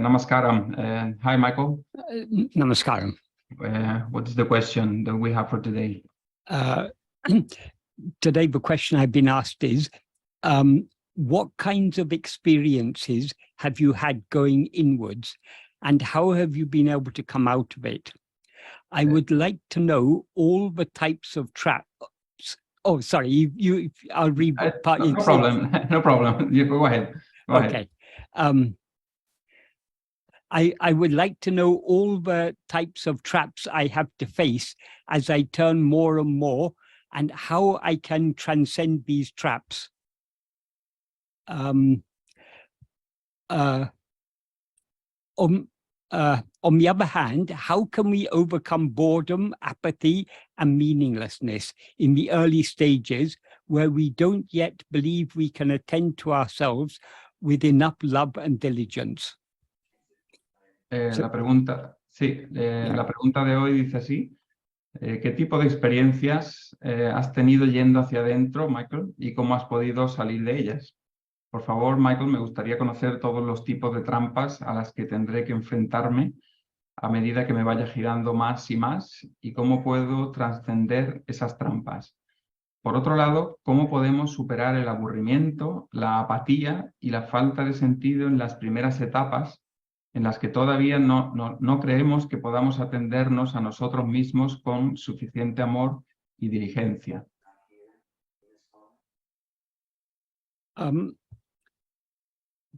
Namaskaram. Hi, Michael. Namaskaram. What is the question that we have for today? Today, the question I've been asked is, what kinds of experiences have you had going inwards, and how have you been able to come out of it? I would like to know all the types of traps. Oh, sorry, I'll read part. No problem. No problem. You go ahead. Go okay. Ahead. I would like to know all the types of traps I have to face as I turn more and more, and how I can transcend these traps. On the other hand, how can we overcome boredom, apathy, and meaninglessness in the early stages where we don't yet believe we can attend to ourselves with enough love and diligence? La pregunta de hoy dice así: ¿qué tipo de experiencias has tenido yendo hacia adentro, Michael, y cómo has podido salir de ellas? Por favor, Michael, me gustaría conocer todos los tipos de trampas a las que tendré que enfrentarme a medida que me vaya girando más y más, y cómo puedo trascender esas trampas. Por otro lado, ¿cómo podemos superar el aburrimiento, la apatía y la falta de sentido en las primeras etapas en las que todavía no creemos que podamos atendernos a nosotros mismos con suficiente amor y diligencia?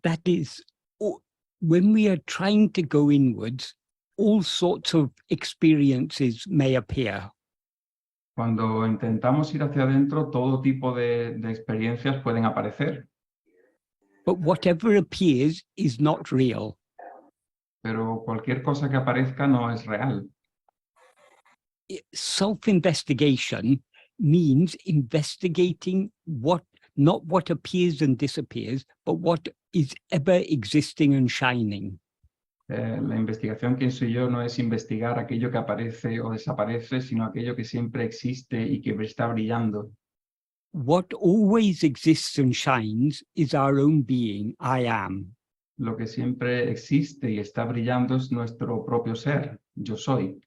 That is, when we are trying to go inwards, all sorts of experiences may appear. Cuando intentamos ir hacia adentro, todo tipo de experiencias pueden aparecer. But whatever appears is not real. Pero cualquier cosa que aparezca no es real. Self-investigation means investigating not what appears and disappears, but what is ever existing and shining. La investigación, ¿quién soy yo?, no es investigar aquello que aparece o desaparece, sino aquello que siempre existe y que está brillando. What always exists and shines is our own being, I am. Lo que siempre existe y está brillando es nuestro propio ser, yo soy.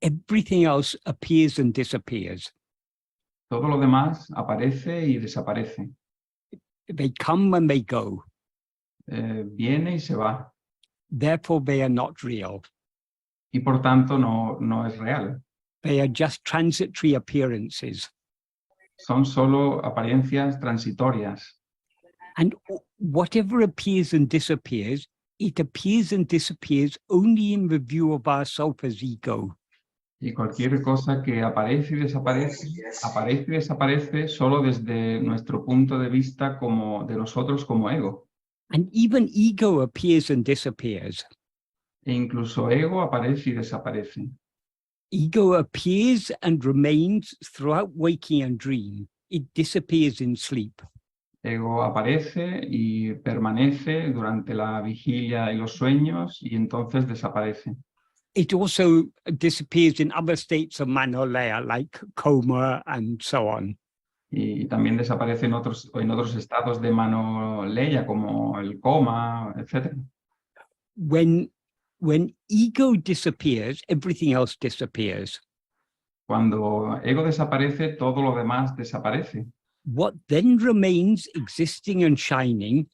Everything else appears and disappears. Todo lo demás aparece y desaparece. They come and they go. Viene y se va. Therefore, they are not real. Y por tanto no es real. They are just transitory appearances. Son solo apariencias transitorias. And whatever appears and disappears, it appears and disappears only in the view of ourself as ego. Y cualquier cosa que aparece y desaparece solo desde nuestro punto de vista de nosotros como ego. And even ego appears and disappears. E incluso ego aparece y desaparece. Ego appears and remains throughout waking and dream. It disappears in sleep. Ego aparece y permanece durante la vigilia y los sueños, y entonces desaparece. It also disappears in other states of manolaya, like coma and so on. Y también desaparece en otros estados de manoleya, como el coma, etc. When ego disappears, everything else disappears. Cuando ego desaparece, todo lo demás desaparece. What then remains existing and shining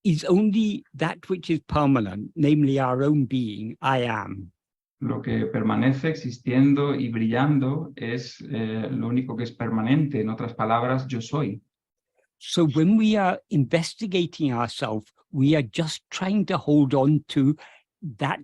is only that which is permanent, namely our own being, I am. Lo que permanece existiendo y brillando es lo único que es permanente, en otras palabras, yo soy. So when we are investigating ourselves, we are just trying to hold on to that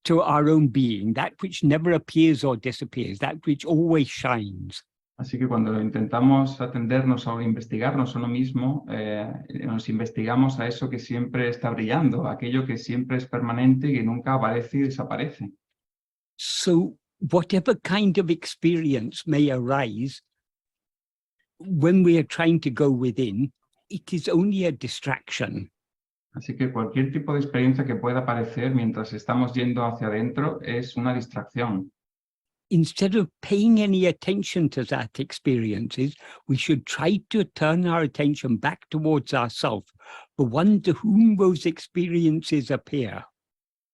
to our own being, that which never appears or disappears, that which always shines. Así que cuando intentamos atendernos o investigarnos a uno mismo, nos investigamos a eso que siempre está brillando, aquello que siempre es permanente y que nunca aparece y desaparece. So whatever kind of experience may arise when we are trying to go within, it is only a distraction. Así que cualquier tipo de experiencia que pueda aparecer mientras estamos yendo hacia adentro es una distracción. Instead of paying any attention to that experiences, we should try to turn our attention back towards ourselves, the one to whom those experiences appear.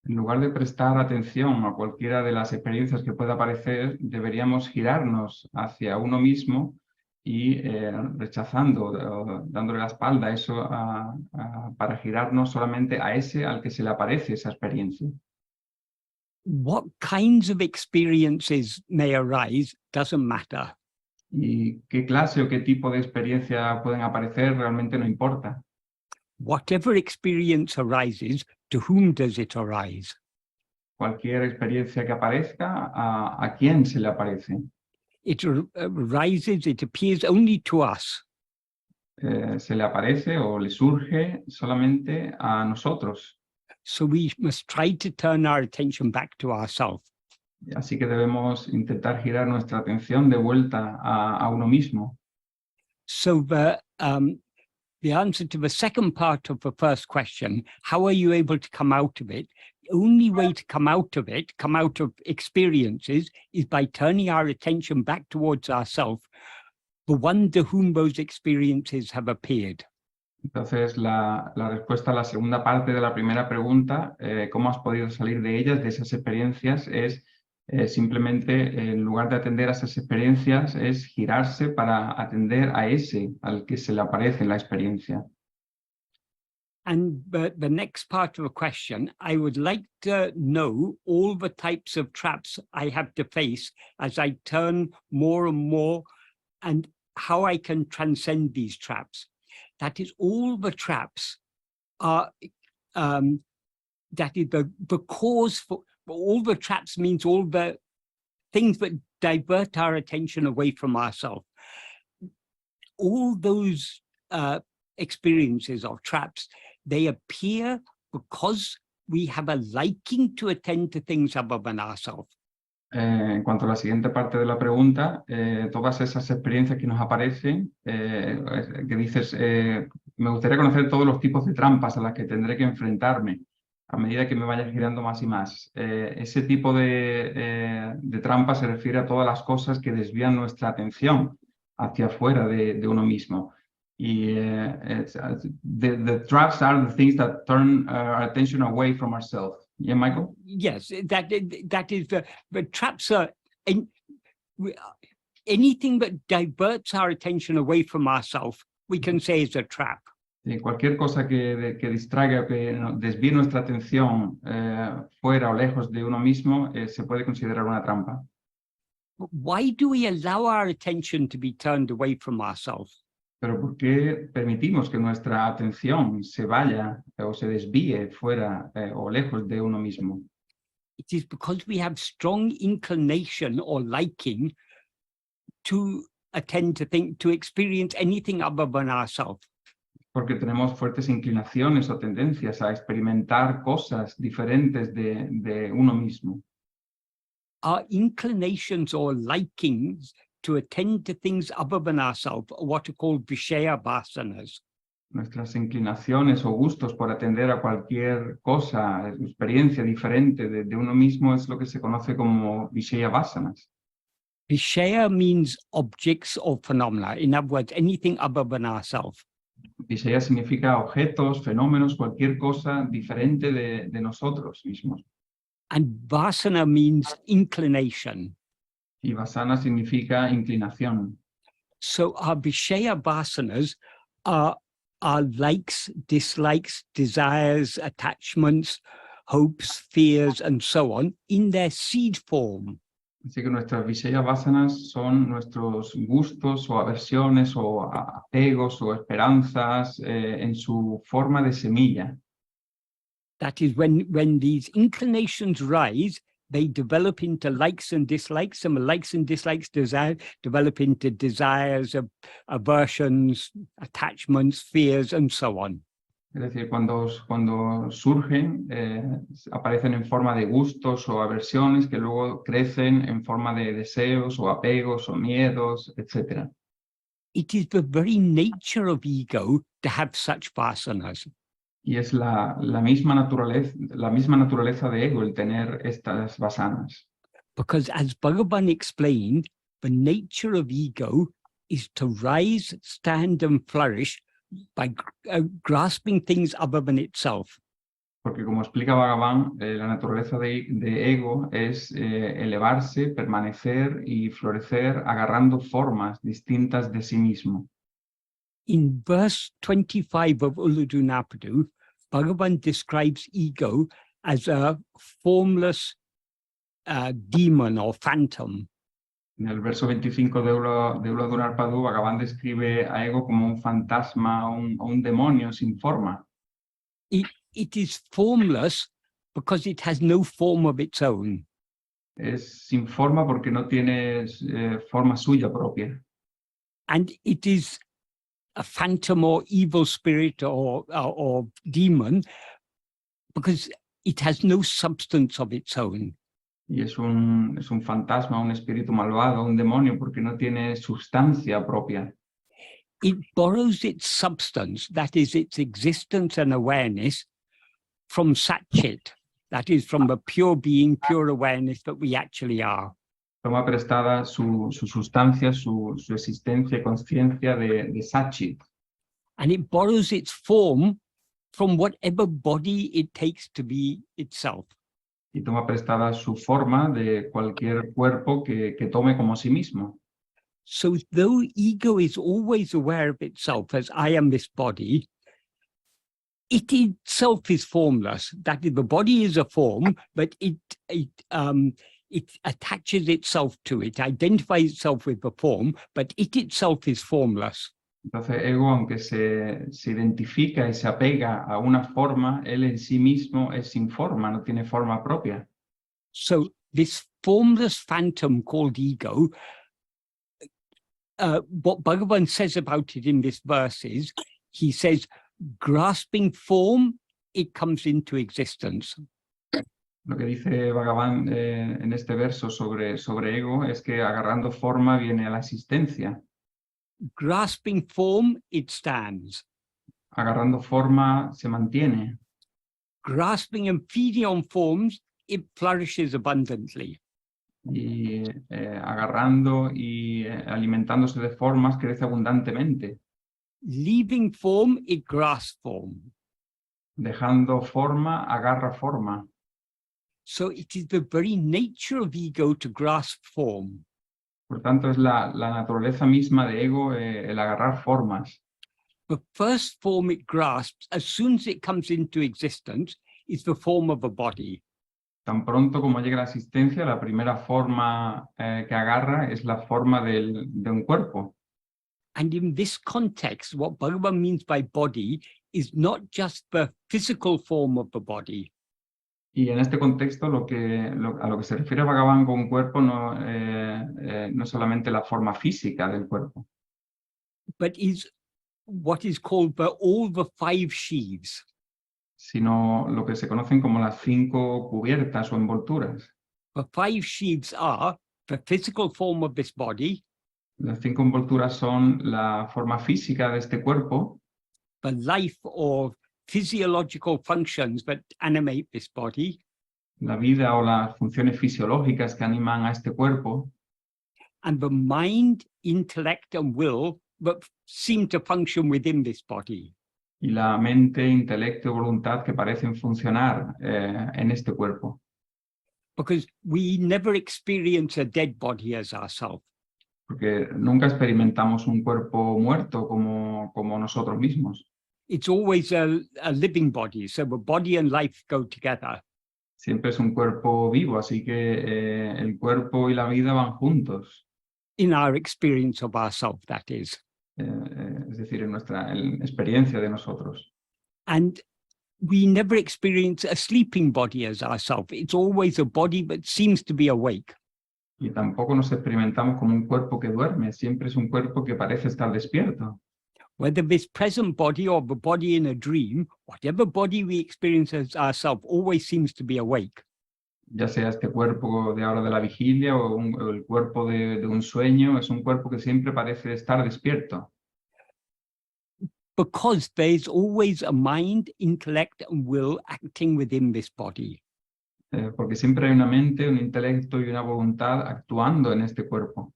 En lugar de prestar atención a cualquiera de las experiencias que pueda aparecer, deberíamos girarnos hacia uno mismo y rechazando, dándole la espalda a eso para girarnos solamente a ese al que se le aparece esa experiencia. What kinds of experiences may arise doesn't matter. Y qué clase o qué tipo de experiencia pueden aparecer realmente no importa. Whatever experience arises, to whom does it arise? Cualquier experiencia que aparezca, ¿a quién se le aparece? It arises, it appears only to us. Se le aparece o le surge solamente a nosotros. So we must try to turn our attention back to ourselves. Así que debemos intentar girar nuestra atención de vuelta a uno mismo. So the answer to the second part of the first question, how are you able to come out of it? The only way to come out of it, come out of experiences, is by turning our attention back towards ourselves, the one to whom those experiences have appeared. Entonces, la respuesta a la segunda parte de la primera pregunta, ¿cómo has podido salir de ellas, de esas experiencias? Es simplemente, en lugar de atender a esas experiencias, es girarse para atender a ese al que se le aparece la experiencia. And the next part of the question, I would like to know all the types of traps I have to face as I turn more and more, and how I can transcend these traps. That is, all the traps are, that is the cause for all the traps means all the things that divert our attention away from ourselves. All those experiences of traps, they appear because we have a liking to attend to things other than ourselves. En cuanto a la siguiente parte de la pregunta, todas esas experiencias que nos aparecen, que dices, me gustaría conocer todos los tipos de trampas a las que tendré que enfrentarme a medida que me vaya girando más y más. Ese tipo de trampas se refiere a todas las cosas que desvían nuestra atención hacia afuera de uno mismo. Y the traps are the things that turn our attention away from ourselves. Yeah, Michael? Yes, that is the traps are anything that diverts our attention away from ourselves, we can say is a trap. Cualquier cosa que distraiga, que desvíe nuestra atención fuera o lejos de uno mismo, se puede considerar una trampa. Why do we allow our attention to be turned away from ourselves? Pero ¿por qué permitimos que nuestra atención se vaya o se desvíe fuera o lejos de uno mismo? It is because we have strong inclination or liking to attend to think, to experience anything other than ourselves. Porque tenemos fuertes inclinaciones o tendencias a experimentar cosas diferentes de uno mismo. Our inclinations or likings to attend to things other than ourselves are what are called vishaya vasanas. Nuestras inclinaciones o gustos por atender a cualquier cosa, experiencia diferente de uno mismo es lo que se conoce como vishaya vasanas. Vishaya means objects or phenomena. In other words, anything other than ourselves. Vishaya significa objetos, fenómenos, cualquier cosa diferente de nosotros mismos. And vasana means inclination. Y vasana significa inclinación. So our vishaya vasanas are likes, dislikes, desires, attachments, hopes, fears, and so on in their seed form. Así que nuestras vishaya vasanas son nuestros gustos o aversiones o apegos o esperanzas en su forma de semilla. That is, when these inclinations rise, they develop into likes and dislikes, and the likes and dislikes develop into desires, aversions, attachments, fears, and so on. Es decir, cuando surgen, aparecen en forma de gustos o aversiones que luego crecen en forma de deseos o apegos o miedos, etc. It is the very nature of ego to have such vasanas. Y es la misma naturaleza de ego el tener estas vasanas. Because as Bhagavan explained, the nature of ego is to rise, stand, and flourish by grasping things other than itself. Porque como explica Bhagavan, la naturaleza de ego es elevarse, permanecer y florecer agarrando formas distintas de sí mismo. In verse 25 of Ulladu Narpadu, Bhagavan describes ego as a formless demon or phantom. En el verso 25 de Ulladu Narpadu, Bhagavan describe a ego como un fantasma o un demonio sin forma. It is formless because it has no form of its own. Es sin forma porque no tiene forma suya propia. And it is a phantom or evil spirit or demon because it has no substance of its own. Y es un fantasma, un espíritu malvado, un demonio, porque no tiene sustancia propia. It borrows its substance, that is its existence and awareness, from Satchit, that is from the pure being, pure awareness that we actually are. Toma prestada su sustancia, su existencia y conciencia de Satchit. And it borrows its form from whatever body it takes to be itself. Y toma prestada su forma de cualquier cuerpo que tome como sí mismo. So though ego is always aware of itself as I am this body, it itself is formless. That is, the body is a form, but it attaches itself to it, identifies itself with the form, but it itself is formless. Entonces, ego, aunque se identifica y se apega a una forma, él en sí mismo es sin forma, no tiene forma propia. So this formless phantom called ego, what Bhagavan says about it in this verse is, he says, grasping form, it comes into existence. Lo que dice Bhagavan en este verso sobre ego es que agarrando forma viene a la existencia. Grasping form, it stands. Agarrando forma se mantiene. Grasping and feeding on forms, it flourishes abundantly. Y agarrando y alimentándose de formas crece abundantemente. Leaving form, it grasps form. Dejando forma, agarra forma. So it is the very nature of ego to grasp form. Por tanto, es la naturaleza misma de ego el agarrar formas. The first form it grasps, as soon as it comes into existence, is the form of a body. Tan pronto como llega la existencia, la primera forma que agarra es la forma de un cuerpo. And in this context, what Bhagavan means by body is not just the physical form of the body. Y en este contexto, a lo que se refiere Bhagavan con cuerpo no es solamente la forma física del cuerpo, but is what is called all the five sheaths. sino lo que se conocen como las 5 cubiertas o envolturas. The five sheaths are the physical form of this body, Las 5 envolturas son la forma física de este cuerpo, the life or physiological functions that animate this body, la vida o las funciones fisiológicas que animan a este cuerpo, and the mind, intellect, and will that seem to function within this body. y la mente, intelecto y voluntad que parecen funcionar en este cuerpo. Because we never experience a dead body as ourselves. Porque nunca experimentamos un cuerpo muerto como nosotros mismos. It's always a living body, so the body and life go together. Siempre es un cuerpo vivo, así que el cuerpo y la vida van juntos. In our experience of ourselves, that is. Es decir, en nuestra experiencia de nosotros. And we never experience a sleeping body as ourselves. It's always a body that seems to be awake. Y tampoco nos experimentamos como un cuerpo que duerme, siempre es un cuerpo que parece estar despierto. Whether this present body or the body in a dream, whatever body we experience as ourselves always seems to be awake. Ya sea este cuerpo de ahora de la vigilia o el cuerpo de un sueño, es un cuerpo que siempre parece estar despierto. Because there is always a mind, intellect, and will acting within this body. Porque siempre hay una mente, un intelecto y una voluntad actuando en este cuerpo.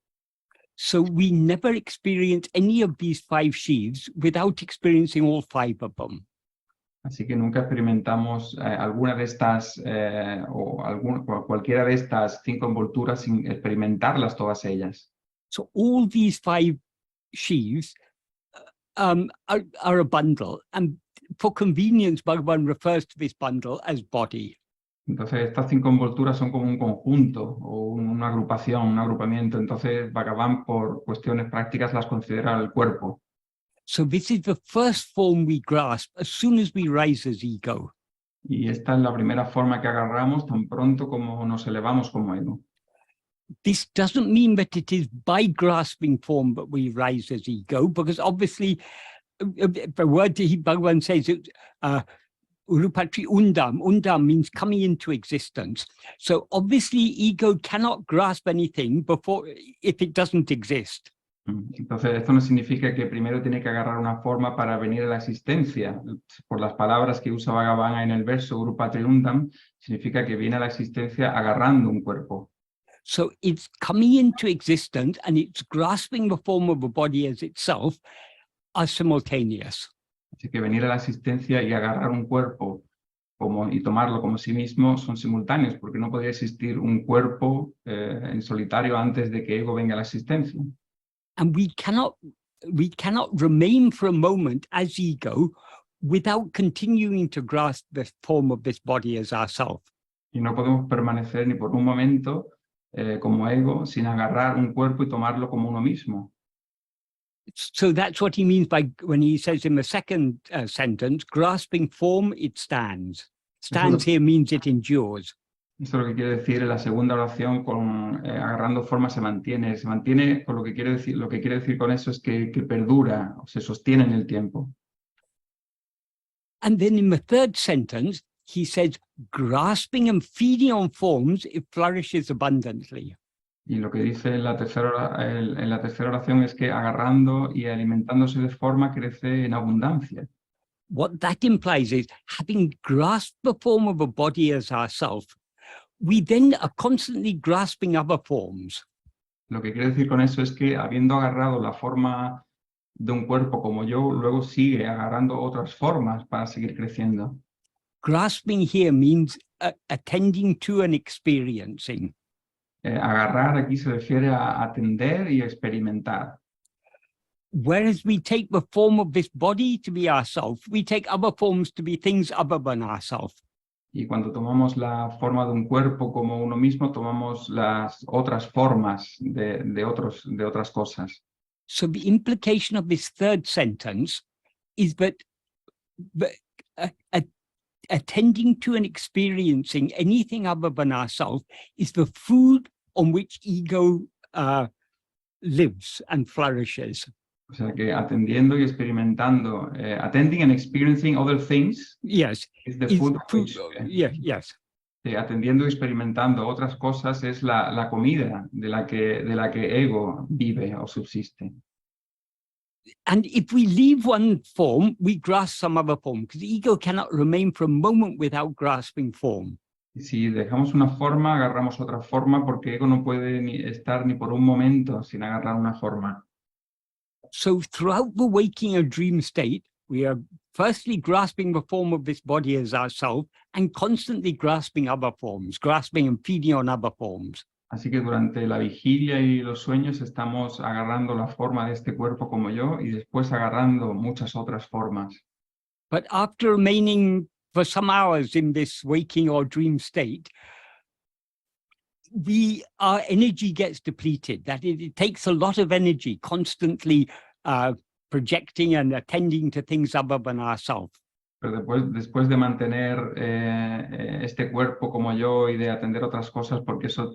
So we never experience any of these 5 sheaves without experiencing all 5 of them. Así que nunca experimentamos alguna de estas cualquiera de estas 5 envolturas sin experimentarlas todas ellas. So all these 5 sheaves are a bundle, and for convenience, Bhagavan refers to this bundle as body. Entonces estas 5 envolturas son como un conjunto o una agrupación, un agrupamiento. Entonces Bhagavan, por cuestiones prácticas, las considera el cuerpo. So this is the first form we grasp as soon as we rise as ego. Y esta es la primera forma que agarramos tan pronto como nos elevamos como ego. This doesn't mean that it is by grasping form that we rise as ego, because obviously the word Bhagavan says, Urupatri undam. Undam means coming into existence. So obviously ego cannot grasp anything before if it doesn't exist. Entonces esto no significa que primero tiene que agarrar una forma para venir a la existencia. Por las palabras que usa Bhagavan en el verso Urupatri undam, significa que viene a la existencia agarrando un cuerpo. So it's coming into existence and it's grasping the form of a body as itself are simultaneous. Así que venir a la existencia y agarrar un cuerpo y tomarlo como sí mismo son simultáneos, porque no podría existir un cuerpo en solitario antes de que ego venga a la existencia. And we cannot remain for a moment as ego without continuing to grasp the form of this body as ourself. Y no podemos permanecer ni por un momento como ego sin agarrar un cuerpo y tomarlo como uno mismo. So that's what he means by when he says in the second sentence, grasping form, it stands. Stands here means it endures. Esto es lo que quiere decir en la segunda oración con agarrando forma se mantiene. Se mantiene con lo que quiere decir con eso es que perdura o se sostiene en el tiempo. And then in the third sentence, he says, grasping and feeding on forms, it flourishes abundantly. Y lo que dice en la tercera oración es que agarrando y alimentándose de forma crece en abundancia. What that implies is, having grasped the form of a body as ourself, we then are constantly grasping other forms. Lo que quiere decir con eso es que habiendo agarrado la forma de un cuerpo como yo, luego sigue agarrando otras formas para seguir creciendo. Grasping here means attending to and experiencing. Agarrar aquí se refiere a atender y a experimentar. Whereas we take the form of this body to be ourself, we take other forms to be things other than ourself. Y cuando tomamos la forma de un cuerpo como uno mismo, tomamos las otras formas de otras cosas. So the implication of this third sentence is that attending to and experiencing anything other than ourselves is the food on which ego lives and flourishes. O sea que atendiendo y experimentando, attending and experiencing other things, yes, is the food. Yes. Atendiendo y experimentando otras cosas es la comida de la que ego vive o subsiste. And if we leave one form, we grasp some other form, because ego cannot remain for a moment without grasping form. Y si dejamos una forma, agarramos otra forma, porque ego no puede estar ni por un momento sin agarrar una forma. So throughout the waking or dream state, we are firstly grasping the form of this body as ourself and constantly grasping other forms, grasping and feeding on other forms. Así que durante la vigilia y los sueños estamos agarrando la forma de este cuerpo como yo y después agarrando muchas otras formas. But after remaining for some hours in this waking or dream state, our energy gets depleted. That it takes a lot of energy constantly projecting and attending to things other than ourselves. Pero después de mantener este cuerpo como yo y de atender otras cosas, porque eso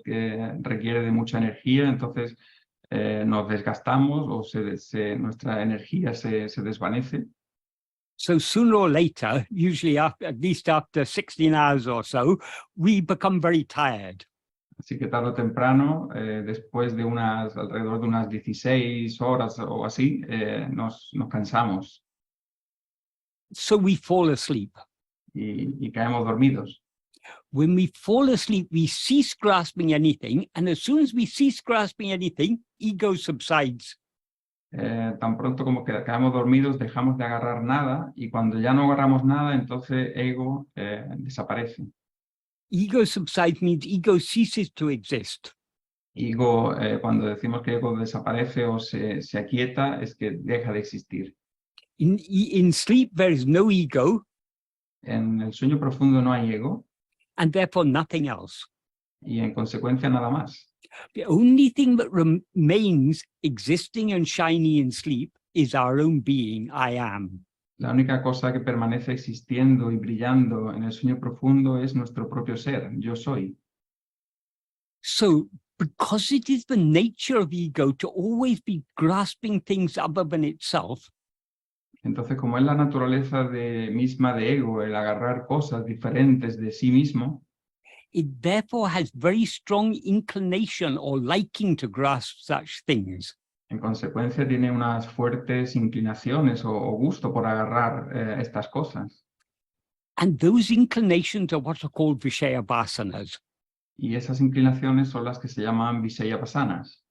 requiere de mucha energía, entonces nos desgastamos o nuestra energía se desvanece. So sooner or later, usually at least after 16 hours or so, we become very tired. Así que tarde o temprano, después de alrededor de unas 16 horas o así, nos cansamos. So we fall asleep. Y caemos dormidos. When we fall asleep, we cease grasping anything. And as soon as we cease grasping anything, ego subsides. Tan pronto como que quedamos dormidos, dejamos de agarrar nada y cuando ya no agarramos nada, entonces ego desaparece. Ego subsides means ego ceases to exist. Ego, cuando decimos que ego desaparece o se aquieta, es que deja de existir. In sleep, there is no ego, En el sueño profundo no hay ego and therefore nothing else. y en consecuencia nada más. The only thing that remains existing and shiny in sleep is our own being, I am. La única cosa que permanece existiendo y brillando en el sueño profundo es nuestro propio ser, yo soy. So, because it is the nature of ego to always be grasping things other than itself, Entonces, como es la naturaleza misma de ego, el agarrar cosas diferentes de sí mismo, it therefore has very strong inclination or liking to grasp such things. en consecuencia tiene unas fuertes inclinaciones o gusto por agarrar estas cosas. And those inclinations are what are called Vishaya Vasanas. Y esas inclinaciones son las que se llaman Visaya-vasanas.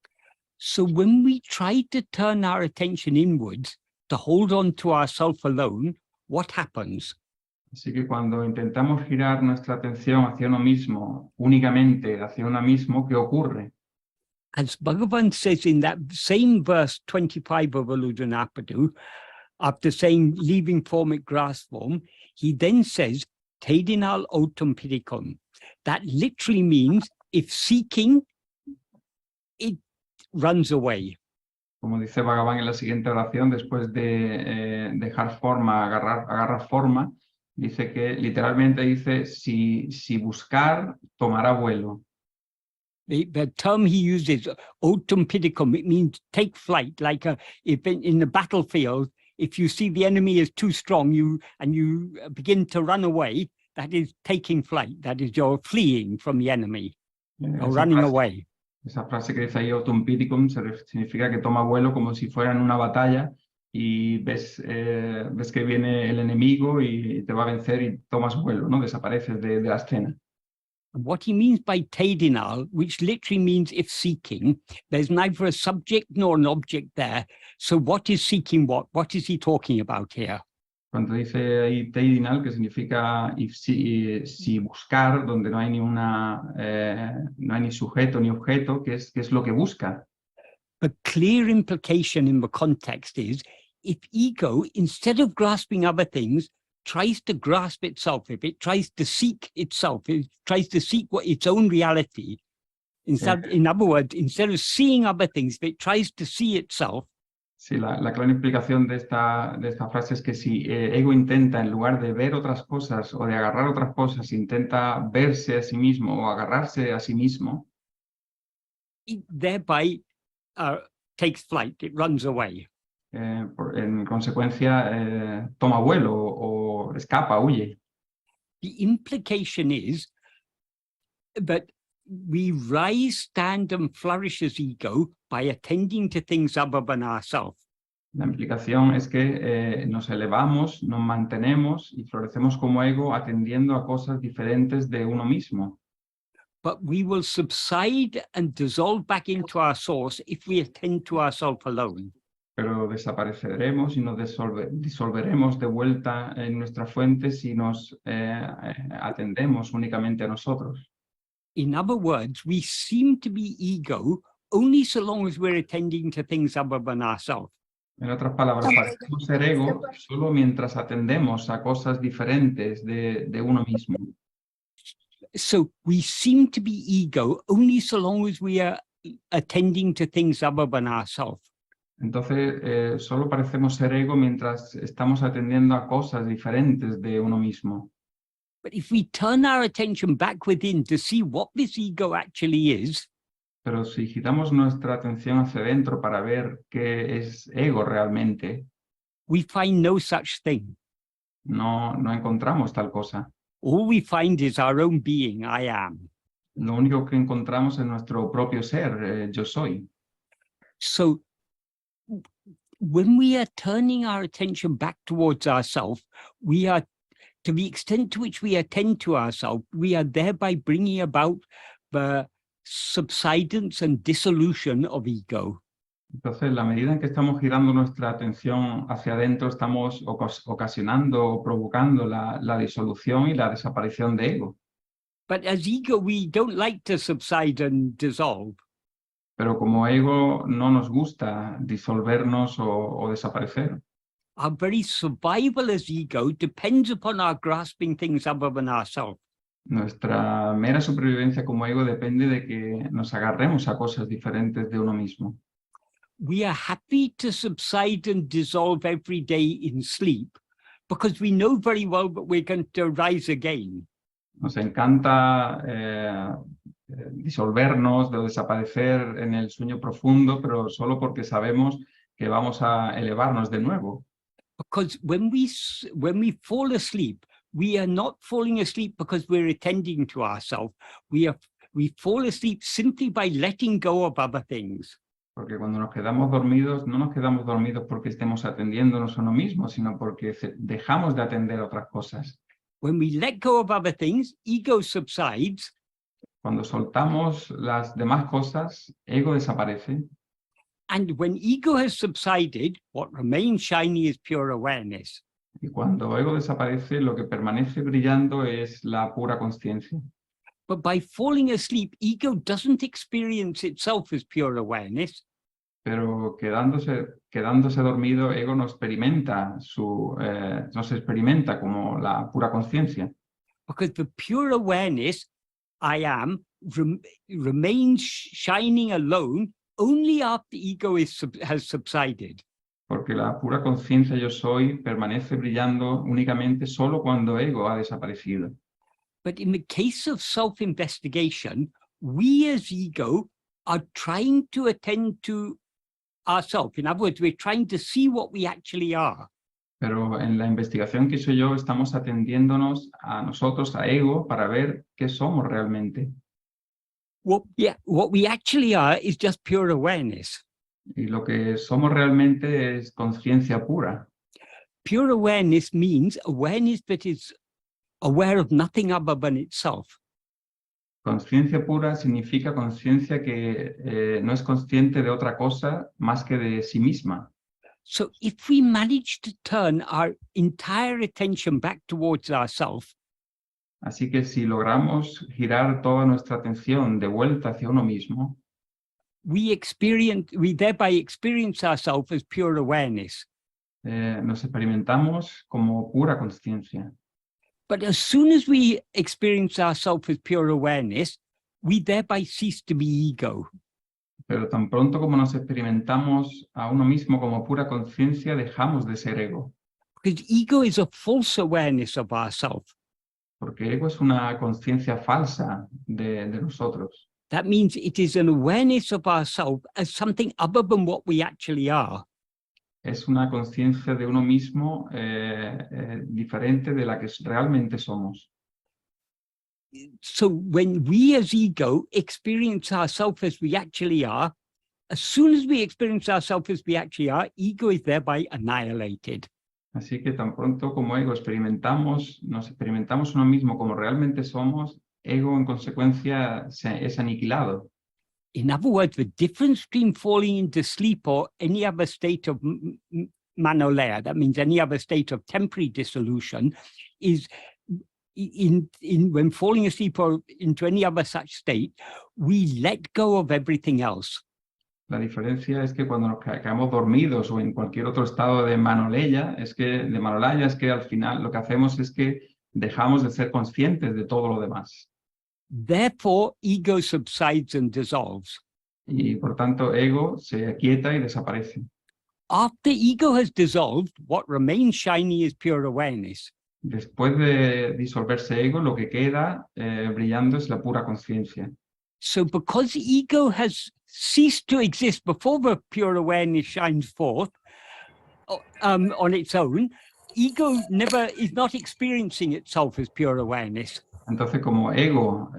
So when we try to turn our attention inwards to hold on to ourself alone, what happens? Así que cuando intentamos girar nuestra atención hacia uno mismo, únicamente hacia uno mismo, ¿qué ocurre? As Bhagavan says in that same verse 25 of Aludhanapadu, after saying leaving formic grass form, he then says, Tedinal autum pidicum. That literally means if seeking, it runs away. Como dice Bhagavan en la siguiente oración, después de dejar forma, agarrar forma, dice que literalmente dice, si buscar, tomará vuelo. The term he uses, autum pidicum, it means take flight. Like if in the battlefield, if you see the enemy is too strong, you begin to run away, that is taking flight. That is you're fleeing from the enemy or running away. Esa frase que dice ahí, autum pidicum, significa que toma vuelo como si fuera en una batalla y ves que viene el enemigo y te va a vencer y tomas vuelo, ¿no? Desapareces de la escena. What he means by tedinal, which literally means if seeking, there's neither a subject nor an object there. So what is seeking what? What is he talking about here? Cuando dice ahí teidinal, que significa si buscar, donde no hay no hay ni sujeto ni objeto, ¿qué es lo que busca? The clear implication in the context is if ego, instead of grasping other things, tries to grasp itself, if it tries to seek itself, it tries to seek its own reality. In other words, instead of seeing other things, if it tries to see itself. Sí, la clara implicación de esta frase es que si ego intenta, en lugar de ver otras cosas o de agarrar otras cosas, intenta verse a sí mismo o agarrarse a sí mismo, It thereby takes flight, it runs away. en consecuencia toma vuelo o escapa, huye. The implication is that we rise, stand, and flourish as ego by attending to things other than ourselves. La implicación es que nos elevamos, nos mantenemos y florecemos como ego atendiendo a cosas diferentes de uno mismo. But we will subside and dissolve back into our source if we attend to ourselves alone. Pero desapareceremos y nos disolveremos de vuelta en nuestra fuente si nos atendemos únicamente a nosotros. In other words, we seem to be ego only so long as we're attending to things other than ourselves. En otras palabras, parecemos ser ego solo mientras atendemos a cosas diferentes de uno mismo. So we seem to be ego only so long as we are attending to things other than ourselves. Entonces, solo parecemos ser ego mientras estamos atendiendo a cosas diferentes de uno mismo. But if we turn our attention back within to see what this ego actually is, Pero si giramos nuestra atención hacia adentro para ver qué es ego realmente, we find no such thing. no encontramos tal cosa. All we find is our own being, I am. Lo único que encontramos es nuestro propio ser, yo soy. So when we are turning our attention back towards ourselves, we are, to the extent to which we attend to ourselves, we are thereby bringing about the subsidence and dissolution of ego. Entonces, la medida en que estamos girando nuestra atención hacia adentro, estamos ocasionando o provocando la disolución y la desaparición de ego. But as ego, we don't like to subside and dissolve. Pero como ego no nos gusta disolvernos o desaparecer. Our very survival as ego depends upon our grasping things other than ourselves. Nuestra mera supervivencia como ego depende de que nos agarremos a cosas diferentes de uno mismo. We are happy to subside and dissolve every day in sleep because we know very well that we're going to rise again. Nos encanta disolvernos, de desaparecer en el sueño profundo, pero solo porque sabemos que vamos a elevarnos de nuevo. Because when we fall asleep, we are not falling asleep because we're attending to ourselves. We fall asleep simply by letting go of other things. Porque cuando nos quedamos dormidos, no nos quedamos dormidos porque estemos atendiéndonos a uno mismo, sino porque dejamos de atender a otras cosas. When we let go of other things, ego subsides. Cuando soltamos las demás cosas, ego desaparece. And when ego has subsided, what remains shiny is pure awareness. Y cuando ego desaparece, lo que permanece brillando es la pura conciencia. But by falling asleep, ego doesn't experience itself as pure awareness. Pero quedándose dormido, ego no se experimenta como la pura conciencia. Because the pure awareness, I am, remains shining alone only after ego has subsided. Porque la pura conciencia yo soy permanece brillando únicamente solo cuando ego ha desaparecido. But in the case of self-investigation, we as ego are trying to attend to ourselves. In other words, we're trying to see what we actually are. Pero en la investigación que soy yo, estamos atendiéndonos a nosotros, a ego, para ver qué somos realmente. What we actually are is just pure awareness. Y lo que somos realmente es conciencia pura. Pure awareness means awareness that is aware of nothing other than itself. Conciencia pura significa conciencia que no es consciente de otra cosa más que de sí misma. So if we manage to turn our entire attention back towards ourselves, Así que si logramos girar toda nuestra atención de vuelta hacia uno mismo, we thereby experience ourselves as pure awareness. nos experimentamos como pura conciencia. But as soon as we experience ourselves as pure awareness, we thereby cease to be ego. Pero tan pronto como nos experimentamos a uno mismo como pura conciencia, dejamos de ser ego. Because ego is a false awareness of ourselves. Porque ego es una conciencia falsa de nosotros. That means it is an awareness of ourselves as something other than what we actually are. Es una conciencia de uno mismo diferente de la que realmente somos. So when we as ego experience ourselves as we actually are, as soon as we experience ourselves as we actually are, ego is thereby annihilated. Así que tan pronto como ego nos experimentamos uno mismo como realmente somos, ego en consecuencia es aniquilado. In other words, the difference between falling into sleep or any other state of manolea, that means any other state of temporary dissolution, is when falling asleep or into any other such state, we let go of everything else. La diferencia es que cuando nos quedamos dormidos o en cualquier otro estado de manolaya, es que al final lo que hacemos es que dejamos de ser conscientes de todo lo demás. Therefore, ego subsides and dissolves. Y por tanto, ego se aquieta y desaparece. After ego has dissolved, what remains shiny is pure awareness. Después de disolverse ego, lo que queda brillando es la pura conciencia. So because ego has ceased to exist before the pure awareness shines forth on its own, ego is not experiencing itself as pure awareness. Entonces, como ego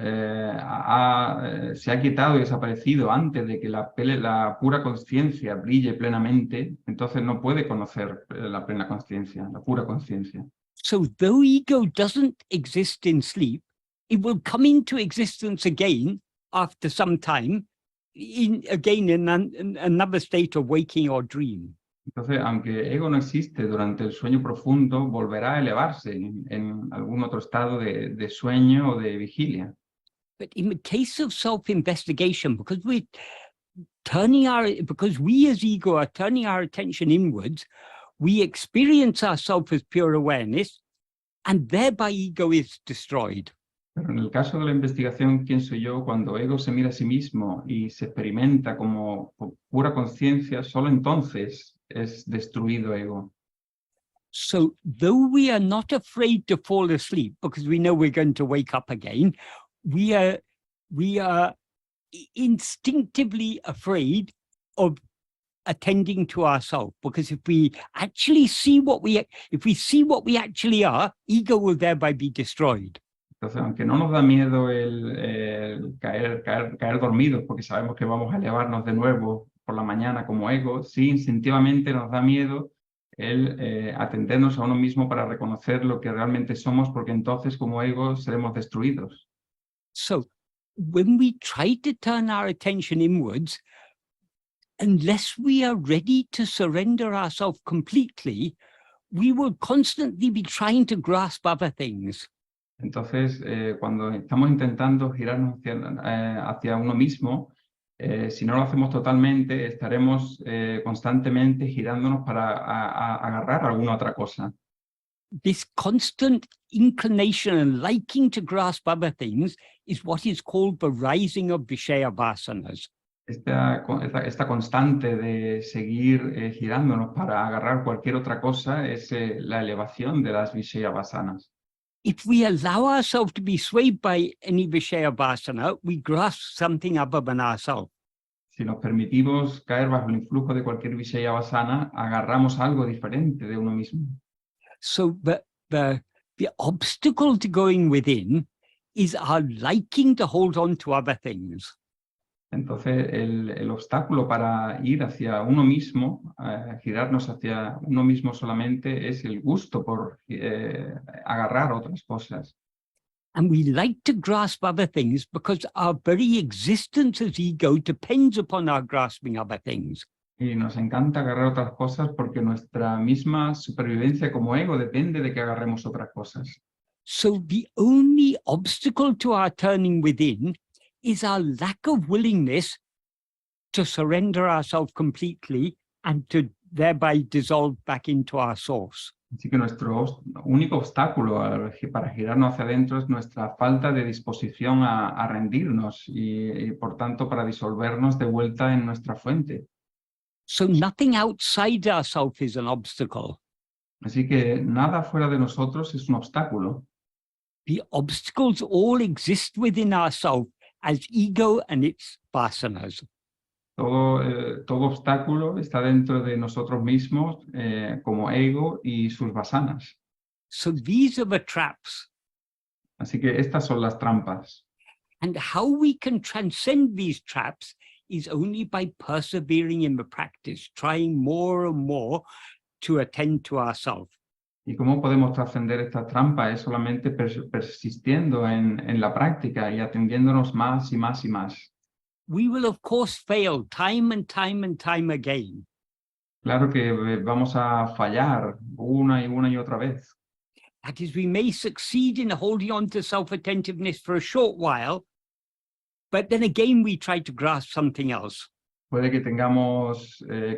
se ha quitado y desaparecido antes de que la pura conciencia brille plenamente, entonces no puede conocer la plena conciencia, la pura conciencia. So though ego doesn't exist in sleep, it will come into existence again after some time, again in another state of waking or dream. Entonces, aunque ego no existe durante el sueño profundo, volverá a elevarse en algún otro estado de sueño o de vigilia. But in the case of self-investigation, because we as ego are turning our attention inwards, we experience ourselves as pure awareness, and thereby ego is destroyed. Pero en el caso de la investigación, ¿quién soy yo? Cuando ego se mira a sí mismo y se experimenta como pura conciencia, solo entonces es destruido ego. So though we are not afraid to fall asleep because we know we're going to wake up again, we are instinctively afraid of attending to ourselves, because if we see what we actually are, ego will thereby be destroyed. Entonces, aunque no nos da miedo el caer dormidos, porque sabemos que vamos a elevarnos de nuevo por la mañana como ego, sí instintivamente nos da miedo el atendernos a uno mismo para reconocer lo que realmente somos, porque entonces como ego seremos destruidos. So when we try to turn our attention inwards, unless we are ready to surrender ourselves completely, we will constantly be trying to grasp other things. Entonces, cuando estamos intentando girarnos hacia uno mismo, si no lo hacemos totalmente, estaremos constantemente girándonos para agarrar alguna otra cosa. This constant inclination and liking to grasp other things is what is called the rising of Vishaya Vasanas. Esta constante de seguir girándonos para agarrar cualquier otra cosa es la elevación de las Vishaya Vasanas. If we allow ourselves to be swayed by any Vishaya Vasana, we grasp something other than ourselves. Si nos permitimos caer bajo el influjo de cualquier Vishaya Vasana, agarramos algo diferente de uno mismo. So the obstacle to going within is our liking to hold on to other things. Entonces, el obstáculo para ir hacia uno mismo, girarnos hacia uno mismo solamente, es el gusto por agarrar otras cosas. And we like to grasp other things because our very existence as ego depends upon our grasping other things. Y nos encanta agarrar otras cosas porque nuestra misma supervivencia como ego depende de que agarremos otras cosas. So the only obstacle to our turning within is our lack of willingness to surrender ourselves completely and to thereby dissolve back into our source. Así que nuestro único obstáculo para girarnos hacia adentro es nuestra falta de disposición a rendirnos y por tanto para disolvernos de vuelta en nuestra fuente. So nothing outside ourselves is an obstacle. Así que nada fuera de nosotros es un obstáculo. The obstacles all exist within ourselves as ego and its vasanas. Todo obstáculo está dentro de nosotros mismos como ego y sus vasanas. So these are the traps. Así que estas son las trampas. And how we can transcend these traps is only by persevering in the practice, trying more and more to attend to ourselves. ¿Y cómo podemos trascender esta trampa? Es solamente persistiendo en la práctica y atendiéndonos más y más y más. We will, of course, fail time and time and time again. Claro que vamos a fallar una y otra vez. That is, we may succeed in holding on to self-attentiveness for a short while, but then again we try to grasp something else. Puede que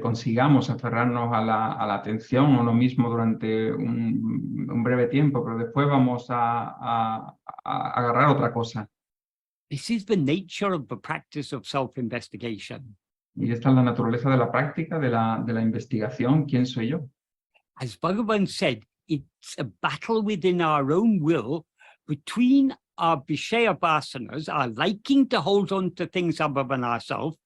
consigamos aferrarnos a la atención a uno mismo durante un breve tiempo, pero después vamos a agarrar otra cosa. This is the nature of the practice of self-investigation. Y esta es la naturaleza de la práctica, de la investigación. ¿Quién soy yo? As Bhagavan said, it's a battle within our own will between our Vishaya Vasanas, our liking to hold on to things other than ourselves.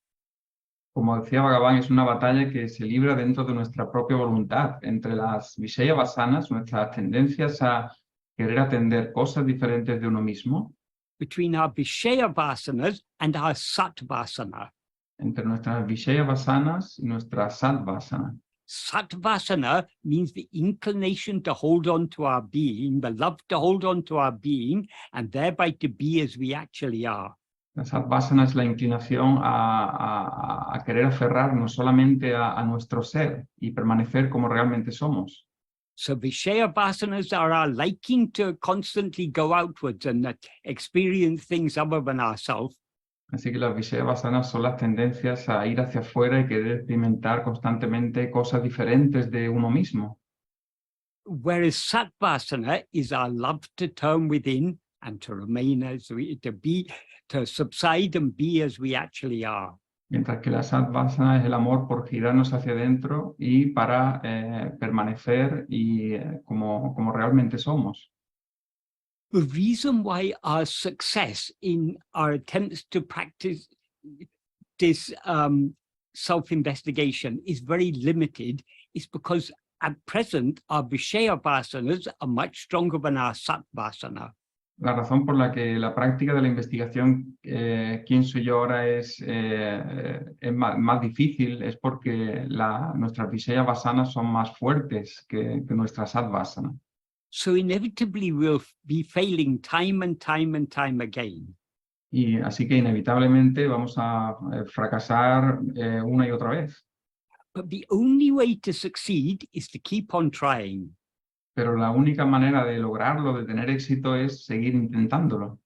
Como decía Bhagavan, es una batalla que se libra dentro de nuestra propia voluntad, entre las Vishaya Vasanas, nuestras tendencias a querer atender cosas diferentes de uno mismo, between our Vishaya Vasanas and our Sat Vasana. entre nuestras Vishaya Vasanas y nuestra Sat Vasana. Sat Vasana means the inclination to hold on to our being, the love to hold on to our being, and thereby to be as we actually are. La sadvasana es la inclinación a querer aferrarnos solamente a nuestro ser y permanecer como realmente somos. So Vishaya vasanas are our liking to constantly go outwards and experience things other than ourselves. Así que las Vishayavasanas son las tendencias a ir hacia afuera y querer experimentar constantemente cosas diferentes de uno mismo. Whereas Satvasana is our love to turn within and to remain as we, to subside and be as we actually are. Mientras que la Sadvasana es el amor por girarnos hacia adentro y para permanecer y como realmente somos. The reason why our success in our attempts to practice this self-investigation is very limited is because at present our Vishaya vasanas are much stronger than our Satvasana. La razón por la que la práctica de la investigación, quién soy yo ahora, es más difícil es porque nuestras Vishayavasanas son más fuertes que nuestras Sadvasana. So inevitably we'll be failing time and time and time again. Y así que inevitablemente vamos a fracasar una y otra vez. But the only way to succeed is to keep on trying. Pero la única manera de lograrlo, de tener éxito, es seguir intentándolo.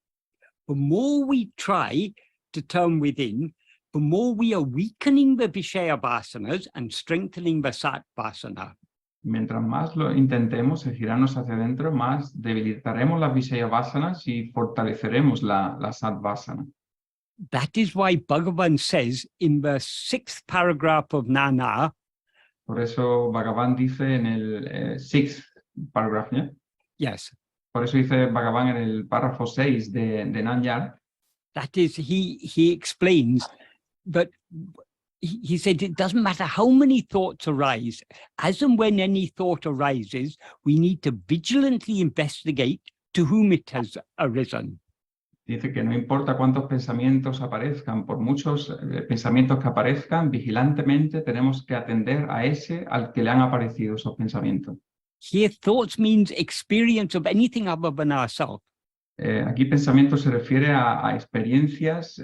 The more we try to turn within, the more we are weakening the Vishaya vasanas and strengthening the Satvasana. Mientras más lo intentemos girarnos hacia adentro, más debilitaremos las Vishayavasanas y fortaleceremos la Sadvasana. That is why Bhagavan says in the 6th paragraph of Nana, Por eso Bhagavan dice en el sixth paragraph, ¿ya? yes, Por eso dice Bhagavan en el párrafo 6 de Nanyar, that is, he explains that he said it doesn't matter how many thoughts arise, as and when any thought arises, we need to vigilantly investigate to whom it has arisen. dice que no importa cuántos pensamientos aparezcan, por muchos pensamientos que aparezcan, vigilantemente tenemos que atender a ese al que le han aparecido esos pensamientos. Here, thoughts means experience of anything other than ourselves. Aquí pensamiento se refiere a experiencias,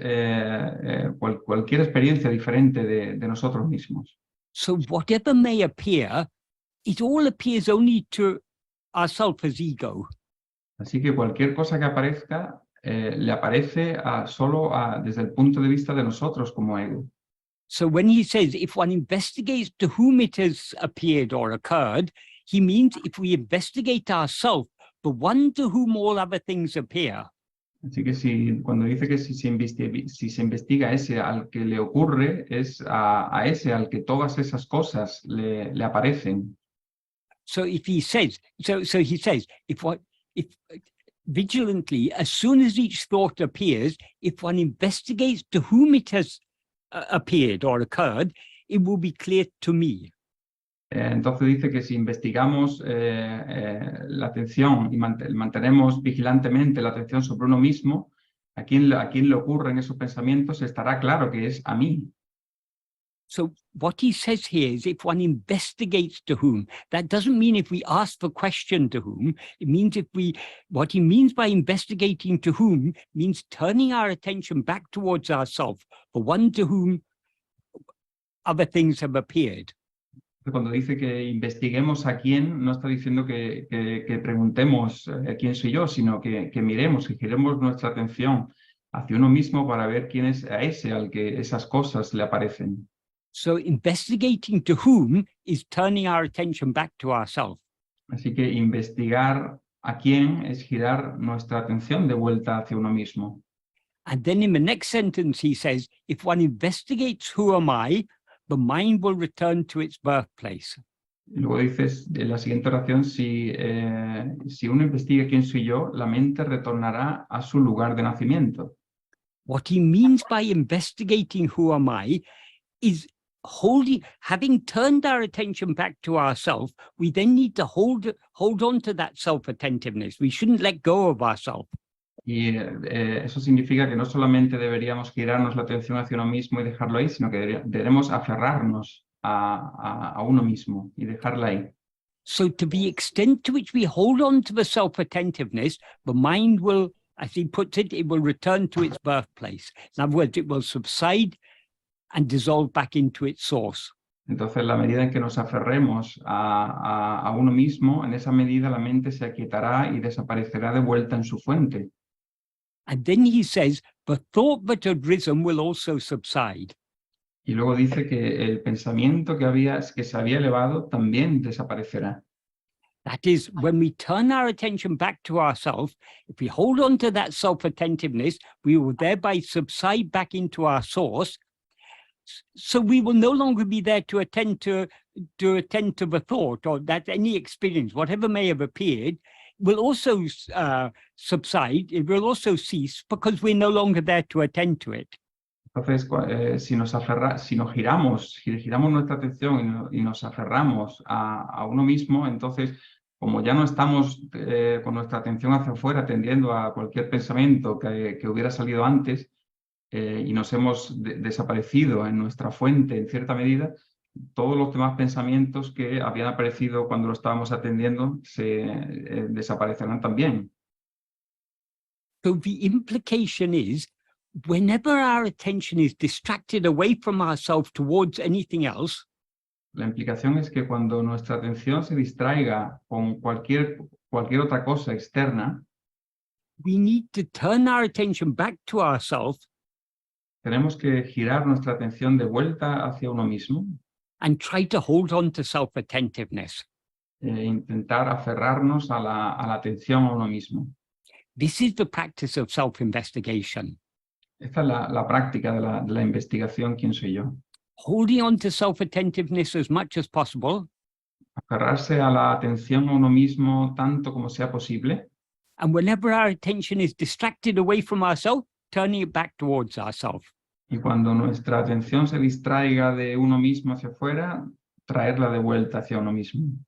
cualquier experiencia diferente de nosotros mismos. So whatever may appear, it all appears only to ourselves as ego. Así que cualquier cosa que aparezca le aparece solo desde el punto de vista de nosotros como ego. So when he says, if one investigates to whom it has appeared or occurred, he means if we investigate ourselves, the one to whom all other things appear. Así que cuando dice que si se investiga ese al que le ocurre, es a ese al que todas esas cosas le aparecen. So if he says, so he says, if vigilantly, as soon as each thought appears, if one investigates to whom it has appeared or occurred, it will be clear to me. Entonces dice que si investigamos la atención y mantenemos vigilantemente la atención sobre uno mismo, a quién le ocurren esos pensamientos, estará claro que es a mí. So what he says here is if one investigates to whom, that doesn't mean if we ask the question to whom, it means what he means by investigating to whom means turning our attention back towards ourselves, the one to whom other things have appeared. Cuando dice que investiguemos a quién, no está diciendo que preguntemos quién soy yo, sino que miremos, que giremos nuestra atención hacia uno mismo para ver quién es a ese al que esas cosas le aparecen. So investigating to whom is turning our attention back to ourselves. Así que investigar a quién es girar nuestra atención de vuelta hacia uno mismo. And then in the next sentence he says, if one investigates who am I, the mind will return to its birthplace. Y luego dices, en la siguiente oración, si uno investiga quién soy yo, la mente retornará a su lugar de nacimiento. What he means by investigating who am I is having turned our attention back to ourselves, we then need to hold on to that self-attentiveness. We shouldn't let go of ourselves. Y eso significa que no solamente deberíamos girarnos la atención hacia uno mismo y dejarlo ahí, sino que debemos aferrarnos a uno mismo y dejarla ahí. So to the extent to which we hold on to the self-attentiveness, the mind will as he puts it, it will return to its birthplace. In other words, it will subside and dissolve back into its source. Entonces, la medida en que nos aferremos a uno mismo, en esa medida la mente se aquietará y desaparecerá de vuelta en su fuente. And then he says, the thought that had risen will also subside. Y luego dice que el pensamiento que se había elevado también desaparecerá. That is, when we turn our attention back to ourselves, if we hold on to that self-attentiveness, we will thereby subside back into our source. So we will no longer be there to attend to the thought or that any experience, whatever may have appeared, will also subside. It will also cease because we're no longer there to attend to it. Entonces, si giramos nuestra atención y nos aferramos a uno mismo, entonces, como ya no estamos con nuestra atención hacia afuera, atendiendo a cualquier pensamiento que hubiera salido antes, y nos hemos desaparecido en nuestra fuente en cierta medida, todos los demás pensamientos que habían aparecido cuando lo estábamos atendiendo desaparecerán también. So the implication is, whenever our attention is distracted away from ourselves towards anything else, la implicación es que cuando nuestra atención se distraiga con cualquier otra cosa externa, we need to turn our attention back to ourselves tenemos que girar nuestra atención de vuelta hacia uno mismo and try to hold on to self-attentiveness. Intentar aferrarnos a la atención a uno mismo. This is the practice of self-investigation. Esta es la práctica de la investigación, ¿quién soy yo? Holding on to self-attentiveness as much as possible, Aferrarse a la atención a uno mismo tanto como sea posible, and whenever our attention is distracted away from ourselves, turning it back towards ourselves. y cuando nuestra atención se distraiga de uno mismo hacia afuera, traerla de vuelta hacia uno mismo.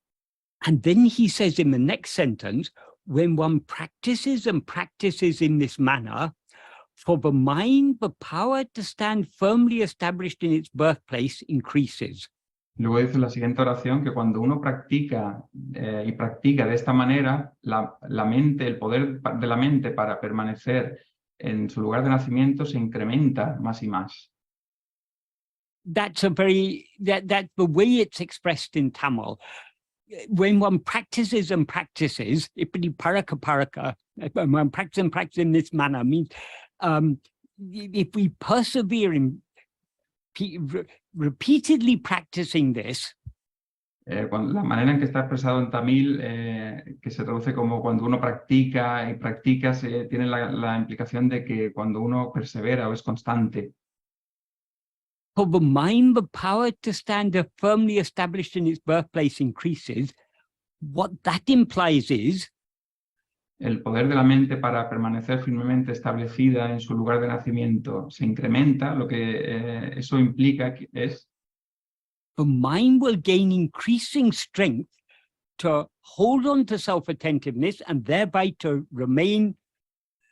And then he says in the next sentence, when one practices and practices in this manner, for the mind, the power to stand firmly established in its birthplace increases. Luego dice la siguiente oración que cuando uno practica y practica de esta manera, el poder de la mente para permanecer en su lugar de nacimiento se incrementa más y más. That's that's the way it's expressed in Tamil. When one practices and practices, ipadi paraka, when one practices and practices in this manner, means if we persevere in repeatedly practicing this, La manera en que está expresado en tamil, que se traduce como cuando uno practica y practica, tiene la implicación de que cuando uno persevera o es constante. for the mind, the power to stand firmly established in its birthplace increases. What that implies is el poder de la mente para permanecer firmemente establecida en su lugar de nacimiento se incrementa. Lo que eso implica es the mind will gain increasing strength to hold on to self-attentiveness and thereby to remain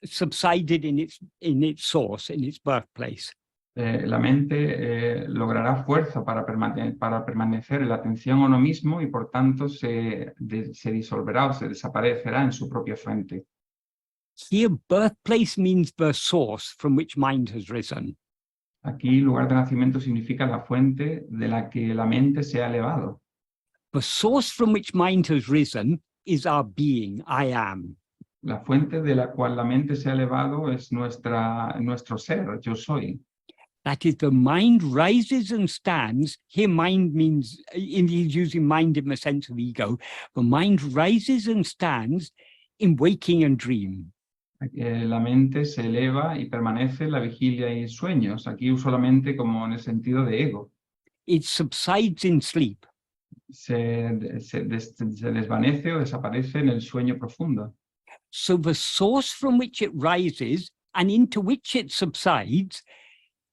subsided in its source, in its birthplace. La mente logrará fuerza para permanecer en la atención a uno mismo y por tanto se disolverá o se desaparecerá en su propia fuente. Here, birthplace means the source from which mind has risen. Aquí, lugar de nacimiento significa la fuente de la que la mente se ha elevado. The source from which mind has risen is our being, I am. La fuente de la cual la mente se ha elevado es nuestro ser, yo soy. That is, the mind rises and stands. Here, mind means, he's using mind in the sense of ego. The mind rises and stands in waking and dream. La mente se eleva y permanece en la vigilia y sueños. Aquí solamente como en el sentido de ego. It subsides in sleep. Se desvanece o desaparece en el sueño profundo. So the source from which it rises and into which it subsides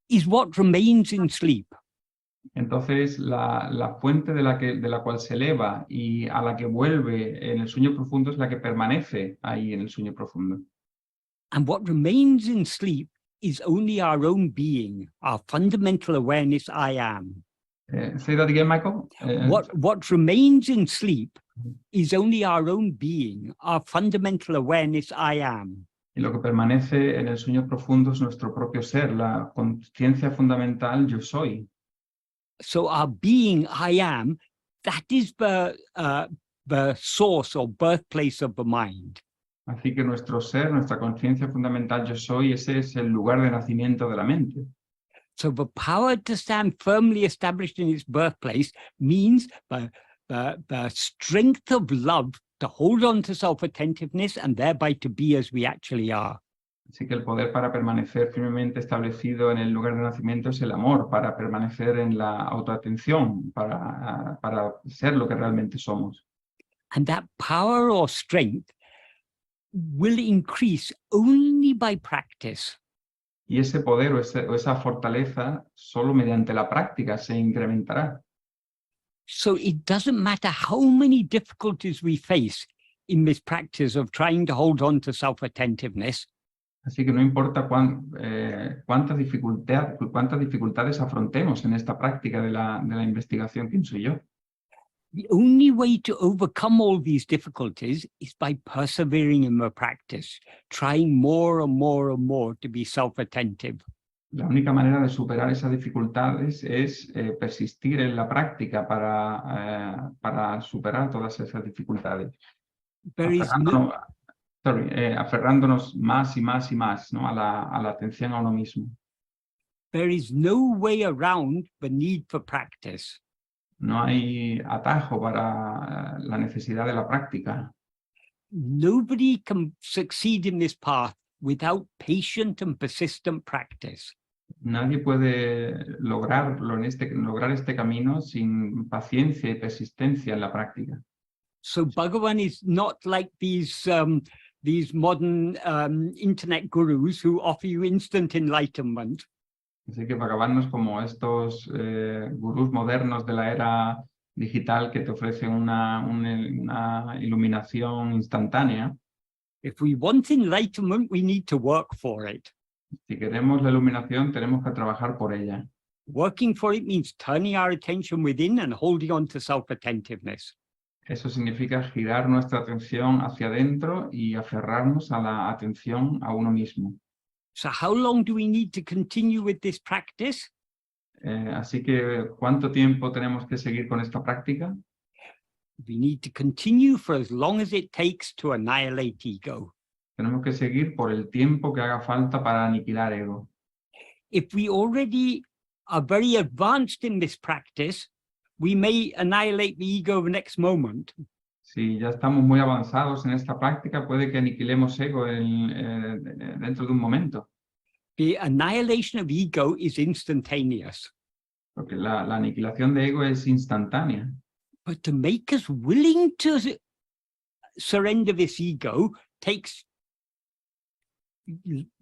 is what remains in sleep. Entonces, la fuente de la cual se eleva y a la que vuelve en el sueño profundo es la que permanece ahí en el sueño profundo. And what remains in sleep is only our own being, our fundamental awareness, I am. Say that again, Michael. What remains in sleep is only our own being, our fundamental awareness, I am. Y lo que permanece en el sueño profundo es nuestro propio ser, la conciencia fundamental yo soy. So our being, I am, that is the source or birthplace of the mind. Así que nuestro ser, nuestra conciencia fundamental yo soy, ese es el lugar de nacimiento de la mente. So the power to stand firmly established in its birthplace means the strength of love to hold on to self-attentiveness and thereby to be as we actually are. Así que el poder para permanecer firmemente establecido en el lugar de nacimiento es el amor, para permanecer en la autoatención, para ser lo que realmente somos. And that power or strength will increase only by practice. Y ese poder o esa fortaleza solo mediante la práctica se incrementará. So it doesn't matter how many difficulties we face in this practice of trying to hold on to self-attentiveness. Así que no importa cuántas dificultades afrontemos en esta práctica de la investigación quién soy yo. The only way to overcome all these difficulties is by persevering in the practice, trying more and more and more to be self-attentive. La única manera de superar esas dificultades es persistir en la práctica para superar todas esas dificultades. Aferrándonos más y más y más, ¿no? a la atención a uno mismo. There is no way around the need for practice. No hay atajo para la necesidad de la práctica. Nobody can succeed in this path without patient and persistent practice. Nadie puede lograr este camino sin paciencia y persistencia en la práctica. So Bhagavan is not like these modern internet gurus who offer you instant enlightenment. Así que Bhagavan no es como estos gurús modernos de la era digital que te ofrecen una iluminación instantánea. If we want enlightenment, we need to work for it. Si queremos la iluminación, tenemos que trabajar por ella. Working for it means turning our attention within and holding on to self-attentiveness. Eso significa girar nuestra atención hacia adentro y aferrarnos a la atención a uno mismo. So how long do we need to continue with this practice? Así que, ¿cuánto tiempo tenemos que seguir con esta práctica? We need to continue for as long as it takes to annihilate ego. Tenemos que seguir por el tiempo que haga falta para aniquilar ego. If we already are very advanced in this practice, we may annihilate the ego the next moment. Si ya estamos muy avanzados en esta práctica, puede que aniquilemos ego dentro de un momento. The annihilation of ego is instantaneous. Porque la aniquilación de ego es instantánea. But to make us willing to surrender this ego takes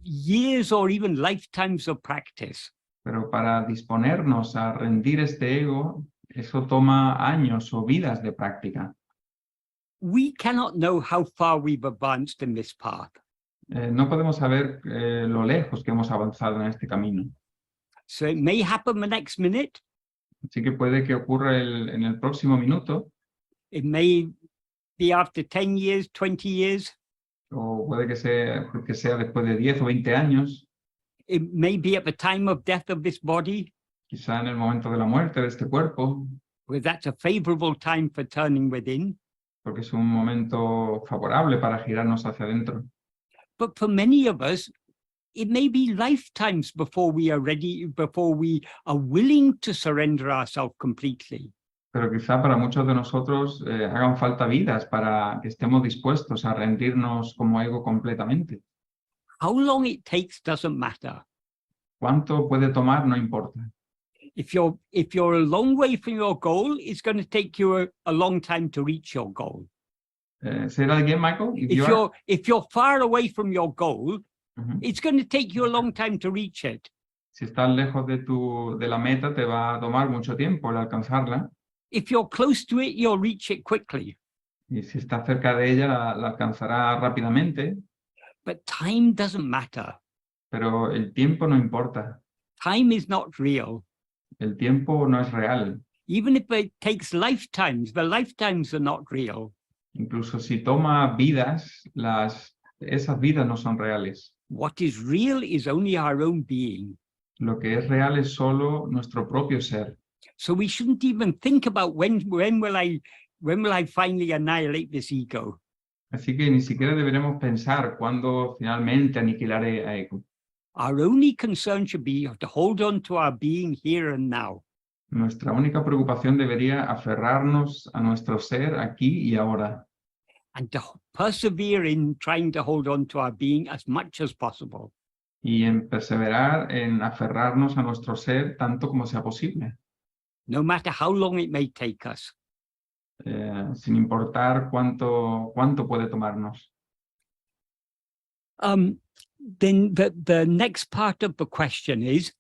years or even lifetimes of practice. Pero para disponernos a rendir este ego, eso toma años o vidas de práctica. We cannot know how far we've advanced in this path. No podemos saber lo lejos que hemos avanzado en este camino. So it may happen the next minute. Así que puede que ocurra en el próximo minuto. It may be after 10 years, 20 years. O puede que sea después de 10 o 20 años. It may be at the time of death of this body. Quizá en el momento de la muerte de este cuerpo. Because that's a favorable time for turning within. Porque es un momento favorable para girarnos hacia adentro. But for many of us, it may be lifetimes before we are ready, before we are willing to surrender ourselves completely. Pero quizá para muchos de nosotros hagan falta vidas para que estemos dispuestos a rendirnos como ego completamente. How long it takes doesn't matter. Cuánto puede tomar no importa. If you're a long way from your goal, it's going to take you a long time to reach your goal. Say that again, Michael. If you're far away from your goal, it's going to take you a long time to reach it. Si estás lejos de la meta, te va a tomar mucho tiempo el alcanzarla. If you're close to it, you'll reach it quickly. Y si estás cerca de ella, la alcanzará rápidamente. But time doesn't matter. Pero el tiempo no importa. Time is not real. El tiempo no es real. Even if it takes lifetimes, the lifetimes are not real. Incluso si toma vidas, las esas vidas no son reales. What is real is only our own being. Lo que es real es solo nuestro propio ser. So we shouldn't even think about when will I finally annihilate this ego. Así que ni siquiera deberemos pensar cuándo finalmente aniquilaré a ego. Our only concern should be to hold on to our being here and now. Nuestra única preocupación debería aferrarnos a nuestro ser aquí y ahora. And to persevere in trying to hold on to our being as much as possible. Y en perseverar en aferrarnos a nuestro ser tanto como sea posible. No matter how long it may take us. Sin importar cuánto puede tomarnos. Then the next part of the question is,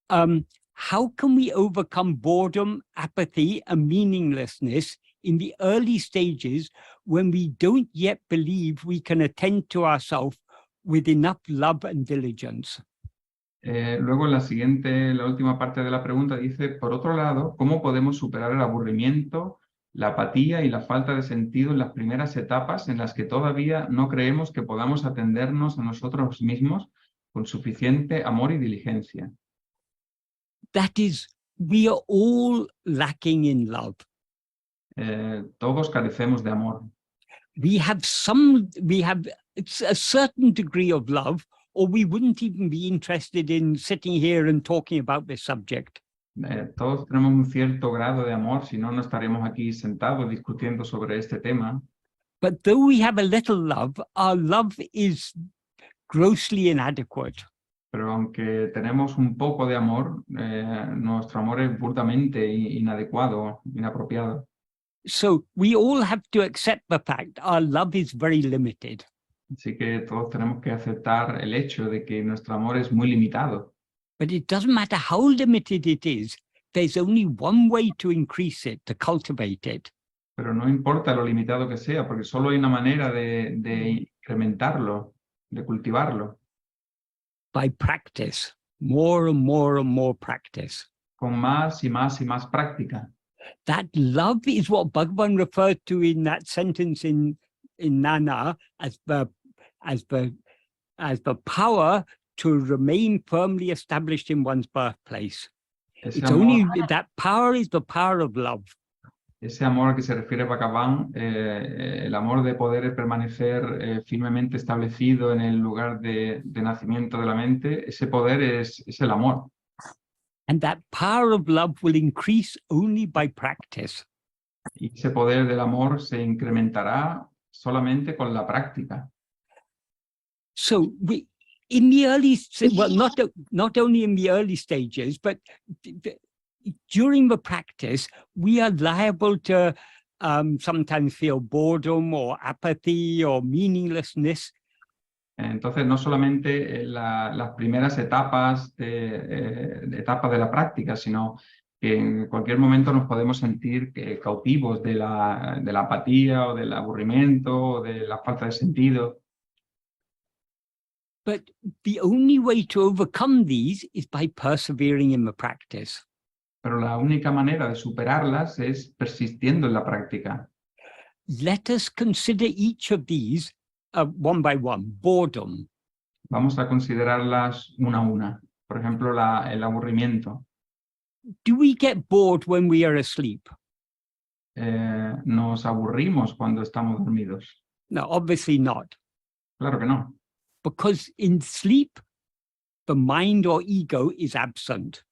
how can we overcome boredom, apathy, and meaninglessness in the early stages when we don't yet believe we can attend to ourselves with enough love and diligence? Luego la última parte de la pregunta dice, por otro lado, ¿cómo podemos superar el aburrimiento, la apatía y la falta de sentido en las primeras etapas en las que todavía no creemos que podamos atendernos a nosotros mismos con suficiente amor y diligencia? That is, we are all lacking in love. Todos carecemos de amor. We have a certain degree of love, or we wouldn't even be interested in sitting here and talking about this subject. Todos tenemos un cierto grado de amor, si no, no estaremos aquí sentados discutiendo sobre este tema. But though we have a little love, our love is grossly inadequate. Pero aunque tenemos un poco de amor, nuestro amor es burdamente inadecuado, inapropiado. So we all have to accept the fact our love is very limited. Así que todos tenemos que aceptar el hecho de que nuestro amor es muy limitado. But it doesn't matter how limited it is, there's only one way to increase it, to cultivate it. Pero no importa lo limitado que sea, porque solo hay una manera de incrementarlo, de cultivarlo. By practice, more and more and more practice. Con más y más y más práctica. That love is what Bhagavan referred to in that sentence in Nana as the power to remain firmly established in one's birthplace. It's only that power is the power of love. Ese amor al que se refiere Bhagavan, el amor de poder permanecer firmemente establecido en el lugar de nacimiento de la mente, ese poder es el amor. And that power of love will increase only by practice. Y ese poder del amor se incrementará solamente con la práctica. So we, in the early, well, not only in the early stages, but during the practice, we are liable to sometimes feel boredom or apathy or meaninglessness. Entonces, no solamente en las primeras etapas de la práctica, sino que en cualquier momento nos podemos sentir cautivos de la apatía o del aburrimiento o de la falta de sentido. But the only way to overcome these is by persevering in the practice. Pero la única manera de superarlas es persistiendo en la práctica. Let us consider each of these one by one. Boredom. Vamos a considerarlas una a una. Por ejemplo, el aburrimiento. Do we get bored when we are asleep? ¿Nos aburrimos cuando estamos dormidos? No, obviously not. Claro que no. Because in sleep, the mind or ego is absent.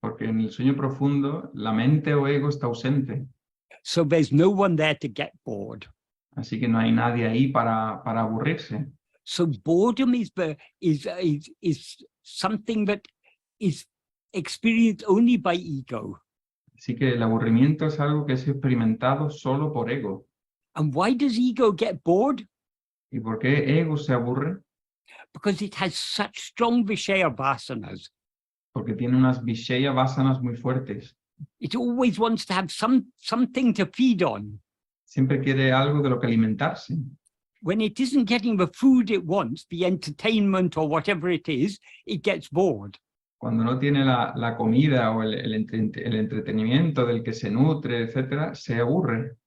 Porque en el sueño profundo, la mente o ego está ausente. So there's no one there to get bored. Así que no hay nadie ahí para aburrirse. So boredom is something that is experienced only by ego. Así que el aburrimiento es algo que es experimentado solo por ego. And why does ego get bored? ¿Y por qué ego se aburre? Because it has such strong Vishaya vasanas. Porque tiene unas Vishaya vasanas muy fuertes. It always wants to have something to feed on. Siempre quiere algo de lo que alimentarse. When it isn't getting the food it wants, the entertainment or whatever it is, it gets bored. Cuando no tiene la comida o el entretenimiento del que se nutre, etcétera, se aburre.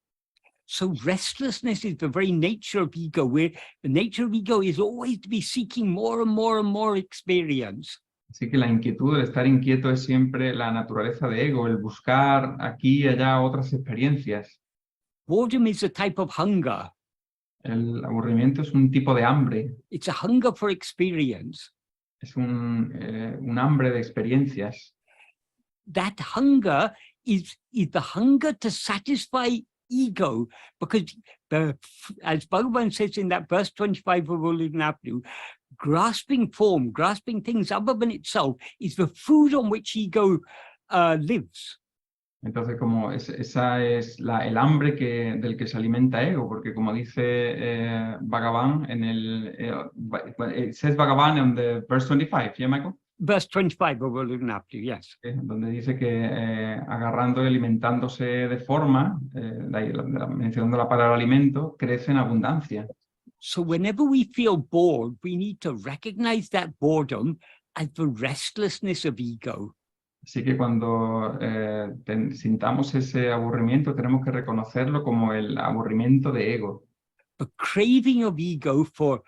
So restlessness is the very nature of ego, where the nature of ego is always to be seeking more and more and more experience. Así que la inquietud, el estar inquieto es siempre la naturaleza de ego, el buscar aquí y allá otras experiencias. Boredom is a type of hunger. El aburrimiento es un tipo de hambre, It's a hunger for experience. es un hambre de experiencias. That hunger is the hunger to satisfy ego, because as Bhagavan says in that verse 25 of Ulunaplu, grasping form, grasping things other than itself is the food on which ego lives. Entonces, como esa es el hambre del que se alimenta ego, porque como dice Bhagavan en it says Bhagavan on the verse 25, ¿yeah, Michael? Verse 25 of Ulunaplu, yes. Donde dice que agarrando y alimentándose de forma, mencionando la palabra alimento, crece en abundancia. So whenever we feel bored, we need to recognize that boredom as the restlessness of ego. Así que cuando sintamos ese aburrimiento, tenemos que reconocerlo como el aburrimiento de ego. The craving of ego for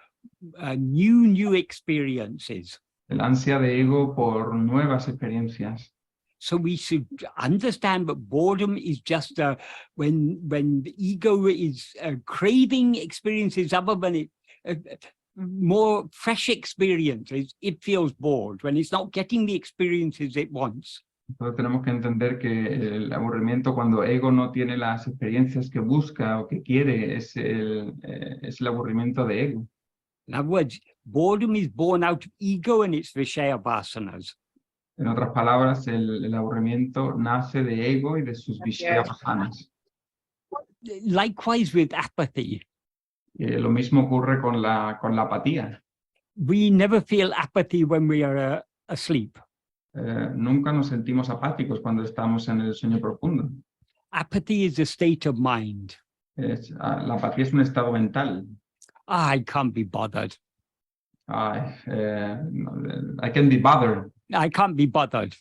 new experiences. El ansia de ego por nuevas experiencias. So we should understand that boredom is just when the ego is craving experiences other than it, more fresh experiences, it feels bored. When it's not getting the experiences it wants. Entonces tenemos que entender que el aburrimiento, cuando ego no tiene las experiencias que busca o que quiere, es el aburrimiento de ego. In other words, boredom is born out of ego and its Vishaya vasanas. En otras palabras, el aburrimiento nace de ego y de sus vishaya-vasanas. Likewise with apathy. Lo mismo ocurre con la apatía. We never feel apathy when we are asleep. Nunca nos sentimos apáticos cuando estamos en el sueño profundo. Apathy is a state of mind. La apatía es un estado mental. I can't be bothered. I can be bothered. I can't be bothered.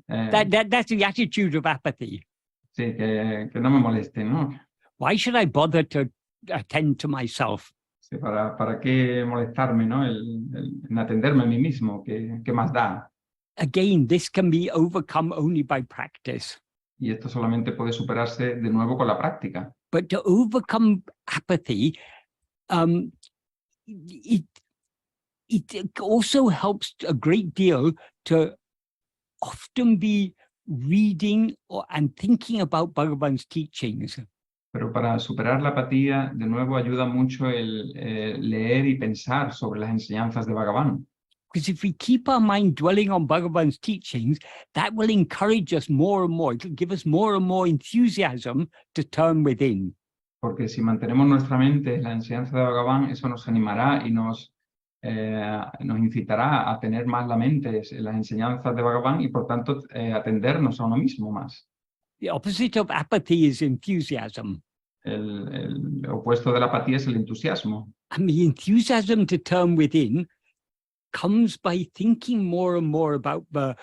That's the attitude of apathy. Sí, que no me moleste, ¿no? Why should I bother to attend to myself? Sí, ¿para qué molestarme, ¿no? En atenderme a mí mismo, ¿qué más da? Again, this can be overcome only by practice. Y esto solamente puede superarse de nuevo con la práctica. But to overcome apathy, it also helps a great deal to often be reading and thinking about Bhagavan's teachings. Pero para superar la apatía, de nuevo ayuda mucho el leer y pensar sobre las enseñanzas de Bhagavan. Because if we keep our mind dwelling on Bhagavan's teachings, that will encourage us more and more. It will give us more and more enthusiasm to turn within. Porque si mantenemos nuestra mente en la enseñanza de Bhagavan, eso nos animará y nos incitará a tener más la mente en las enseñanzas de Bhagavan y por tanto atendernos a uno mismo más. The opposite of apathy is enthusiasm. El opuesto de la apatía es el entusiasmo. And the enthusiasm to turn within comes by thinking more and more about the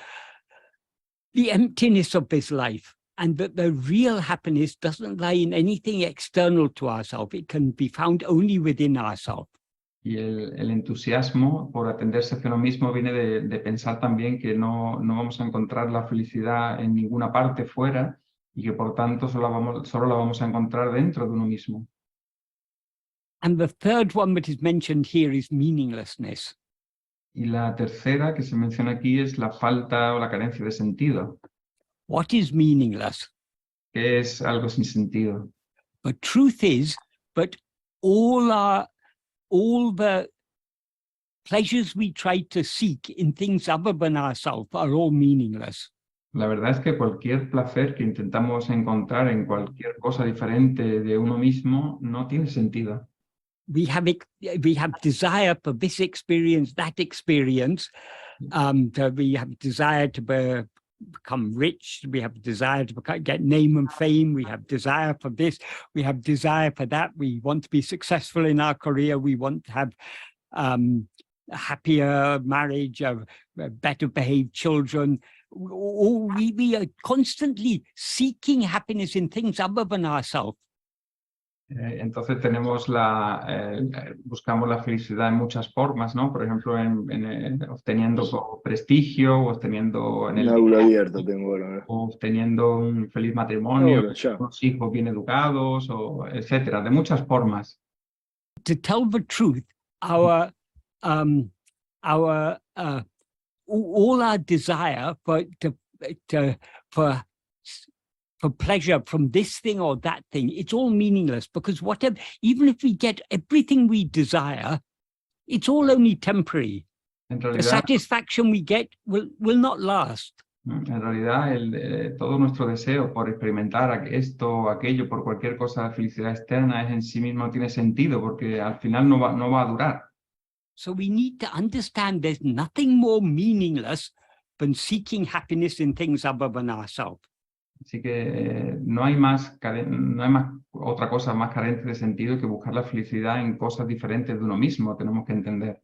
emptiness of this life, and that the real happiness doesn't lie in anything external to ourselves. It can be found only within ourselves. Y el entusiasmo por atenderse hacia uno mismo viene de pensar también que no vamos a encontrar la felicidad en ninguna parte fuera y que por tanto solo la vamos a encontrar dentro de uno mismo. And the third one that is mentioned here is meaninglessness. Y la tercera que se menciona aquí es la falta o la carencia de sentido. What is meaningless? ¿Qué es algo sin sentido? But truth is, but all the pleasures we try to seek in things other than ourselves are all meaningless. La verdad es que cualquier placer que intentamos encontrar en cualquier cosa diferente de uno mismo no tiene sentido. We have desire for this experience, that experience. We have desire to become rich. We have desire to get name and fame. We have desire for this. We have desire for that. We want to be successful in our career. We want to have a happier marriage, better behaved children. We are constantly seeking happiness in things other than ourselves. Entonces tenemos buscamos la felicidad en muchas formas, ¿no? Por ejemplo, obteniendo prestigio, o obteniendo en Un el aula dinero, abierta tengo ahora, ¿no? o obteniendo un feliz matrimonio, Ahora, ya. unos hijos bien educados, o etcétera, de muchas formas. To tell the truth, our um, our all our desire to for for pleasure from this thing or that thing, it's all meaningless, because whatever, even if we get everything we desire, it's all only temporary. En The realidad, satisfaction we get will not last. todo nuestro deseo por experimentar esto o aquello, por cualquier cosa de felicidad externa, en sí mismo no tiene sentido, porque al final no va a durar. So we need to understand there's nothing more meaningless than seeking happiness in things other than ourselves. Así que no hay otra cosa más carente de sentido que buscar la felicidad en cosas diferentes de uno mismo, tenemos que entender.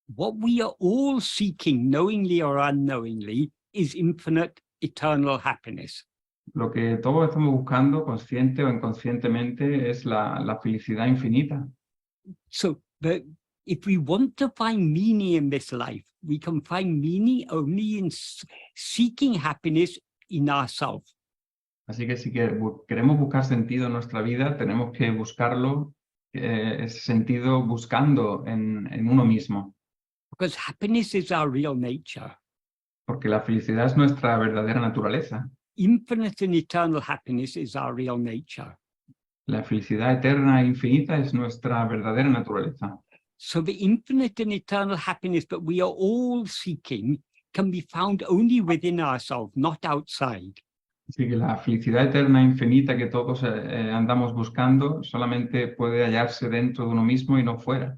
What we are all seeking, knowingly or unknowingly, is infinite, eternal happiness. Lo que todos estamos buscando, consciente o inconscientemente, es la felicidad infinita. So if we want to find meaning in this life, we can find meaning only in seeking happiness in ourselves. Así que si queremos buscar sentido en nuestra vida, tenemos que buscarlo, ese sentido buscando en uno mismo. Because happiness is our real nature. Porque la felicidad es nuestra verdadera naturaleza. Infinite and eternal happiness is our real nature. La felicidad eterna e infinita es nuestra verdadera naturaleza. So the infinite and eternal happiness that we are all seeking can be found only within ourselves, not outside. Así que la felicidad eterna e infinita que todos andamos buscando solamente puede hallarse dentro de uno mismo y no fuera.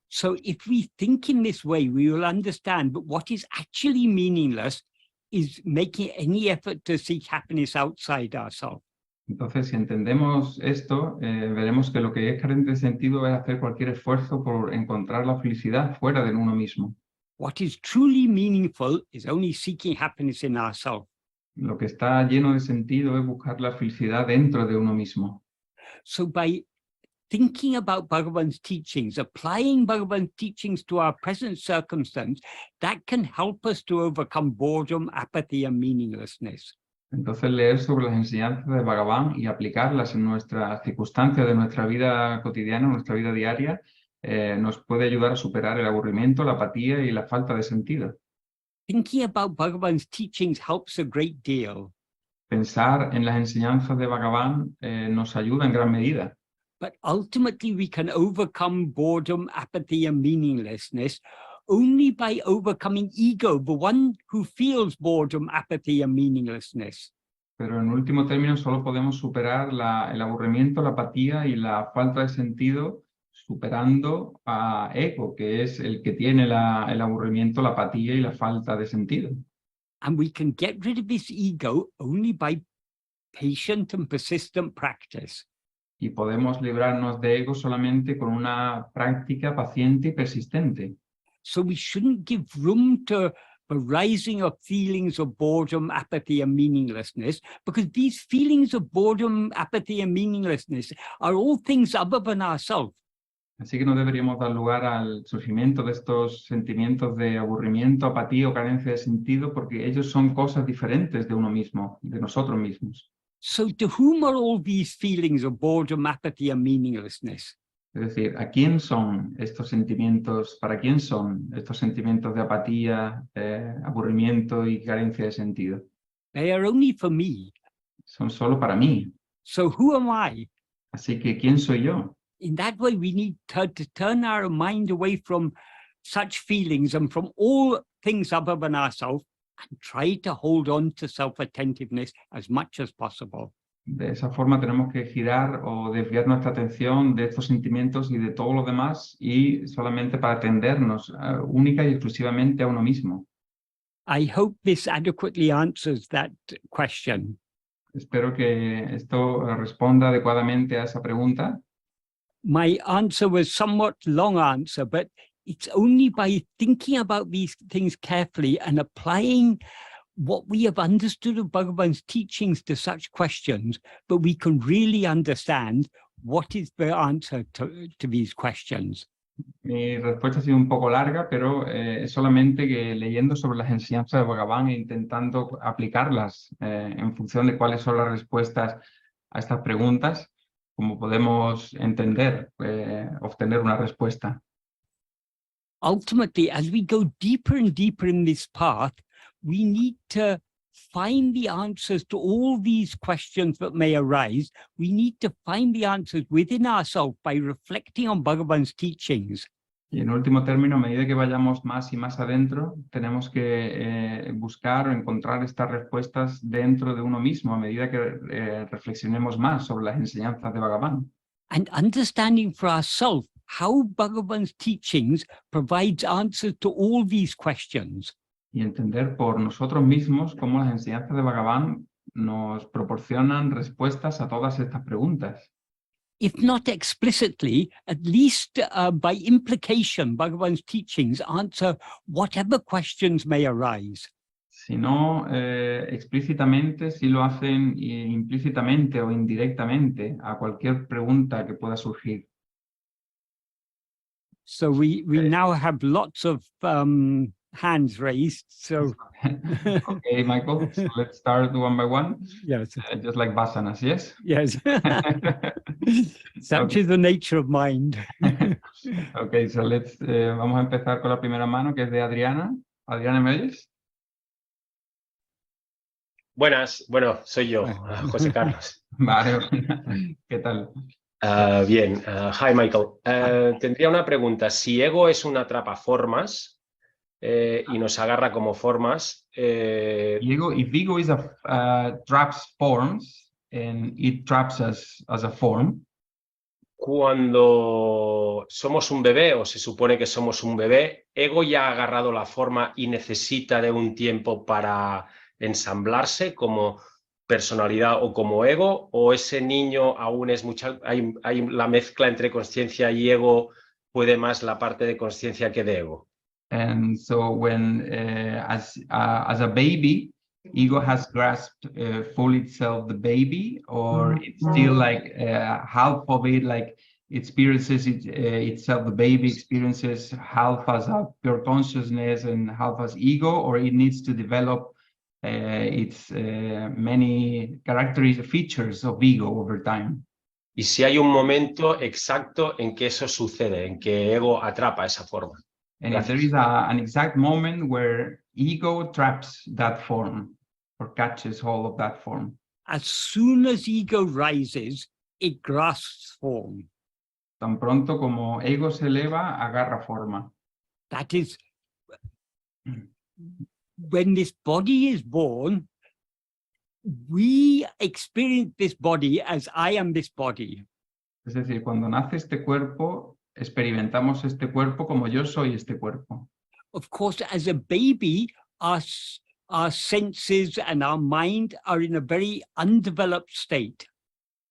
So if we think in this way, we will understand that what is actually meaningless is making any effort to seek happiness outside ourselves. Entonces, si entendemos esto, veremos que lo que es carente de sentido es hacer cualquier esfuerzo por encontrar la felicidad fuera de uno mismo. What is truly meaningful is only seeking happiness in ourselves. Lo que está lleno de sentido es buscar la felicidad dentro de uno mismo. So by thinking about Bhagavan's teachings, applying Bhagavan's teachings to our present circumstance, that can help us to overcome boredom, apathy, and meaninglessness. Entonces, leer sobre las enseñanzas de Bhagavan y aplicarlas en nuestras circunstancias de nuestra vida cotidiana, nuestra vida diaria, nos puede ayudar a superar el aburrimiento, la apatía y la falta de sentido. Thinking about Bhagavan's teachings helps a great deal. Pensar en las enseñanzas de Bhagavan nos ayuda en gran medida. But ultimately, we can overcome boredom, apathy, and meaninglessness only by overcoming ego, the one who feels boredom, apathy, and meaninglessness. Pero en último término solo podemos superar el aburrimiento, la apatía y la falta de sentido superando a ego, que es el que tiene el aburrimiento, la apatía y la falta de sentido. And we can get rid of this ego only by patient and persistent practice. Y podemos librarnos de ego solamente con una práctica paciente y persistente. So we shouldn't give room to the rising of feelings of boredom, apathy, and meaninglessness, because these feelings of boredom, apathy, and meaninglessness are all things other than ourselves. Así que no deberíamos dar lugar al surgimiento de estos sentimientos de aburrimiento, apatía o carencia de sentido, porque ellos son cosas diferentes de uno mismo, de nosotros mismos. So to whom are all these feelings of boredom, apathy, and meaninglessness? Es decir, ¿a quién son estos sentimientos? ¿Para quién son estos sentimientos de apatía, aburrimiento y carencia de sentido? They are only for me. Son solo para mí. So who am I? Así que, ¿quién soy yo? In that way, we need to turn our mind away from such feelings and from all things other than ourselves, and try to hold on to self-attentiveness as much as possible. De esa forma tenemos que girar o desviar nuestra atención de estos sentimientos y de todo lo demás y solamente para atendernos única y exclusivamente a uno mismo. I hope this adequately answers that question. Espero que esto responda adecuadamente a esa pregunta. My answer was somewhat long answer, but it's only by thinking about these things carefully and applying what we have understood of Bhagavan's teachings to such questions, but we can really understand what is the answer to these questions? Mi respuesta ha sido un poco larga, pero es solamente que leyendo sobre las enseñanzas de Bhagavan e intentando aplicarlas en función de cuáles son las respuestas a estas preguntas, como podemos entender, obtener una respuesta. Ultimately, as we go deeper and deeper in this path, we need to find the answers to all these questions that may arise. We need to find the answers within ourselves by reflecting on Bhagavan's teachings. Y en último término, a medida que vayamos más y más adentro, tenemos que buscar o encontrar estas respuestas dentro de uno mismo, a medida que reflexionemos más sobre las enseñanzas de Bhagavan. And understanding for ourselves how Bhagavan's teachings provides answers to all these questions. Y entender por nosotros mismos cómo las enseñanzas de Bhagavan nos proporcionan respuestas a todas estas preguntas. If not explicitly, at least by implication, Bhagavan's teachings answer whatever questions may arise. Si no explícitamente, sí lo hacen implícitamente o indirectamente a cualquier pregunta que pueda surgir. So we now have lots of hands raised. So Okay, Michael, so let's start one by one. yes, Just like Vasanas, yes? yes. Such is the nature of mind. Okay, so let's, vamos a empezar con la primera mano, que es de Adriana. Adriana, ¿me oyes? Buenas, bueno, soy yo, José Carlos. Vale, ¿qué tal? Bien, hi Michael. Tendría una pregunta. Si ego es un atrapaformas y nos agarra como formas... Ego, if ego is traps forms and it traps us as a form. Cuando somos un bebé, o se supone que somos un bebé, ego ya ha agarrado la forma y necesita de un tiempo para ensamblarse como personalidad o como ego, o ese niño aún es hay la mezcla entre consciencia y ego, puede más la parte de consciencia que de ego. And so when, as a baby, ego has grasped fully itself the baby, or it's still like half of it, like experiences itself, the baby experiences half as a pure consciousness and half as ego, or it needs to develop its many characteristic features of ego over time. Y si hay un momento exacto en que eso sucede, en que ego atrapa esa forma. And if there is an exact moment where ego traps that form or catches hold of that form. As soon as ego rises, it grasps form. Tan pronto como ego se eleva, agarra forma. That is, when this body is born, we experience this body as I am this body. Es decir, cuando nace este cuerpo, experimentamos este cuerpo como yo soy este cuerpo. Of course, as a baby, our senses and our mind are in a very undeveloped state.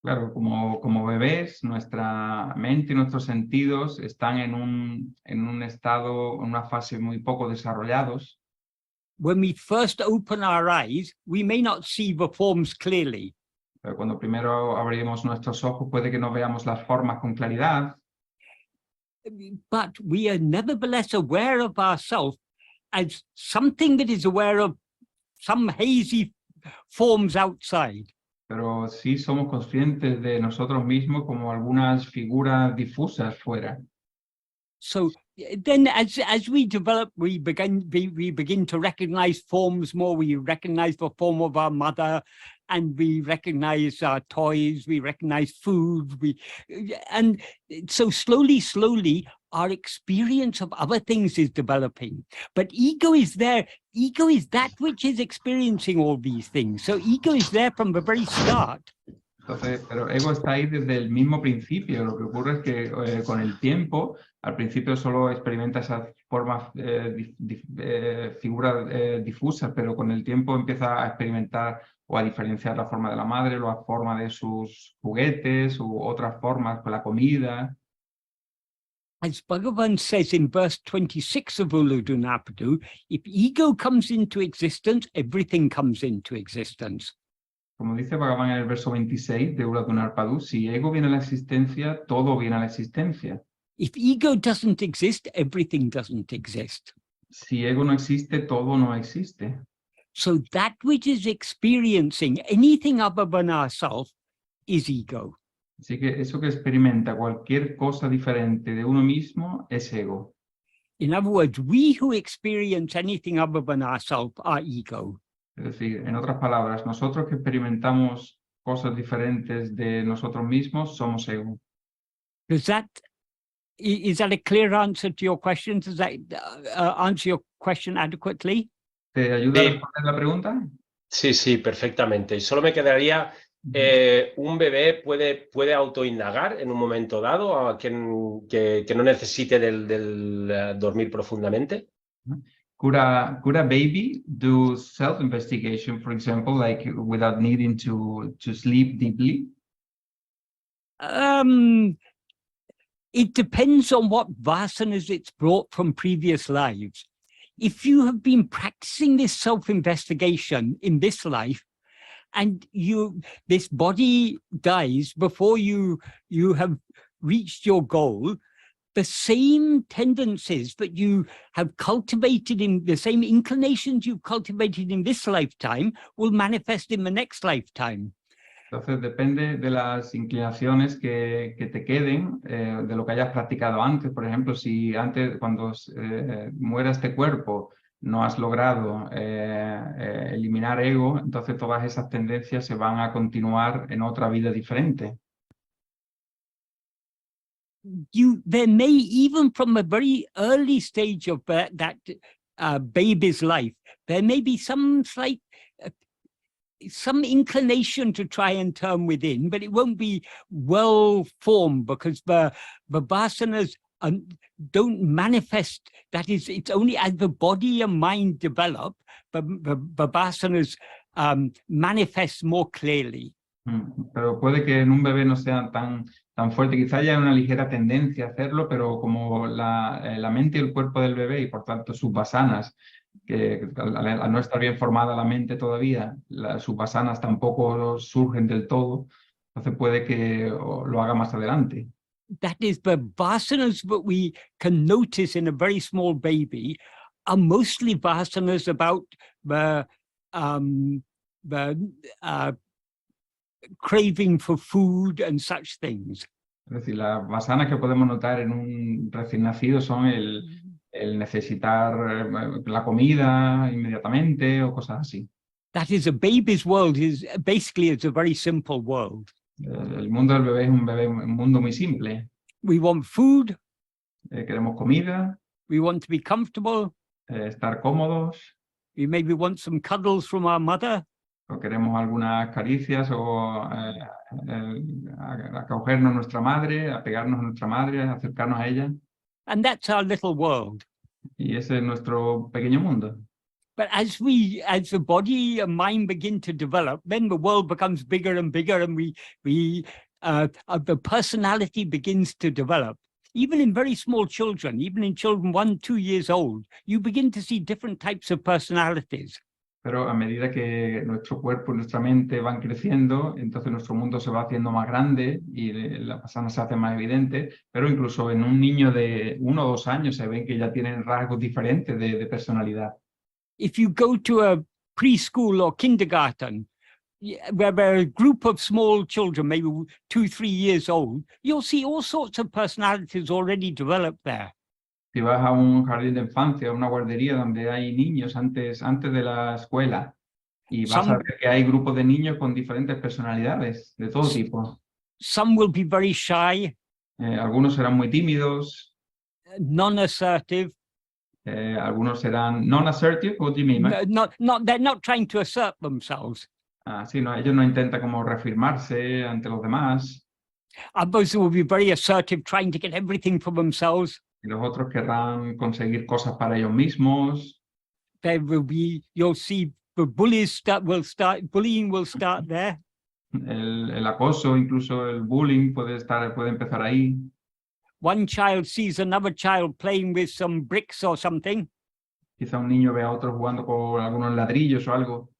Claro, como bebés, nuestra mente y nuestros sentidos están en un estado, en una fase muy poco desarrollados. When we first open our eyes, we may not see the forms clearly. Pero cuando primero abrimos nuestros ojos, puede que no veamos las formas con claridad. But we are nevertheless aware of ourselves as something that is aware of some hazy forms outside. Pero sí somos conscientes de nosotros mismos como algunas figuras difusas fuera. So then as we develop, we begin to recognize forms more. We recognize the form of our mother, and we recognize our toys, we recognize food, and so slowly, our experience of other things is developing. But ego is there. Ego is that which is experiencing all these things. So ego is there from the very start. Entonces, pero ego está ahí desde el mismo principio. Lo que ocurre es que con el tiempo, al principio solo experimenta esas formas, figuras difusas, pero con el tiempo empieza a experimentar o a diferenciar la forma de la madre, la forma de sus juguetes u otras formas con la comida. As Bhagavan says in verse 26 of Uludunapadu, if ego comes into existence, everything comes into existence. Como dice Bhagavan en el verso 26 de Ulatunarpadu, si ego viene a la existencia, todo viene a la existencia. If ego doesn't exist, everything doesn't exist. Si ego no existe, todo no existe. So that which is experiencing anything other than ourselves is ego. Así que eso que experimenta cualquier cosa diferente de uno mismo es ego. In other words, we who experience anything other than ourselves are ego. Es decir, en otras palabras, nosotros que experimentamos cosas diferentes de nosotros mismos somos ego. Is that a clear answer to your question? Does that answer your question adequately? ¿Te ayuda a Sí. responder la pregunta? Sí, perfectamente. Y solo me quedaría, un bebé puede autoindagar en un momento dado a que no necesite del dormir profundamente. Could a baby do self-investigation, for example, like without needing to sleep deeply? It depends on what vasanas it's brought from previous lives. If you have been practicing this self-investigation in this life, and this body dies before you have reached your goal, the same tendencies that you have cultivated in the same inclinations you've cultivated in this lifetime will manifest in the next lifetime. Entonces depende de las inclinaciones que te queden, de lo que hayas practicado antes. Por ejemplo, si antes, cuando muera este cuerpo, no has logrado eliminar ego, entonces todas esas tendencias se van a continuar en otra vida diferente. There may, even from a very early stage of that baby's life, there may be some slight, some inclination to try and turn within, but it won't be well formed because the vasanas don't manifest. That is, it's only as the body and mind develop, but the vasanas manifest more clearly. Pero puede que en un bebé no sea tan fuerte. Quizá haya una ligera tendencia a hacerlo, pero como la mente y el cuerpo del bebé y por tanto sus vasanas, que al no estar bien formada la mente todavía, sus vasanas tampoco surgen del todo, entonces puede que lo haga más adelante. That is, the vasanas that we can notice in a very small baby are mostly vasanas about the craving for food and such things. Es decir, las vasanas que podemos notar en un recién nacido son el necesitar la comida inmediatamente o cosas así. That is, a baby's world is basically it's a very simple world. El mundo del bebé es un mundo muy simple. We want food. Queremos comida. We want to be comfortable. Estar cómodos. We maybe want some cuddles from our mother. O queremos algunas caricias o acogernos a nuestra madre, apegarnos a nuestra madre, acercarnos a ella. And that's our little world. Y ese es nuestro pequeño mundo. But as the body and mind begin to develop, then the world becomes bigger and bigger, and the personality begins to develop. Even in very small children, even in children 1, 2 years old, you begin to see different types of personalities. Pero a medida que nuestro cuerpo y nuestra mente van creciendo, entonces nuestro mundo se va haciendo más grande y la vasana se hace más evidente, pero incluso en un niño de 1 o 2 años se ven que ya tienen rasgos diferentes de personalidad. If you go to a preschool or kindergarten, where there are a group of small children, maybe 2, 3 years old, you'll see all sorts of personalities already developed there. Si vas a un jardín de infancia, a una guardería donde hay niños antes de la escuela, y vas a ver que hay grupos de niños con diferentes personalidades, de todo tipo. Some will be very shy. Algunos serán muy tímidos. Non-assertive. Algunos serán non-assertive. What do you mean? They're not trying to assert themselves. Sí, no, ellos no intentan como reafirmarse ante los demás. Others will be very assertive, trying to get everything for themselves. Y los otros querrán conseguir cosas para ellos mismos. There will be, you'll see the bullying will start there. El acoso, incluso el bullying puede empezar ahí. One child sees another child playing with some bricks or something. Quizá un niño ve a otro jugando con algunos ladrillos o algo.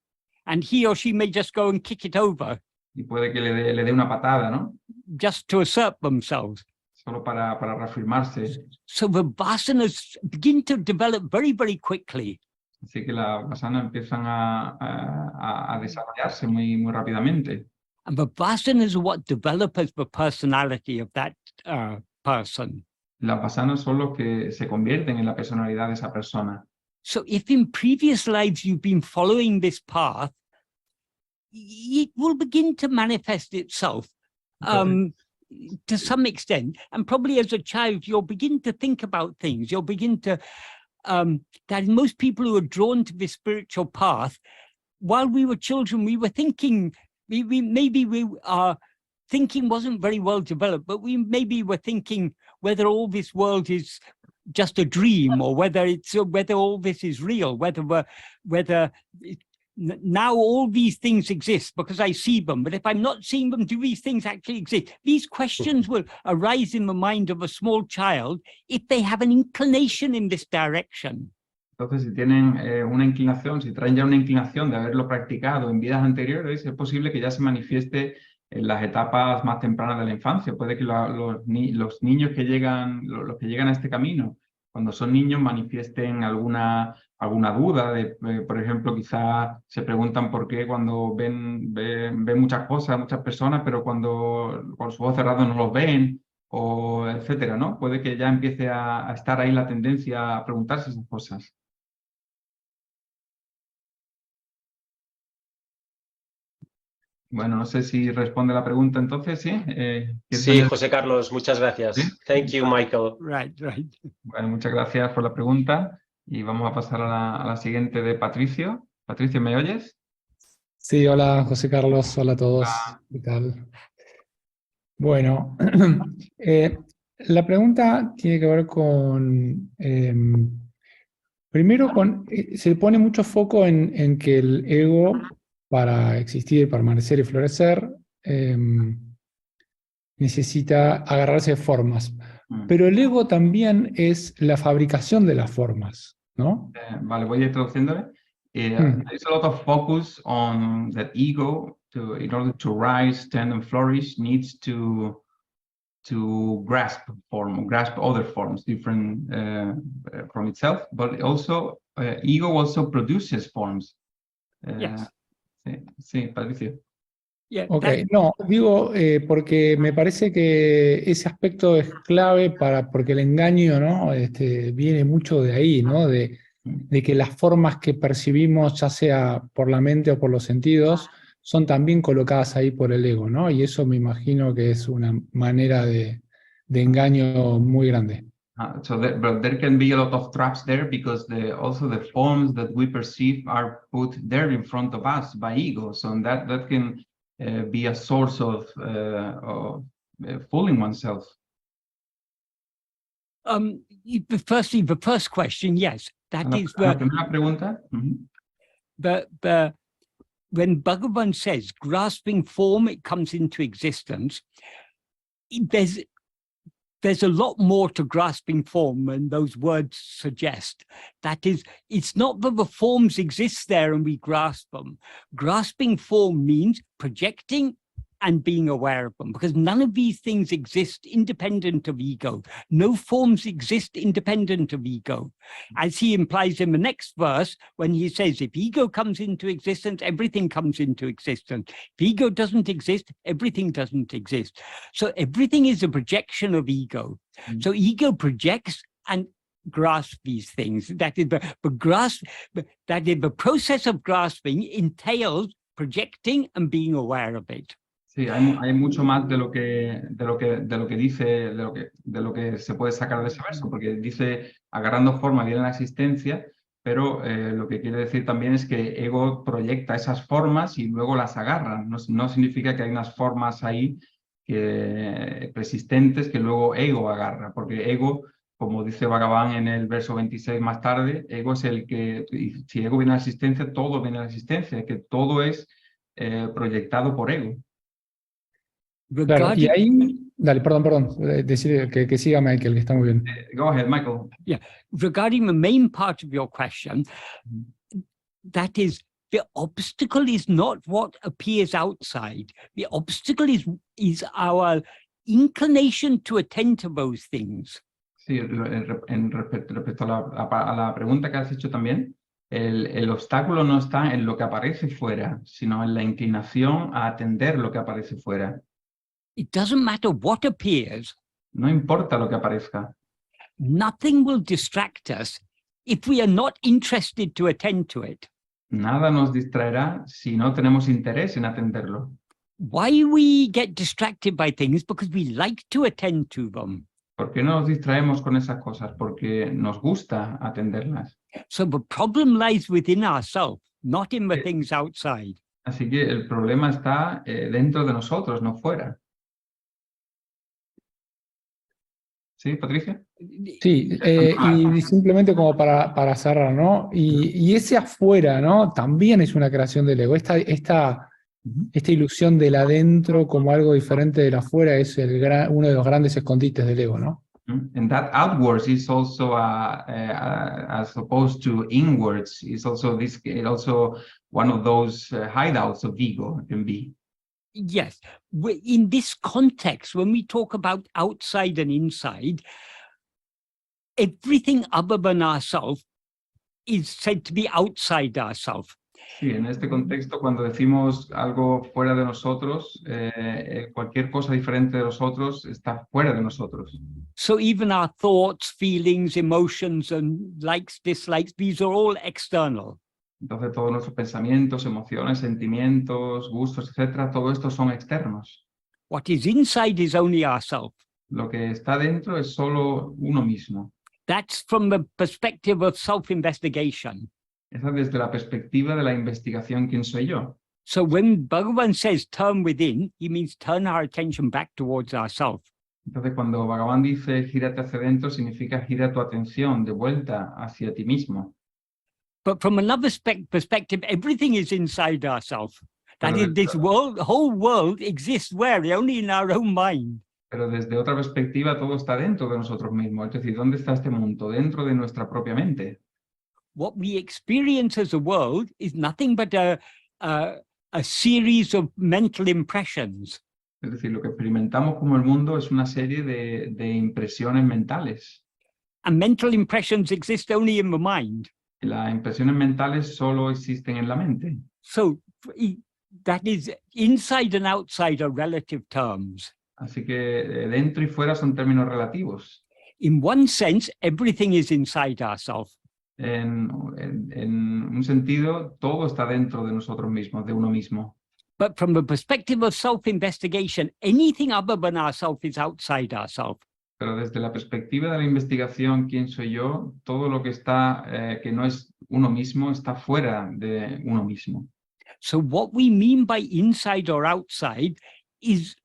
and he or she may just go and kick it over Y puede que le dé una patada, ¿no? just to assert themselves. Solo para reafirmarse. So the vasanas begin to develop very, very quickly. Así que las vasanas empiezan a desarrollarse muy rápidamente. And the vasanas are what develop as the personality of that person. Las vasanas son los que se convierten en la personalidad de esa persona. So if in previous lives you've been following this path, it will begin to manifest itself to some extent. And probably as a child, you'll begin to think about things. You'll begin to, that most people who are drawn to this spiritual path, while we were children, we were thinking, our thinking wasn't very well developed, but we maybe were thinking whether all this world is just a dream, or whether all this is real, whether now all these things exist because I see them, but if I'm not seeing them, do these things actually exist? These questions will arise in the mind of a small child if they have an inclination in this direction. Entonces, si tienen una inclinación, si traen ya una inclinación de haberlo practicado en vidas anteriores, es posible que ya se manifieste en las etapas más tempranas de la infancia. Puede que los niños que llegan, los que llegan a este camino, cuando son niños, manifiesten alguna duda de, por ejemplo, quizá se preguntan por qué cuando ven muchas cosas, muchas personas, pero cuando con su ojos cerrados no los ven, o etcétera, ¿no? Puede que ya empiece a estar ahí la tendencia a preguntarse esas cosas. Bueno, no sé si responde la pregunta entonces, ¿sí? Sí, José Carlos, muchas gracias. ¿Sí? Thank you, Michael. Right. Bueno, muchas gracias por la pregunta y vamos a pasar a la siguiente de Patricio. Patricio, ¿me oyes? Sí, hola José Carlos, hola a todos. Hola. ¿Qué tal? Bueno, la pregunta tiene que ver con, primero se pone mucho foco en que el ego, para existir, permanecer y florecer, necesita agarrarse de formas. Pero el ego también es la fabricación de las formas, ¿no? Vale, voy a ir traduciéndole. There's a lot of focus on that ego, in order to rise, stand and flourish, needs to grasp other forms, different from itself, but also ego also produces forms. Yes. Sí, Patricio. Yeah, Ok, no, digo porque me parece que ese aspecto es clave porque el engaño, ¿no? Viene mucho de ahí, ¿no? De que las formas que percibimos, ya sea por la mente o por los sentidos, son también colocadas ahí por el ego, ¿no? Y eso me imagino que es una manera de engaño muy grande. But there can be a lot of traps there because also the forms that we perceive are put there in front of us by ego. So that can be a source of fooling oneself. Firstly, the first question, yes, that is La primera pregunta. When Bhagavan says grasping form, it comes into existence, there's a lot more to grasping form than those words suggest. That is, it's not that the forms exist there and we grasp them. Grasping form means projecting and being aware of them, because none of these things exist independent of ego. No forms exist independent of ego. As he implies in the next verse, when he says, if ego comes into existence, everything comes into existence. If ego doesn't exist, everything doesn't exist. So everything is a projection of ego. So ego projects and grasp these things. That is the process of grasping entails projecting and being aware of it. Sí, hay mucho más de lo que dice, de lo que se puede sacar de ese verso, porque dice agarrando forma viene la existencia, pero lo que quiere decir también es que ego proyecta esas formas y luego las agarra. No significa que hay unas formas ahí persistentes que luego ego agarra, porque ego, como dice Bhagavan en el verso 26 más tarde, ego es el que, si ego viene a la existencia, todo viene a la existencia, que todo es proyectado por ego. Claro, y ahí, dale, perdón, decir que siga Michael, que está muy bien. Go ahead, Michael. Yeah, regarding the main part of your question, that is, the obstacle is not what appears outside. The obstacle is our inclination to attend to those things. Sí, respecto a la pregunta que has hecho también, el obstáculo no está en lo que aparece fuera, sino en la inclinación a atender lo que aparece fuera. It doesn't matter what appears. No importa lo que aparezca. Nothing will distract us if we are not interested to attend to it. Nada nos distraerá si no tenemos interés en atenderlo. Why we get distracted by things? Because we like to attend to them. ¿Por qué no nos distraemos con esas cosas? Porque nos gusta atenderlas. So the problem lies within ourselves, not in the things outside. Así que el problema está dentro de nosotros, no fuera. ¿Sí, Patricia? Sí, y simplemente como para cerrar, ¿no? Y ese afuera, ¿no? También es una creación del ego. Esta ilusión del adentro como algo diferente del afuera es uno de los grandes escondites del ego, ¿no? And that outwards is also, as opposed to inwards, is also one of those hideouts of ego can be. Yes, in this context, when we talk about outside and inside, everything other than ourselves is said to be outside ourselves. Sí, en este contexto, cuando decimos algo fuera de nosotros, cualquier cosa diferente de nosotros está fuera de nosotros. So even our thoughts, feelings, emotions, and likes, dislikes, these are all external. Entonces todos nuestros pensamientos, emociones, sentimientos, gustos, etcétera, todo esto son externos. What is inside is only ourself. Lo que está dentro es solo uno mismo. That's from the perspective of self-investigation. Esa desde la perspectiva de la investigación, ¿quién soy yo? So when Bhagavan says turn within, he means turn our attention back towards ourselves. Entonces cuando Bhagavan dice gírate hacia adentro, significa gira tu atención de vuelta hacia ti mismo. But from another perspective, everything is inside ourselves. That is, this world, the whole world exists where? Only in our own mind. Pero desde otra perspectiva todo está dentro de nosotros mismos. Es decir, ¿dónde está este mundo? Dentro de nuestra propia mente. What we experience as a world is nothing but a series of mental impressions. Es decir, lo que experimentamos como el mundo es una serie de impresiones mentales. And mental impressions exist only in the mind. Y las impresiones mentales solo existen en la mente. So that is, inside and outside are relative terms. Así que dentro y fuera son términos relativos. In one sense, everything is inside ourselves. En un sentido, todo está dentro de nosotros mismos, de uno mismo. But from the perspective of self-investigation, anything other than ourselves is outside ourselves. Pero desde la perspectiva de la investigación, ¿quién soy yo? Todo lo que está, que no es uno mismo, está fuera de uno mismo. So what we mean by inside or outside is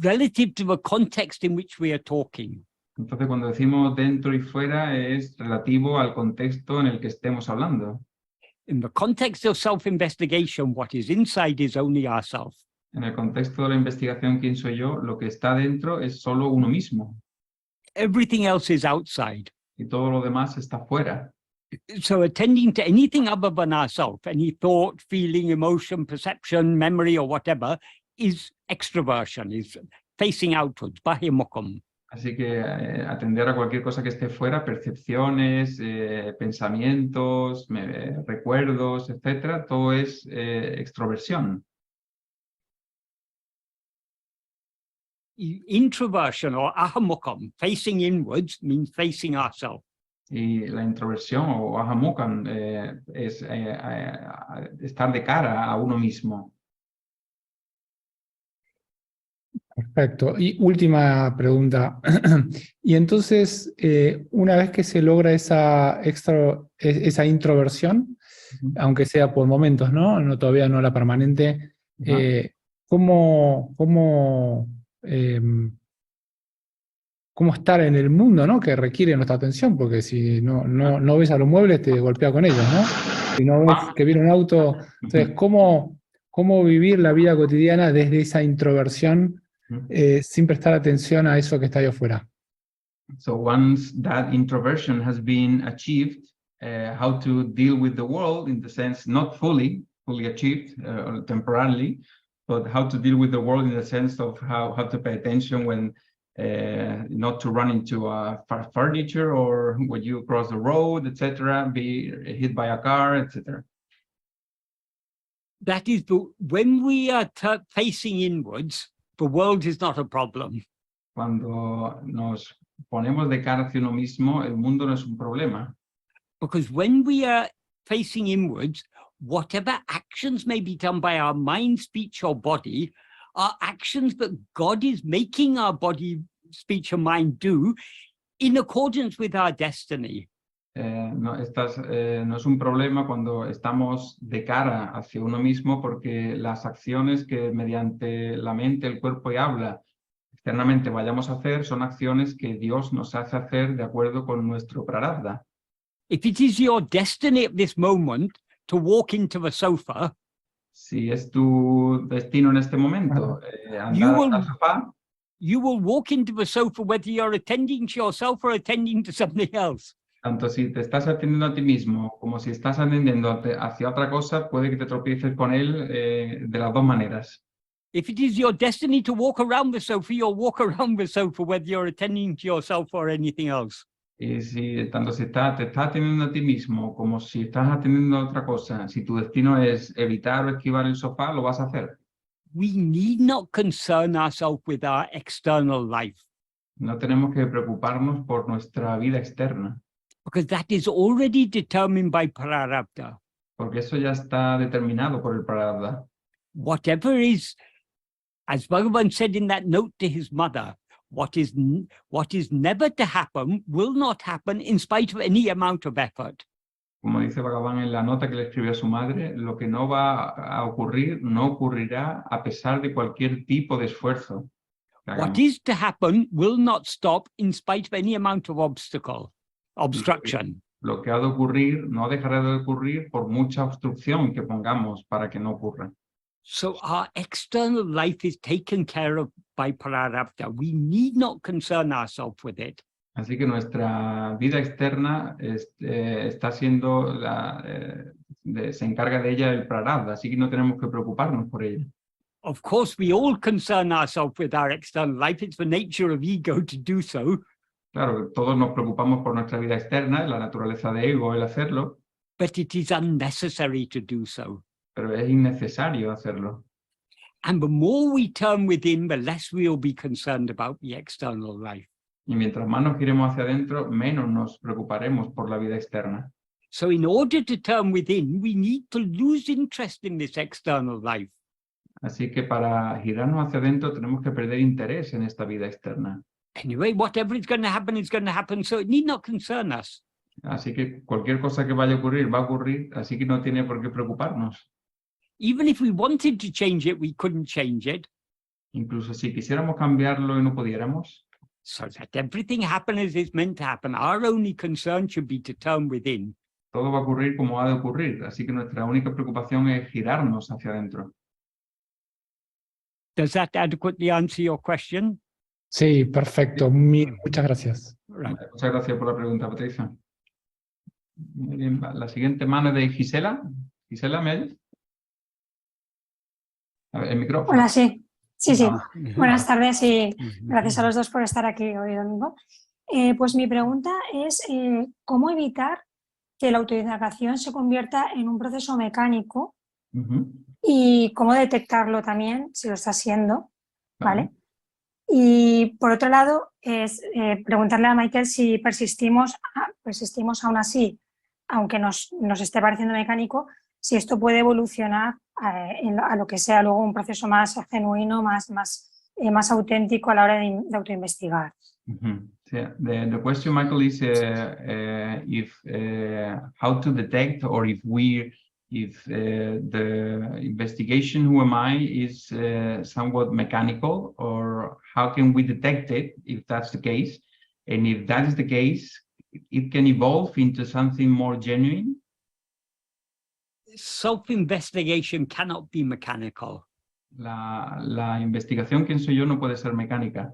relative to the context in which we are talking. Entonces, cuando decimos dentro y fuera, es relativo al contexto en el que estemos hablando. In the context of self-investigation, what is inside is only ourselves. En el contexto de la investigación, ¿quién soy yo? Lo que está dentro es solo uno mismo. Everything else is outside. Y todo lo demás está fuera. So attending to anything other than ourselves, any thought, feeling, emotion, perception, memory, or whatever, is extroversion, is facing outwards, bahimukam. Así que atender a cualquier cosa que esté fuera, percepciones, pensamientos, recuerdos, etcétera, todo es extroversión. Introversion or ahamukam, facing inwards, means facing ourselves. Y la introversión o ahamukam es estar de cara a uno mismo. Perfecto. Y última pregunta. Y entonces, una vez que se logra esa introversión, aunque sea por momentos, ¿no? Todavía no la permanente, ¿cómo estar en el mundo, ¿no? Que requiere nuestra atención? Porque si no ves a los muebles, te golpea con ellos, ¿no? Si no ves que viene un auto, entonces, ¿cómo vivir la vida cotidiana desde esa introversión? Sin prestar atención a eso que está ahí afuera. So once that introversion has been achieved, how to deal with the world in the sense not fully achieved temporarily, but how to deal with the world in the sense of how to pay attention when not to run into furniture or when you cross the road, etc., be hit by a car, etc. That is, when we are facing inwards, the world is not a problem. Cuando nos ponemos de cara hacia uno mismo, el mundo no es un problema. Because when we are facing inwards, whatever actions may be done by our mind, speech, or body are actions that God is making our body, speech, and mind do in accordance with our destiny. No es un problema cuando estamos de cara hacia uno mismo, porque las acciones que mediante la mente, el cuerpo y habla externamente vayamos a hacer son acciones que Dios nos hace hacer de acuerdo con nuestro prarabdha. If it is your destiny at this moment to walk into the sofa, si es tu destino en este momento andar al sofá, you will walk into the sofa whether you're attending to yourself or attending to something else. Tanto si te estás atendiendo a ti mismo como si estás atendiendo hacia otra cosa, puede que te tropieces con él de las dos maneras. If it is your destiny to walk around the sofa, you'll walk around the sofa whether you're attending to yourself or anything else. Y si tanto si te estás atendiendo a ti mismo como si estás atendiendo a otra cosa, si tu destino es evitar o esquivar el sofá, lo vas a hacer. We need not concern ourselves with our external life. No tenemos que preocuparnos por nuestra vida externa. Because that is already determined by prarabdha. Porque eso ya está determinado por el prarabdha. Whatever is, as Bhagavan said in that note to his mother, what is never to happen will not happen in spite of any amount of effort. Como dice Bhagavan en la nota que le escribió a su madre, lo que no va a ocurrir no ocurrirá a pesar de cualquier tipo de esfuerzo. What is to happen will not stop in spite of any amount of obstruction. Lo que ha de ocurrir no dejará de ocurrir por mucha obstrucción que pongamos para que no ocurra. So our external life is taken care of by prarabdha. We need not concern ourselves with it. Así que nuestra vida externa está siendo se encarga de ella el prarabdha, así que no tenemos que preocuparnos por ella. Of course, we all concern ourselves with our external life. It's the nature of ego to do so. Claro, todos nos preocupamos por nuestra vida externa, es la naturaleza de ego el hacerlo. But it is unnecessary to do so. Pero es innecesario hacerlo. And the more we turn within, the less we will be concerned about the external life. Y mientras más nos giremos hacia adentro, menos nos preocuparemos por la vida externa. So in order to turn within, we need to lose interest in this external life. Así que para girarnos hacia adentro tenemos que perder interés en esta vida externa. Anyway, whatever is going to happen, so it need not concern us. Así que cualquier cosa que vaya a ocurrir, va a ocurrir, así que no tiene por qué preocuparnos. Even if we wanted to change it, we couldn't change it. Incluso si quisiéramos cambiarlo y no pudiéramos. So that everything happen as it's meant to happen. Our only concern should be to turn within. Todo va a ocurrir como ha de ocurrir, así que nuestra única preocupación es girarnos hacia adentro. Does that adequately answer your question? Sí, perfecto. Muchas gracias. Right. Muchas gracias por la pregunta, Patricia. Muy bien, la siguiente mano es de Gisela. Gisela, ¿me oyes? A ver, el micrófono. Hola, sí. Sí. Ah. Buenas tardes y gracias a los dos por estar aquí hoy domingo. Pues mi pregunta es ¿cómo evitar que la autoindagación se convierta en un proceso mecánico y cómo detectarlo también si lo está haciendo? ¿Vale? Y por otro lado es preguntarle a Michael si persistimos aún así, aunque nos esté pareciendo mecánico, si esto puede evolucionar a lo que sea luego un proceso más genuino, más auténtico a la hora de autoinvestigar. Yeah. The question, Michael, is if how to detect, or if the investigation who am I is somewhat mechanical, or how can we detect it if that's the case, and if that is the case, it can evolve into something more genuine. Self-investigation cannot be mechanical. La investigación, ¿quién soy yo?, no puede ser mecánica.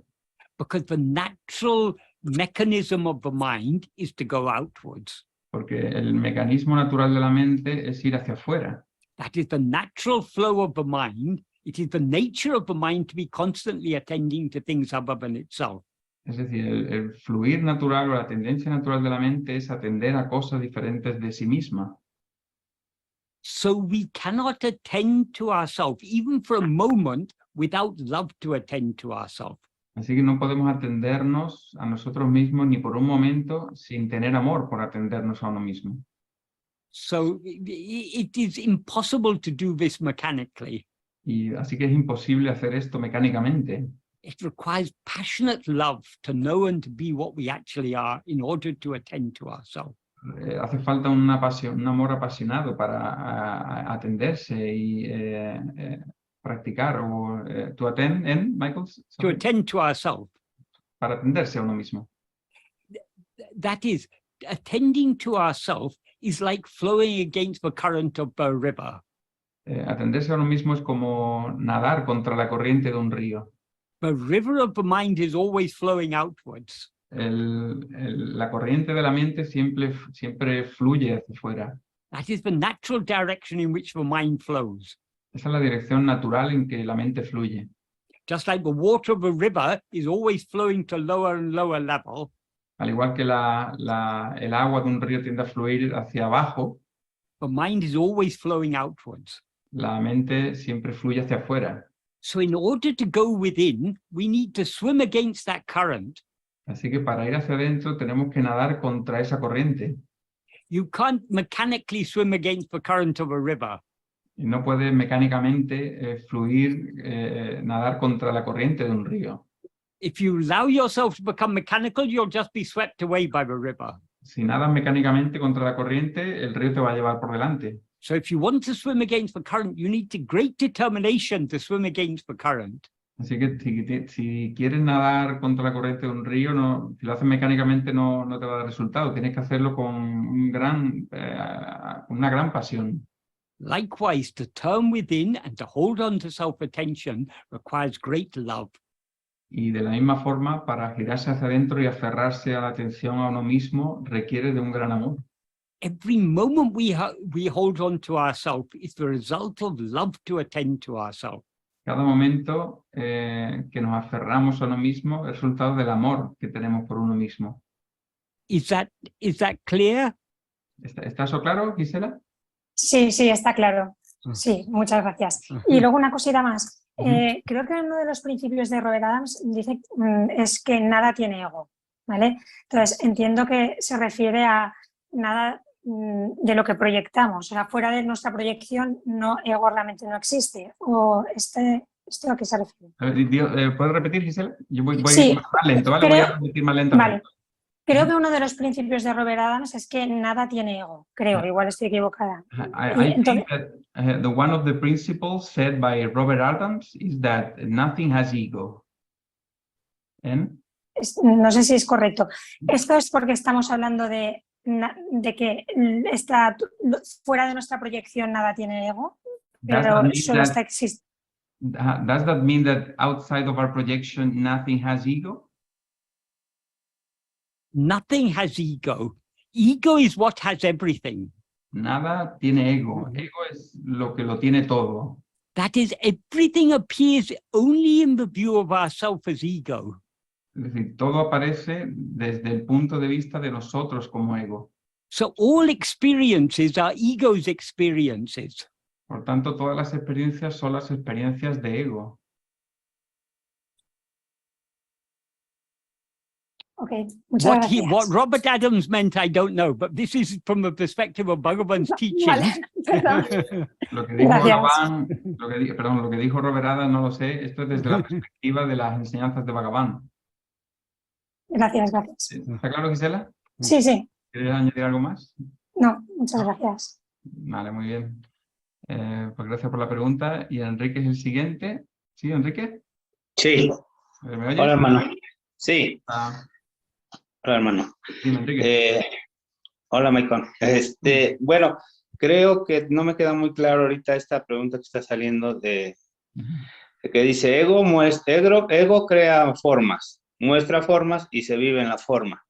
Because the natural mechanism of the mind is to go outwards. Porque el mecanismo natural de la mente es ir hacia afuera. That is the natural flow of the mind. It is the nature of the mind to be constantly attending to things other than itself. Es decir, el fluir natural o la tendencia natural de la mente es atender a cosas diferentes de sí misma. So we cannot attend to ourselves, even for a moment, without love to attend to ourselves. Así que no podemos atendernos a nosotros mismos ni por un momento sin tener amor por atendernos a uno mismo. So it is impossible to do this mechanically. Y así que es imposible hacer esto mecánicamente. It requires passionate love to know and to be what we actually are in order to attend to ourselves. Hace falta una pasión, un amor apasionado para atenderse y practicar o to attend en Michael. To Sorry. attend to ourselves. Para atenderse a uno mismo. That is, attending to ourselves is like flowing against the current of a river. Atenderse a uno mismo es como nadar contra la corriente de un río. The river of the mind is always flowing outwards. La corriente de la mente siempre fluye hacia afuera. That is the natural direction in which the mind flows. Esa es la dirección natural en que la mente fluye. Just like the water of a river is always flowing to lower and lower level. Al igual que el agua de un río tiende a fluir hacia abajo, The mind is always flowing outwards. la mente siempre fluye hacia afuera. So in order to go within, we need to swim against that current. Así que para ir hacia adentro tenemos que nadar contra esa corriente. You can't mechanically swim against the current of a river. Y no puedes mecánicamente nadar contra la corriente de un río. If you allow yourself to become mechanical, you'll just be swept away by the river. Si nadas mecánicamente contra la corriente, el río te va a llevar por delante. So if you want to swim against the current, you need great determination to swim against the current. Así que si quieres nadar contra la corriente de un río, si lo haces mecánicamente no te va a dar resultado. Tienes que hacerlo con una gran pasión. Likewise, to turn within and to hold on to self-attention requires great love. Y de la misma forma, para girarse hacia adentro y aferrarse a la atención a uno mismo, requiere de un gran amor. Every moment we hold on to ourselves is the result of love to attend to ourselves. Cada momento que nos aferramos a uno mismo es resultado del amor que tenemos por uno mismo. Is that clear? ¿Está eso claro, Gisela? Sí, está claro. Sí, muchas gracias. Y luego una cosita más. Creo que uno de los principios de Robert Adams dice es que nada tiene ego, ¿vale? Entonces, entiendo que se refiere a nada de lo que proyectamos. O sea, fuera de nuestra proyección, ego realmente no existe. ¿O esto a qué se refiere? ¿Puedes repetir, Gisela? Yo voy Sí, más lento, ¿vale? Voy a repetir más lentamente. Vale. Creo que uno de los principios de Robert Adams es que nada tiene ego. Creo, igual estoy equivocada. I think that one of the principles said by Robert Adams is that nothing has ego. No sé si es correcto. Esto es porque estamos hablando de que fuera de nuestra proyección nada tiene ego, pero solo está existiendo. Does that mean that outside of our projection nothing has ego? Nothing has ego. Ego is what has everything. Nada tiene ego. Ego es lo que lo tiene todo. That is, everything appears only in the view of ourself as ego. Es decir, todo aparece desde el punto de vista de nosotros como ego. So all experiences are ego's experiences. Por tanto, todas las experiencias son las experiencias de ego. Okay, muchas gracias. What Robert Adams meant, I don't know, but this is from the perspective of Bhagavan's teaching. Vale, Lo que dijo Robert Adams no lo sé, esto es desde la perspectiva de las enseñanzas de Bhagavan. Gracias. ¿Está claro, Gisela? Sí. ¿Quieres añadir algo más? No, muchas gracias. Vale, muy bien. Pues gracias por la pregunta. Y Enrique es el siguiente. ¿Sí, Enrique? Sí. ¿Me oyes? Hola, hermano. Sí. Hola, hermano. Dime, Enrique. Hola, Michael. Bueno, creo que no me queda muy claro ahorita esta pregunta que está saliendo de que dice, ego crea formas, muestra formas y se vive en la forma.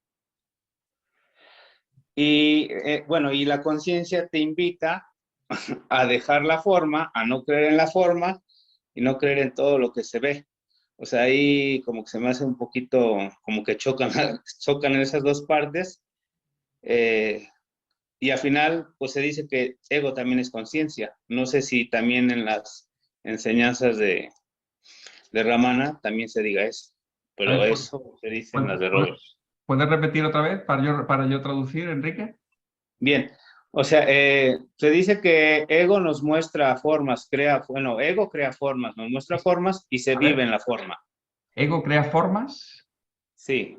Y bueno, y la conciencia te invita a dejar la forma, a no creer en la forma y no creer en todo lo que se ve. O sea, ahí como que se me hace un poquito, como que chocan en esas dos partes. Y al final, pues se dice que ego también es conciencia. No sé si también en las enseñanzas de Ramana también se diga eso, pero ver, eso se dice en las de Robert. ¿Puedes repetir otra vez para yo traducir, Enrique? Bien, o sea, se dice que ego nos muestra formas, ego crea formas, nos muestra formas y se vive en la forma. ¿Ego crea formas? Sí,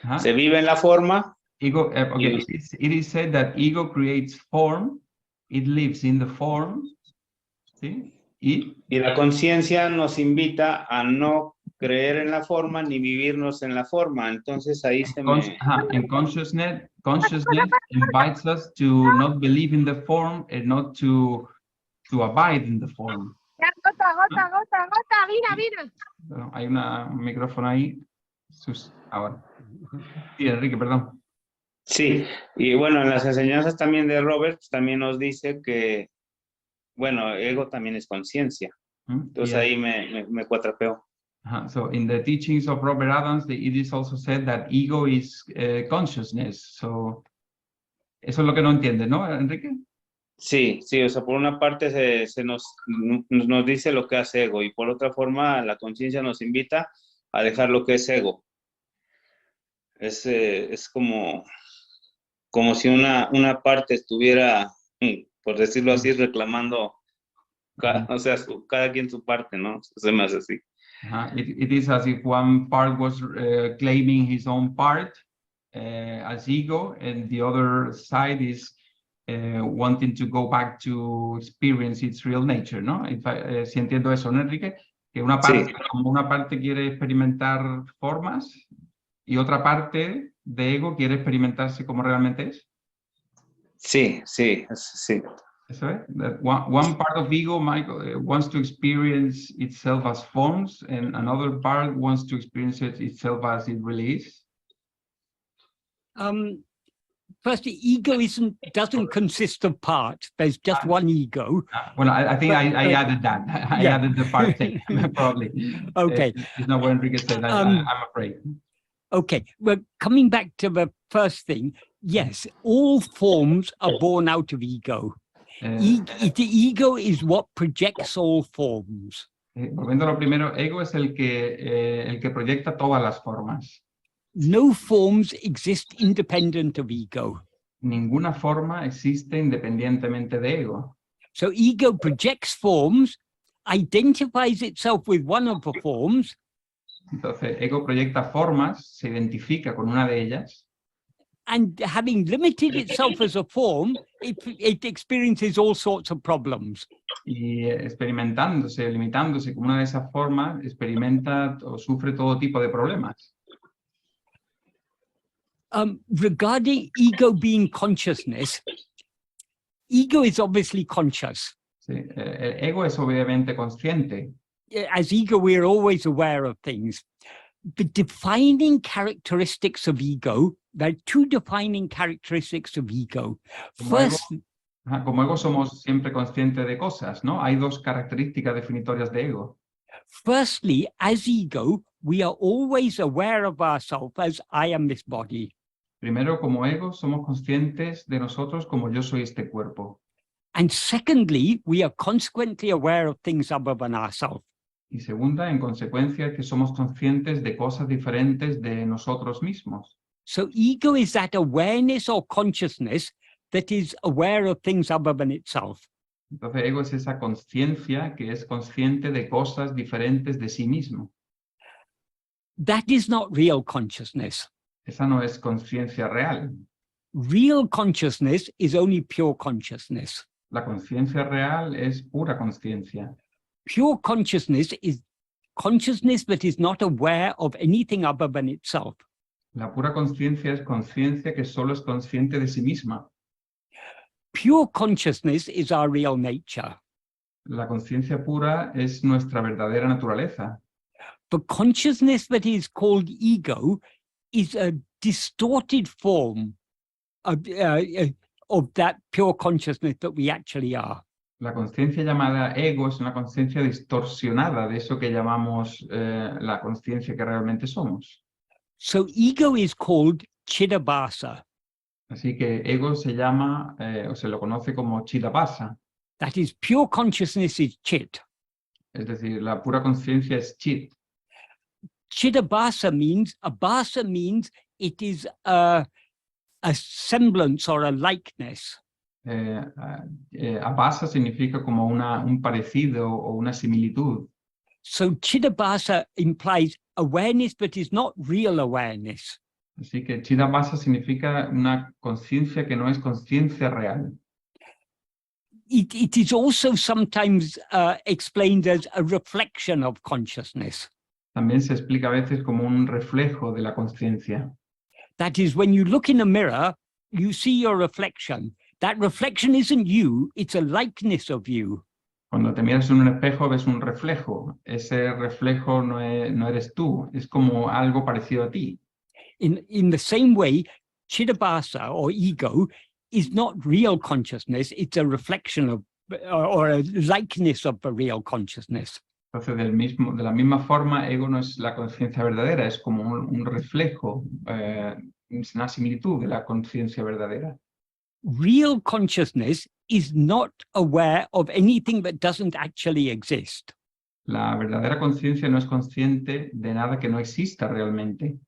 Ajá. se vive en la forma. Ego, okay, it is said that ego creates form, it lives in the form, ¿sí? Y la conciencia nos invita a no creer en la forma ni vivirnos en la forma. Entonces ahí and consciousness invites us to not believe in the form and not to abide in the form. Mira. Bueno, hay un micrófono ahí. Ahora. Sí, Enrique, perdón. Sí, y bueno, en las enseñanzas también de Robert también nos dice que, bueno, ego también es conciencia. Entonces ahí me cuatrapeó. So in the teachings of Robert Adams, it is also said that ego is consciousness. So eso es lo que no entiende, ¿no, Enrique? Sí, o sea, por una parte nos dice lo que hace ego y por otra forma la conciencia nos invita a dejar lo que es ego. Es como si una parte estuviera, por decirlo así, reclamando, o sea, cada quien su parte, ¿no? Se me hace así. It is as if one part was claiming his own part as ego, and the other side is wanting to go back to experience its real nature, ¿no? Si entiendo eso, ¿no, Enrique? Que una parte, como una parte quiere experimentar formas y otra parte de ego quiere experimentarse como realmente es. Sí. Eso es. That one part of ego, Michael, wants to experience itself as forms, and another part wants to experience itself as it really is. Firstly, ego doesn't consist of parts. There's just one ego. Well, I think I added that. I added the part thing, probably. Okay. It's not what Enrique said. I'm afraid. Okay. Well, coming back to the first thing, yes, all forms are born out of ego. The ego is what projects all forms. Volviendo a lo primero, ego es el que proyecta todas las formas. No forms exist independent of ego. Ninguna forma existe independientemente de ego. So ego projects forms, identifies itself with one of the forms. Entonces, ego proyecta formas, se identifica con una de ellas. And having limited itself as a form, it experiences all sorts of problems. Y experimentándose, limitándose con una de esas formas, experimenta o sufre todo tipo de problemas. Regarding ego being consciousness, ego is obviously conscious. Sí, el ego es obviamente consciente. As ego, we are always aware of things. The defining characteristics of ego, there are two defining characteristics of ego. Como ego somos siempre conscientes de cosas, ¿no? Hay dos características definitorias de ego. Firstly, as ego, we are always aware of ourselves as I am this body. Primero, como ego, somos conscientes de nosotros como yo soy este cuerpo. And secondly, we are consequently aware of things other than ourselves. Y segunda, en consecuencia, que somos conscientes de cosas diferentes de nosotros mismos. So ego is that awareness or consciousness that is aware of things other than itself. Entonces, ego es esa conciencia que es consciente de cosas diferentes de sí mismo. That is not real consciousness. Esa no es conciencia real. Real consciousness is only pure consciousness. La conciencia real es pura conciencia. Pure consciousness is consciousness that is not aware of anything other than itself. La pura conciencia es conciencia que solo es consciente de sí misma. Pure consciousness is our real nature. La conciencia pura es nuestra verdadera naturaleza. The consciousness that is called ego is a distorted form of that pure consciousness that we actually are. La conciencia llamada ego es una conciencia distorsionada de eso que llamamos la conciencia que realmente somos. So ego is called Chidabhasa. Así que ego se llama o se lo conoce como Chidabhasa, That is, pure consciousness is Chit. es decir, la pura conciencia es Chit. Chidabhasa means it is a semblance or a likeness. Abhasa significa como un parecido o una similitud. So Chidabhasa implies awareness, but is not real awareness. Así que Chidabhasa significa una conciencia que no es conciencia real. It is also sometimes explained as a reflection of consciousness. También se explica a veces como un reflejo de la conciencia. That is, when you look in a mirror, you see your reflection. That reflection isn't you, it's a likeness of you. Cuando te miras en un espejo ves un reflejo. Ese reflejo no eres tú, es como algo parecido a ti. In the same way, Chidabhasa or ego is not real consciousness, it's a reflection of or a likeness of the real consciousness. Entonces, de la misma forma, ego no es la conciencia verdadera, es como un reflejo, es una similitud de la conciencia verdadera. Real consciousness is not aware of anything that doesn't actually exist. La verdadera conciencia no es consciente de nada que no exista realmente.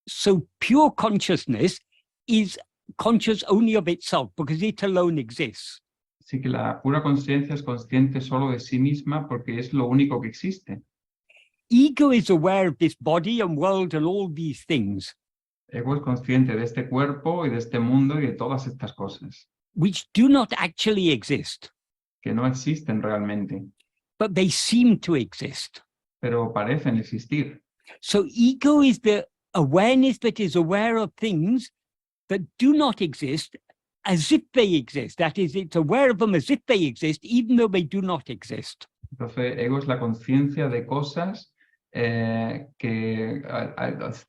So pure consciousness is conscious only of itself because it alone exists. Así que la pura conciencia es consciente solo de sí misma porque es lo único que existe. Ego is aware of this body and world and all these things, Ego es consciente de este cuerpo y de este mundo y de todas estas cosas which do not actually exist, que no existen realmente, but they seem to exist. pero parecen existir. So ego is the awareness that is aware of things that do not exist as if they exist. That is, it's aware of them as if they exist, even though they do not exist. Entonces, ego es la conciencia de cosas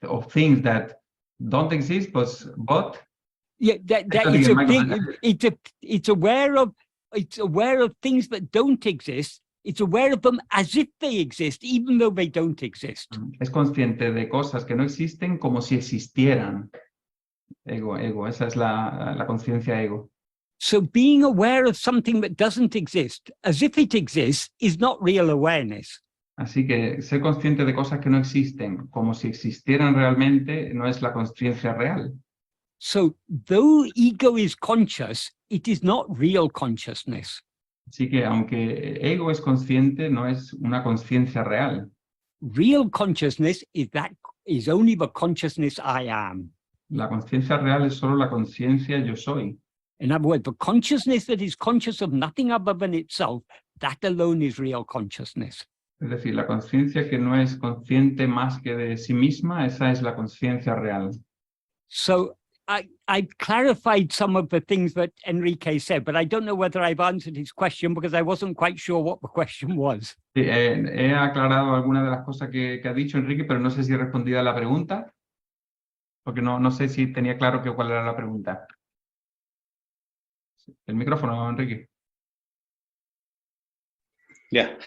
of things that don't exist, but Yeah, it's aware of things that don't exist. It's aware of them as if they exist, even though they don't exist. es consciente de cosas que no existen como si existieran. Ego, esa es la conciencia ego. So being aware of something that doesn't exist as if it exists is not real awareness. Así que ser consciente de cosas que no existen como si existieran realmente no es la conciencia real. So though ego is conscious, it is not real consciousness. Así que aunque ego es consciente, no es una conciencia real. Real consciousness is only the consciousness I am. La conciencia real es solo la conciencia yo soy. In other words, the consciousness that is conscious of nothing other than itself, that alone is real consciousness. Es decir, la conciencia que no es consciente más que de sí misma, esa es la conciencia real. So I clarified some of the things that Enrique said, but I don't know whether I've answered his question because I wasn't quite sure what the question was. Sí, he aclarado algunas de las cosas que ha dicho Enrique, pero no sé si he respondido a la pregunta, porque no sé si tenía claro cuál era la pregunta. El micrófono, Enrique. Ya.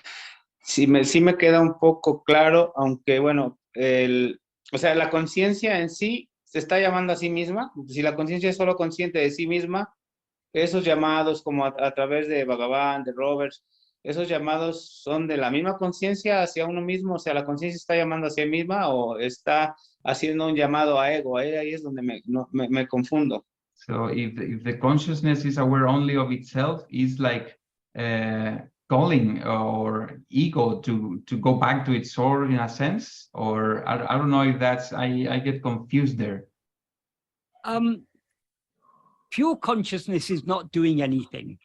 Sí me queda un poco claro, aunque bueno, o sea, la conciencia en sí se está llamando a sí misma. Si la conciencia es solo consciente de sí misma, esos llamados como a través de Bhagavan, de Roberts, esos llamados son de la misma conciencia hacia uno mismo. O sea, la conciencia está llamando hacia sí misma o está haciendo un llamado a ego. Ahí es donde me confundo. So if the consciousness is aware only of itself, is like calling or ego to go back to its source in a sense, or I don't know if that's I get confused there. Pure consciousness is not doing anything.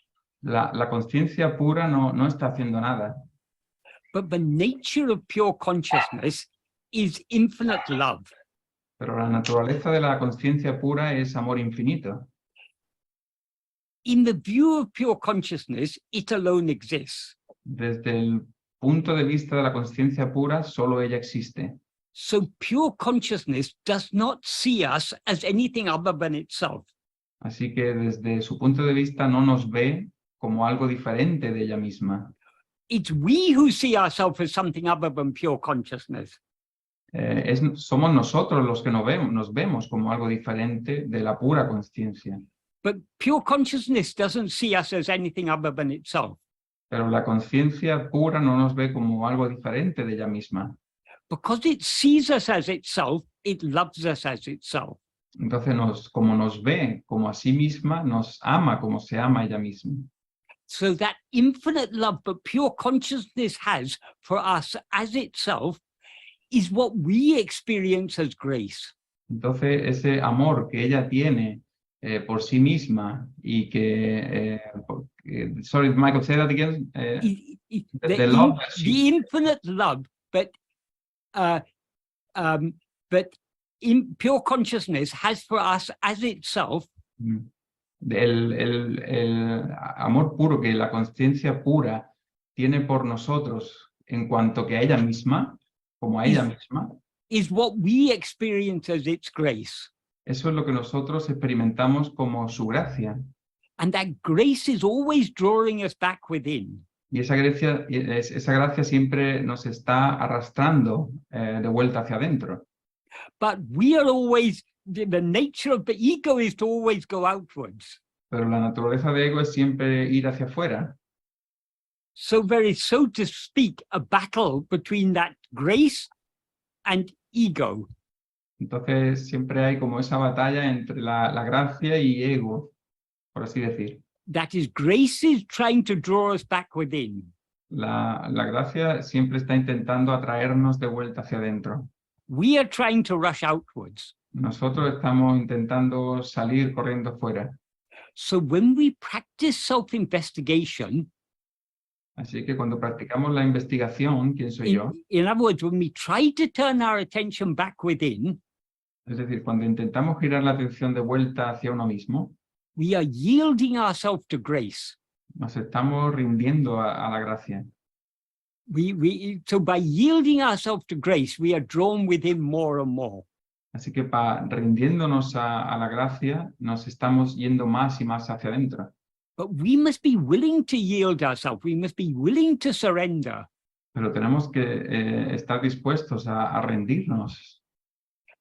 La conciencia pura no está haciendo nada. But the nature of pure consciousness is infinite love. Pero la naturaleza de la conciencia pura es amor infinito. In the view of pure consciousness, it alone exists. Desde el punto de vista de la conciencia pura, solo ella existe. So pure consciousness does not see us as anything other than itself. Así que desde su punto de vista no nos ve como algo diferente de ella misma. It's we who see ourselves as something other than pure consciousness. Somos nosotros los que nos vemos como algo diferente de la pura conciencia. But pure consciousness doesn't see us as anything other than itself. Pero la conciencia pura no nos ve como algo diferente de ella misma. Because it sees us as itself, it loves us as itself. Entonces, como nos ve como a sí misma, nos ama como se ama ella misma. So that infinite love that pure consciousness has for us as itself is what we experience as grace. Entonces, ese amor que ella tiene por sí misma y que... sorry, Michael, say that again. The love that she... The infinite love that in pure consciousness has for us as itself. El amor puro que la conciencia pura tiene por nosotros en cuanto que a ella misma, como a ella misma, is what we experience as its grace. Eso es lo que nosotros experimentamos como su gracia. And that grace is always drawing us back within. Y esa gracia siempre nos está arrastrando de vuelta hacia adentro. But we are always, the nature of the ego is to always go outwards. Pero la naturaleza de ego es siempre ir hacia afuera. So there is, so to speak, a battle between that grace and ego. Entonces siempre hay como esa batalla entre la gracia y ego, por así decir. That is, grace is trying to draw us back within. La gracia siempre está intentando atraernos de vuelta hacia adentro. We are trying to rush outwards. Nosotros estamos intentando salir corriendo fuera. So when we practice self-investigation, así que cuando practicamos la investigación, ¿quién soy yo? In other words, when we try to turn our attention back within, es decir, cuando intentamos girar la atención de vuelta hacia uno mismo, we are yielding ourselves to grace. Nos estamos rindiendo a la gracia. So by yielding ourselves to grace, we are drawn within more and more. Así que rindiéndonos a la gracia, nos estamos yendo más y más hacia adentro. But we must be willing to yield ourselves. We must be willing to surrender. Pero tenemos que estar dispuestos a rendirnos.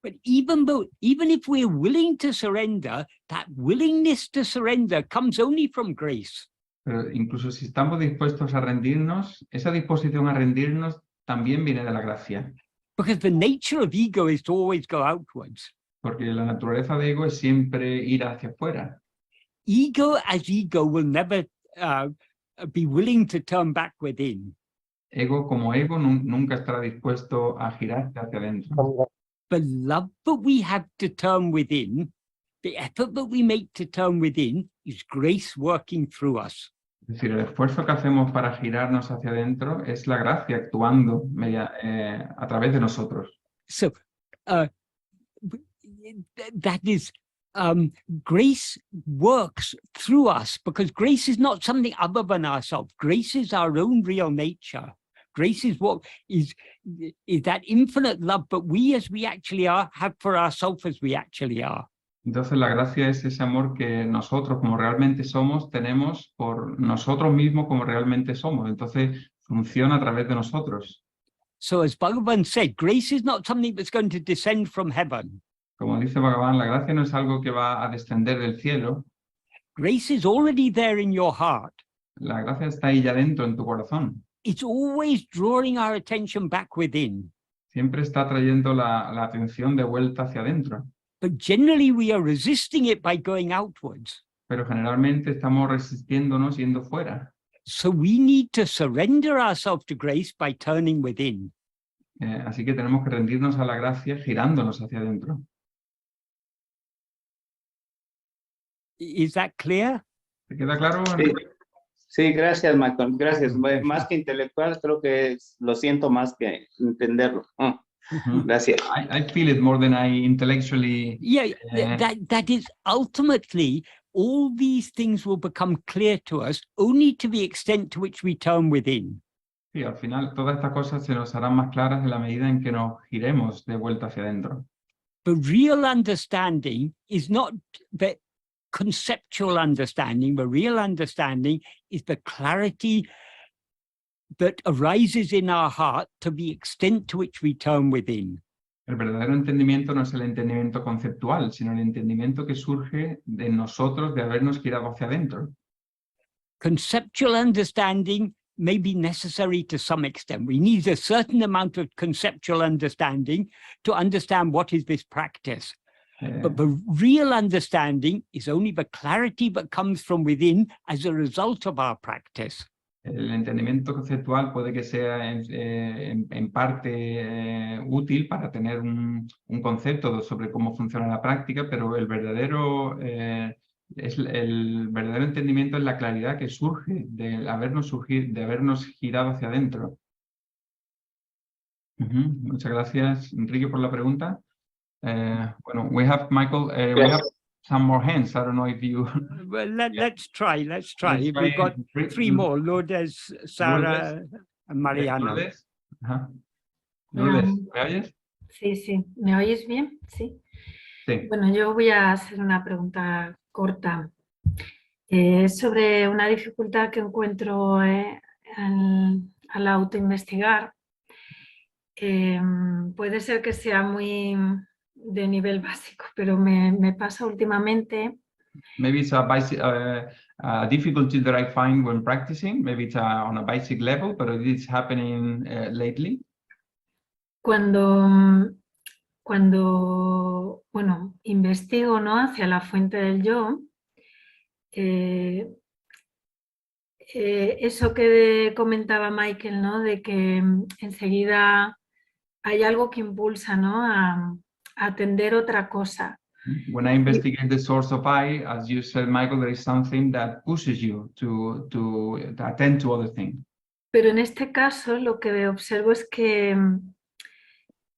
But even if we're willing to surrender, that willingness to surrender comes only from grace. Pero incluso si estamos dispuestos a rendirnos, esa disposición a rendirnos también viene de la gracia. Because the nature of ego is to always go outwards. Porque la naturaleza de ego es siempre ir hacia afuera. Ego as ego will never be willing to turn back within. Ego como ego nunca estará dispuesto a girarse hacia adentro. The love that we have to turn within, the effort that we make to turn within, is grace working through us. Es decir, el esfuerzo que hacemos para girarnos hacia adentro es la gracia actuando a través de nosotros. So, that is, grace works through us because grace is not something other than ourselves. Grace is our own real nature. Grace is what is that infinite love, but we as we actually are, have for ourselves as we actually are. Entonces la gracia es ese amor que nosotros como realmente somos tenemos por nosotros mismos como realmente somos. Entonces funciona a través de nosotros. So as Bhagavan said, grace is not something that's going to descend from heaven. Como dice Bhagavan, la gracia no es algo que va a descender del cielo. Grace is already there in your heart. La gracia está ahí ya dentro en tu corazón. It's always drawing our attention back within. Siempre está trayendo la atención de vuelta hacia adentro. But generally we are resisting it by going outwards. Pero generalmente estamos resistiéndonos yendo fuera. So we need to surrender ourselves to grace by turning within. Así que tenemos que rendirnos a la gracia girándonos hacia adentro. Is that clear? ¿Te queda claro? Sí, sí, gracias, Malcolm. Gracias. Más que intelectual, creo que lo siento más que entenderlo. Gracias. I feel it more than I intellectually... Yeah, that is ultimately, all these things will become clear to us only to the extent to which we turn within. Sí, al final todas estas cosas se nos harán más claras en la medida en que nos giremos de vuelta hacia adentro. The real understanding is not that conceptual understanding. The real understanding is the clarity that arises in our heart to the extent to which we turn within. El verdadero entendimiento no es el entendimiento conceptual, sino el entendimiento que surge de nosotros de habernos girado hacia adentro. Conceptual understanding may be necessary to some extent. We need a certain amount of conceptual understanding to understand what is this practice. But the real understanding is only the clarity that comes from within as a result of our practice. El entendimiento conceptual puede que sea en parte útil para tener un concepto sobre cómo funciona la práctica, pero el verdadero entendimiento es la claridad que surge de habernos girado hacia adentro. Muchas gracias, Enrique, por la pregunta. Bueno, we have, Michael, we have some more hands. I don't know if you... Well, let's try. Let's We've got three more, Lourdes, Sara, and Mariana. Lourdes, Lourdes, ¿me oyes? Sí, ¿me oyes bien? Sí. Sí. Bueno, yo voy a hacer una pregunta corta sobre una dificultad que encuentro al autoinvestigar. Puede ser que sea muy de nivel básico, pero me pasa últimamente. Maybe it's a difficulty that I find when practicing. Maybe it's on a basic level, but it is happening lately. Cuando bueno, investigo, ¿no?, hacia la fuente del yo, eso que comentaba Michael, ¿no?, de que enseguida hay algo que impulsa, ¿no?, a atender otra cosa. When I investigate the source of I, as you said, Michael, there is something that pushes you to attend to other things. Pero en este caso lo que observo es que,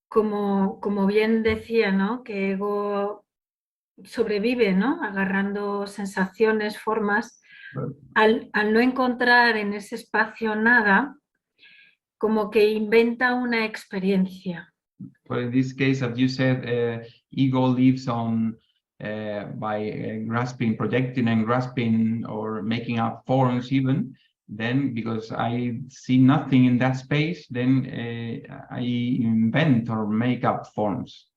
como bien decía, ¿no?, que ego sobrevive, ¿no?, agarrando sensaciones, formas, al no encontrar en ese espacio nada, como que inventa una experiencia. But in this case, as you said, ego lives on by grasping, projecting and grasping or making up forms even. Then, because I see nothing in that space, then I invent or make up forms.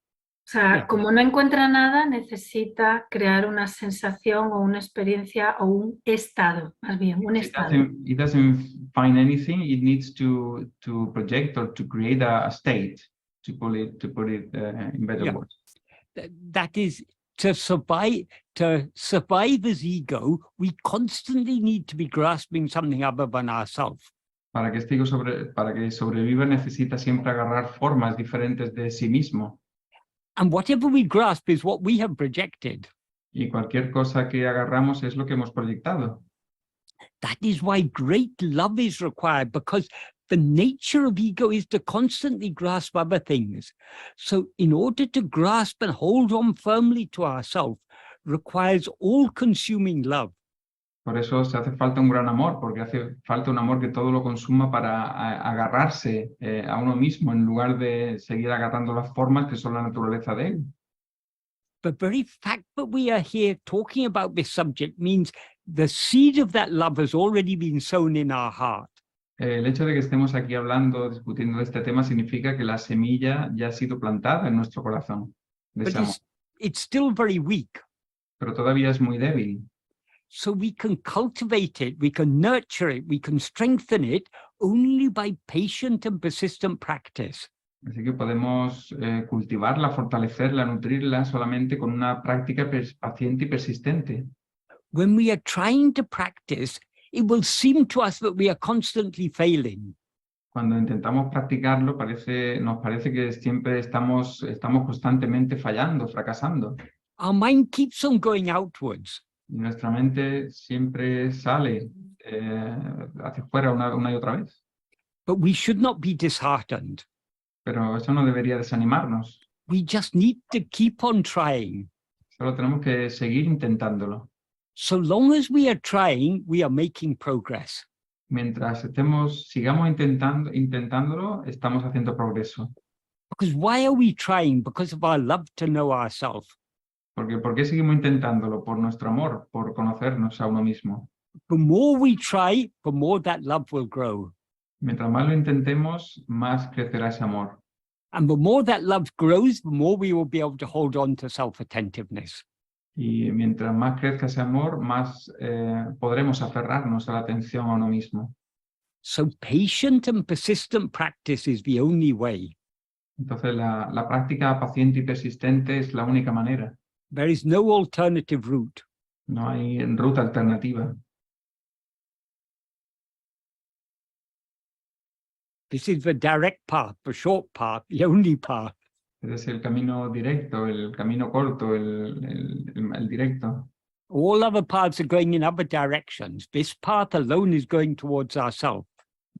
O sea, como no encuentra nada, necesita crear una sensación o una experiencia o un estado, más bien, un estado. It doesn't find anything. It needs to project or to create a state, to put it in better words. That is, to survive as ego, we constantly need to be grasping something other than ourselves. Para que sobreviva necesita siempre agarrar formas diferentes de sí mismo. And whatever we grasp is what we have projected. Y cualquier cosa que agarramos es lo que hemos proyectado. That is why great love is required, because the nature of ego is to constantly grasp other things. So in order to grasp and hold on firmly to ourselves requires all-consuming love. Por eso se hace falta un gran amor, porque hace falta un amor que todo lo consuma para agarrarse a uno mismo en lugar de seguir agarrando las formas que son la naturaleza de él. The very fact that we are here talking about this subject means the seed of that love has already been sown in our heart. El hecho de que estemos aquí hablando, discutiendo de este tema, significa que la semilla ya ha sido plantada en nuestro corazón. De ese amor. It's still very weak. Pero todavía es muy débil. So we can cultivate it, we can nurture it, we can strengthen it only by patient and persistent practice. Así que podemos cultivarla, fortalecerla, nutrirla solamente con una práctica paciente y persistente. When we are trying to practice, it will seem to us that we are constantly failing. Cuando intentamos practicarlo, nos parece que siempre estamos constantemente fallando, fracasando. Our mind keeps on going outwards. Y nuestra mente siempre sale hacia afuera una y otra vez. But we should not be disheartened. Pero eso no debería desanimarnos. We just need to keep on trying. Solo tenemos que seguir intentándolo. So long as we are trying, we are making progress. Mientras sigamos intentándolo, estamos haciendo progreso. Because why are we trying? Because of our love to know ourselves. ¿Por qué seguimos intentándolo? Por nuestro amor, por conocernos a uno mismo. The more we try, the more that love will grow. Mientras más lo intentemos, más crecerá ese amor. And the more that love grows, the more we will be able to hold on to self-attentiveness. Y mientras más crezca ese amor, más podremos aferrarnos a la atención a uno mismo. So patient and persistent practice is the only way. Entonces la práctica paciente y persistente es la única manera. There is no alternative route. No hay ruta alternativa. This is the direct path, the short path, the only path. Es el camino directo, el camino corto, el directo. All other paths are going in other directions. This path alone is going towards ourselves.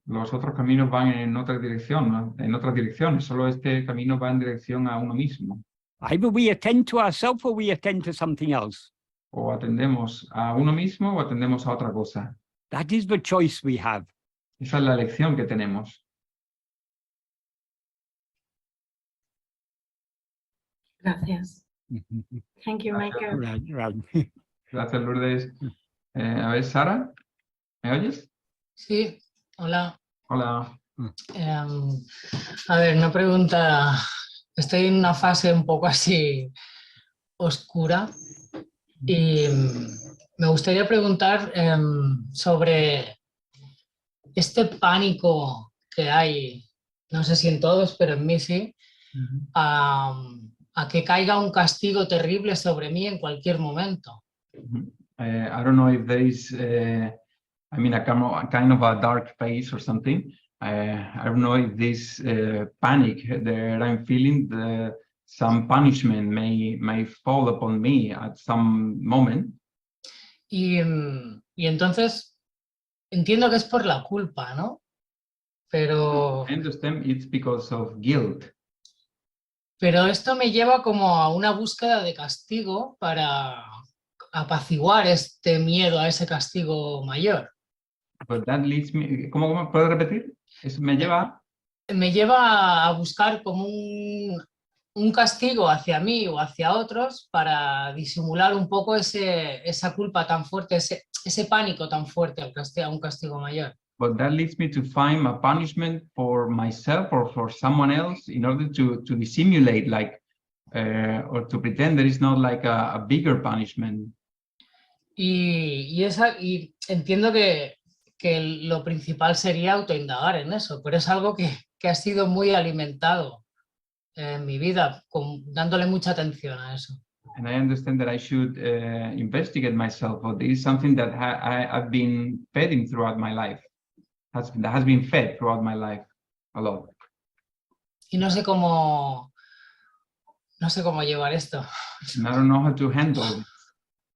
Los otros caminos van en otra dirección, ¿no? En otras direcciones. Solo este camino va en dirección a uno mismo. Either we attend to ourselves or we attend to something else. O atendemos a uno mismo o atendemos a otra cosa. That is the choice we have. Esa es la elección que tenemos. Gracias. Thank you, Michael. Right. Gracias, Lourdes. A ver, Sara, ¿me oyes? Sí, hola. Hola. A ver, una pregunta. Estoy en una fase un poco así oscura y me gustaría preguntar sobre este pánico que hay, no sé si en todos, pero en mí sí, a que caiga un castigo terrible sobre mí en cualquier momento. I don't know if there is, I mean, a kind of a dark phase or something. I don't know if this panic that I'm feeling, some punishment may fall upon me at some moment. Y entonces entiendo que es por la culpa, ¿no? Pero I understand it's because of guilt. Pero esto me lleva como a una búsqueda de castigo para apaciguar este miedo a ese castigo mayor. But that leads me, ¿cómo puedo repetir? Eso me lleva a buscar como un castigo hacia mí o hacia otros para disimular un poco esa culpa tan fuerte, ese pánico tan fuerte a un castigo mayor. But that leads me to find a punishment for myself or for someone else in order to dissimulate, like, or to pretend there is not like a bigger punishment. Y entiendo que lo principal sería autoindagar en eso, pero es algo que ha sido muy alimentado en mi vida, dándole mucha atención a eso. And I understand that I should investigate myself, but this is something that I've been feeding throughout my life. That has been fed throughout my life a lot. Y no sé cómo llevar esto. And I don't know how to handle it.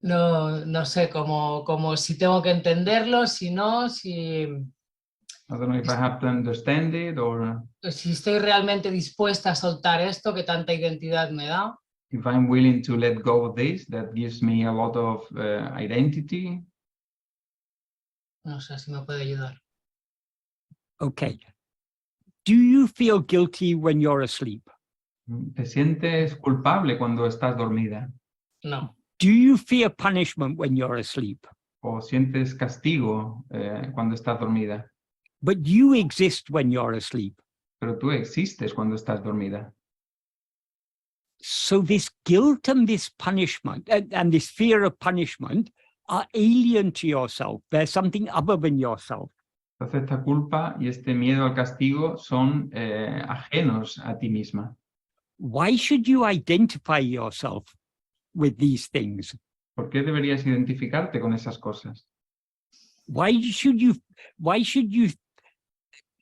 No sé cómo si tengo que entenderlo, si no, si... I don't know if I have to understand it or si estoy realmente dispuesta a soltar esto que tanta identidad me da. if I'm willing to let go of this, that gives me a lot of identity. No sé si me puede ayudar. Okay. Do you feel guilty when you're asleep? ¿Te sientes culpable cuando estás dormida? No. Do you fear punishment when you're asleep? ¿O sientes castigo cuando estás dormida? But you exist when you're asleep. Pero tú existes cuando estás dormida. So this guilt and this punishment and this fear of punishment are alien to yourself. They're something other than yourself. Entonces esta culpa y este miedo al castigo son ajenos a ti misma. Why should you identify yourself with these things? ¿Por qué deberías identificarte con esas cosas? Why should you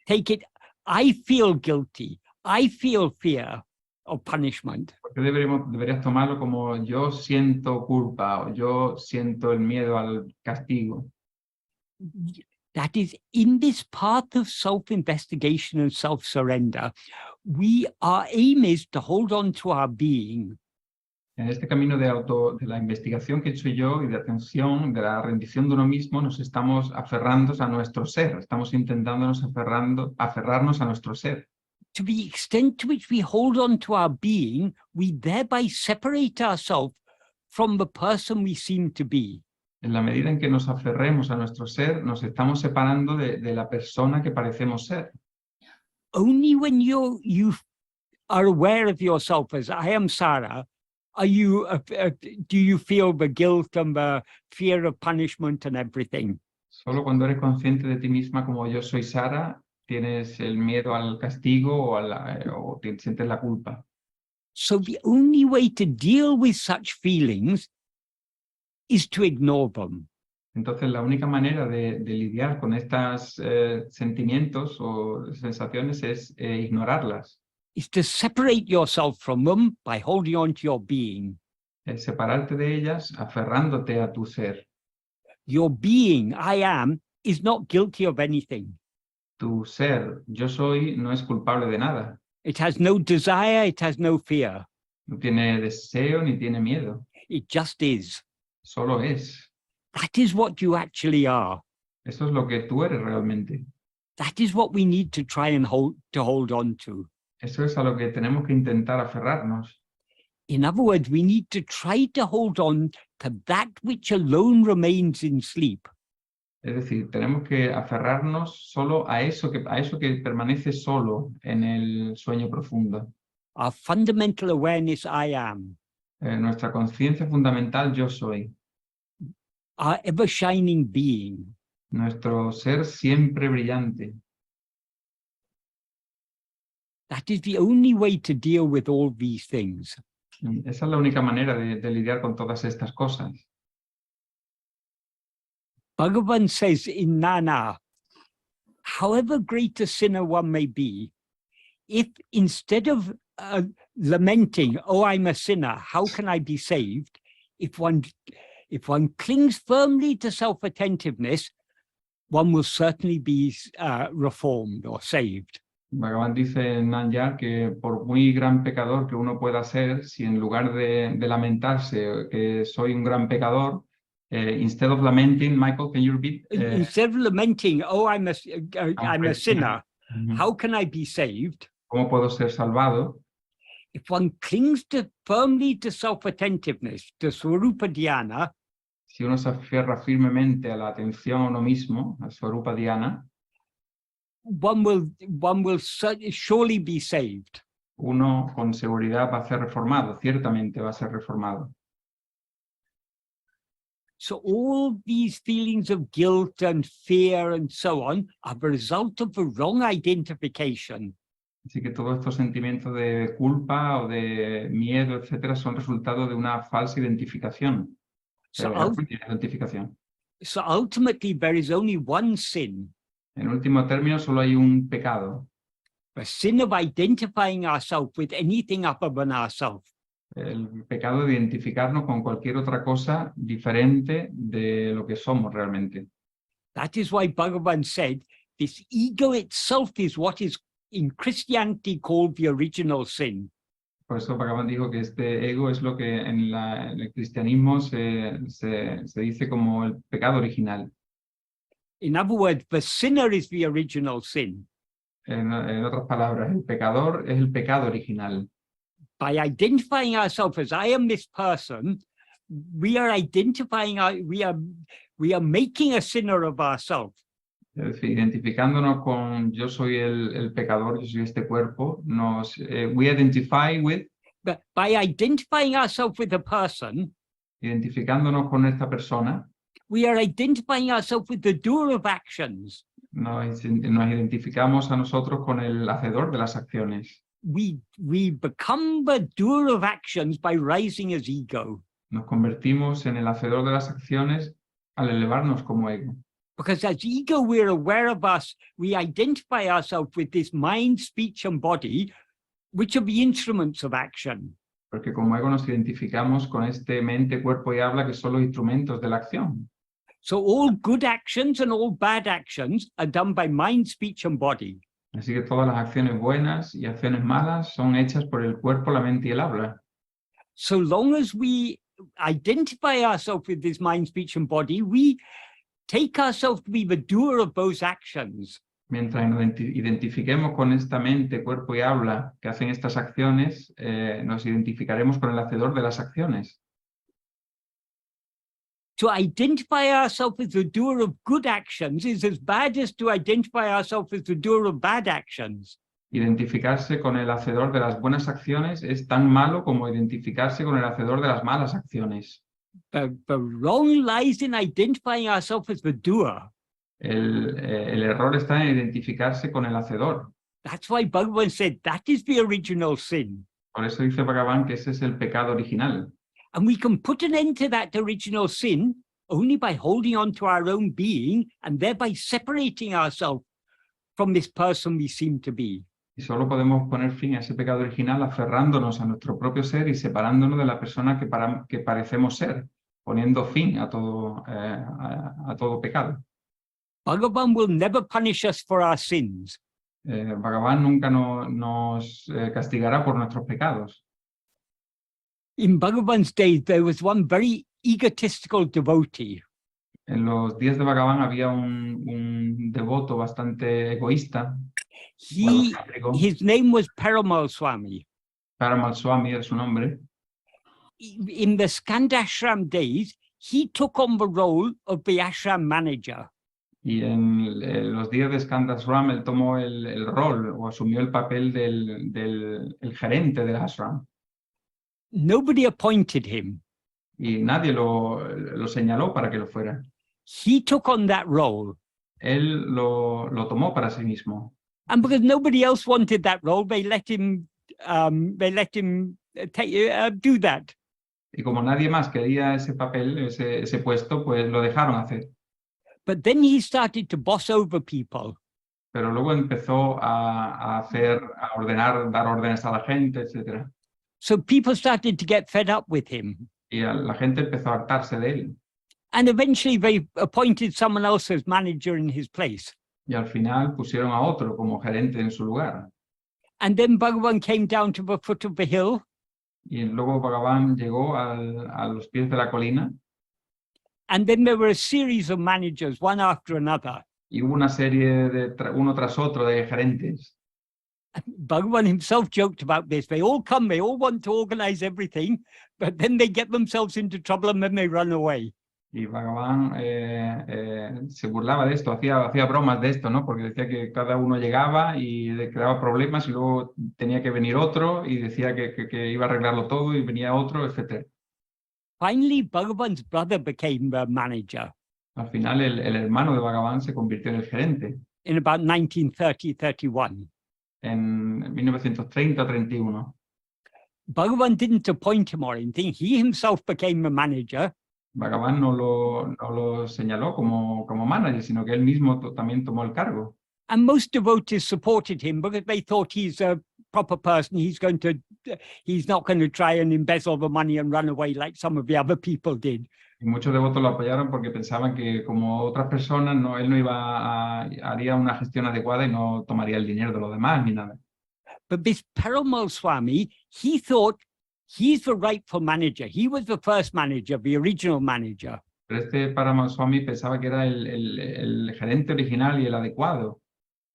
take it, I feel guilty, I feel fear of punishment? ¿Por qué deberías tomarlo como yo siento culpa o yo siento el miedo al castigo? That is, in this path of self-investigation and self-surrender, our aim is to hold on to our being. En este camino de la investigación que he hecho yo y de atención, de la rendición de uno mismo, nos estamos aferrando a nuestro ser, estamos intentándonos aferrarnos a nuestro ser. To the extent to which we hold on to our being, we thereby separate ourselves from the person we seem to be. En la medida en que nos aferremos a nuestro ser, nos estamos separando de la persona que parecemos ser. Only when you are aware of yourself as I am Sarah, do you feel the guilt and the fear of punishment and everything? Solo cuando eres consciente de ti misma como yo soy Sara, tienes el miedo al castigo o sientes la culpa. So the only way to deal with such feelings is to ignore them. Entonces la única manera de lidiar con estos sentimientos o sensaciones es ignorarlas. Is to separate yourself from them by holding on to your being. Es separarte de ellas aferrándote a tu ser. Your being, I am, is not guilty of anything. Tu ser, yo soy, no es culpable de nada. It has no desire, it has no fear. No tiene deseo ni tiene miedo. It just is. Solo es. That is what you actually are. Eso es lo que tú eres realmente. That is what we need to try and hold on to. Eso es a lo que tenemos que intentar aferrarnos. In other words, we need to try to hold on to that which alone remains in sleep. Es decir, tenemos que aferrarnos solo a eso que permanece solo en el sueño profundo. Our fundamental awareness, I am. Nuestra conciencia fundamental, yo soy. Our ever-shining being. Nuestro ser siempre brillante. That is the only way to deal with all these things. Esa es la única manera de lidiar con todas estas cosas. Bhagavan says in Nana, however great a sinner one may be, if instead of lamenting, oh, I'm a sinner, how can I be saved? If one clings firmly to self-attentiveness, one will certainly be reformed or saved. Bhagavan dice en Nanyar que por muy gran pecador que uno pueda ser, si en lugar de lamentarse que soy un gran pecador, instead of lamenting, Michael, can you repeat? Instead of lamenting, oh, I'm a sinner, how can I be saved? ¿Cómo puedo ser salvado? If one clings firmly to self-attentiveness, to Swarupa Dhyana, si uno se aferra firmemente a la atención a uno mismo, a Swarupa Dhyana, one will surely be saved. Uno con seguridad va a ser reformado, ciertamente va a ser reformado. So all these feelings of guilt and fear and so on are the result of the wrong identification. Así que todos estos sentimientos de culpa o de miedo, etcétera, son resultado de una falsa identificación. So ultimately there is only one sin. En último término, solo hay un pecado. The sin of identifying ourselves with anything other than ourselves. El pecado de identificarnos con cualquier otra cosa diferente de lo que somos realmente. That is why Bhagavan said, this ego itself is what is in Christianity called the original sin. Por eso Bhagavan dijo que este ego es lo que en el cristianismo se dice como el pecado original. In other words, the sinner is the original sin. En otras palabras, el pecador es el pecado original. By identifying ourselves as I am this person, we are identifying, we are making a sinner of ourselves. Es decir, identificándonos con yo soy el pecador, yo soy este cuerpo, we identify with. But by identifying ourselves with a person, identificándonos con esta persona, we are identifying ourselves with the doer of actions. Nos identificamos a nosotros con el hacedor de las acciones. We become the doer of actions by rising as ego. Nos convertimos en el hacedor de las acciones al elevarnos como ego. Because as ego, we're aware of us, we identify ourselves with this mind, speech, and body, which are the instruments of action. Porque como ego nos identificamos con este mente, cuerpo y habla que son los instrumentos de la acción. So all good actions and all bad actions are done by mind, speech, and body. Así que todas las acciones buenas y acciones malas son hechas por el cuerpo, la mente y el habla. So long as we identify ourselves with this mind, speech, and body, we take ourselves to be the doer of those actions. Mientras nos identifiquemos con esta mente, cuerpo y habla que hacen estas acciones, nos identificaremos con el hacedor de las acciones. To identify ourselves as the doer of good actions is as bad as to identify ourselves as the doer of bad actions. Identificarse con el hacedor de las buenas acciones es tan malo como identificarse con el hacedor de las malas acciones. The wrong lies in identifying ourselves as the doer. El error está en identificarse con el hacedor. That's why Bhagavan said that is the original sin. Por eso dice Bhagavan que ese es el pecado original. And we can put an end to that original sin only by holding on to our own being and thereby separating ourselves from this person we seem to be. Y solo podemos poner fin a ese pecado original aferrándonos a nuestro propio ser y separándonos de la persona que parecemos ser, poniendo fin a todo pecado. Bhagavan will never punish us for our sins. Bhagavan nunca nos castigará por nuestros pecados. In Bhagavan's days, there was one very egotistical devotee. En los días de Bhagavan había un devoto bastante egoísta. His name was Paramal Swami. Paramal Swami era su nombre. In the Skandashram days, he took on the role of the ashram manager. Y en los días de Skandashram él tomó el rol o asumió el papel del gerente del ashram. Nobody appointed him. Y nadie lo señaló para que lo fuera. He took on that role. Él lo tomó para sí mismo. And because nobody else wanted that role, they let him do that. Y como nadie más quería ese papel, ese puesto, pues lo dejaron hacer. But then he started to boss over people. Pero luego empezó a ordenar, dar órdenes a la gente, etc. So people started to get fed up with him. Y la gente empezó a hartarse de él. And eventually they appointed someone else as manager in his place. Y al final pusieron a otro como gerente en su lugar. And then Bhagavan came down to the foot of the hill. Y luego Bhagavan llegó a los pies de la colina. And then there were a series of managers, one after another. Y hubo una serie uno tras otro de gerentes. Bhagavan himself joked about this. They all come, they all want to organize everything, but then they get themselves into trouble and then they run away. Y Bhagavan se burlaba de esto, hacía bromas de esto, ¿no? Porque decía que cada uno llegaba y le creaba problemas y luego tenía que venir otro y decía que iba a arreglarlo todo y venía otro, etc. Finally, Bhagavan's brother became the manager. Al final, el hermano de Bhagavan se convirtió en el gerente. In about 1930-31. En 1930-31. Bhagavan didn't appoint him or anything. He himself became the manager. Bhagavan no lo señaló como manager, sino que él mismo también tomó el cargo. And most devotees supported him because they thought he's a proper person. He's not going to try and embezzle the money and run away like some of the other people did. Y muchos devotos lo apoyaron porque pensaban que como otras personas, él no haría una gestión adecuada y no tomaría el dinero de los demás ni nada. But this Paramal Swami, he thought he's the rightful manager. He was the first manager, the original manager. Pero este Paramal Swami pensaba que era el gerente original y el adecuado.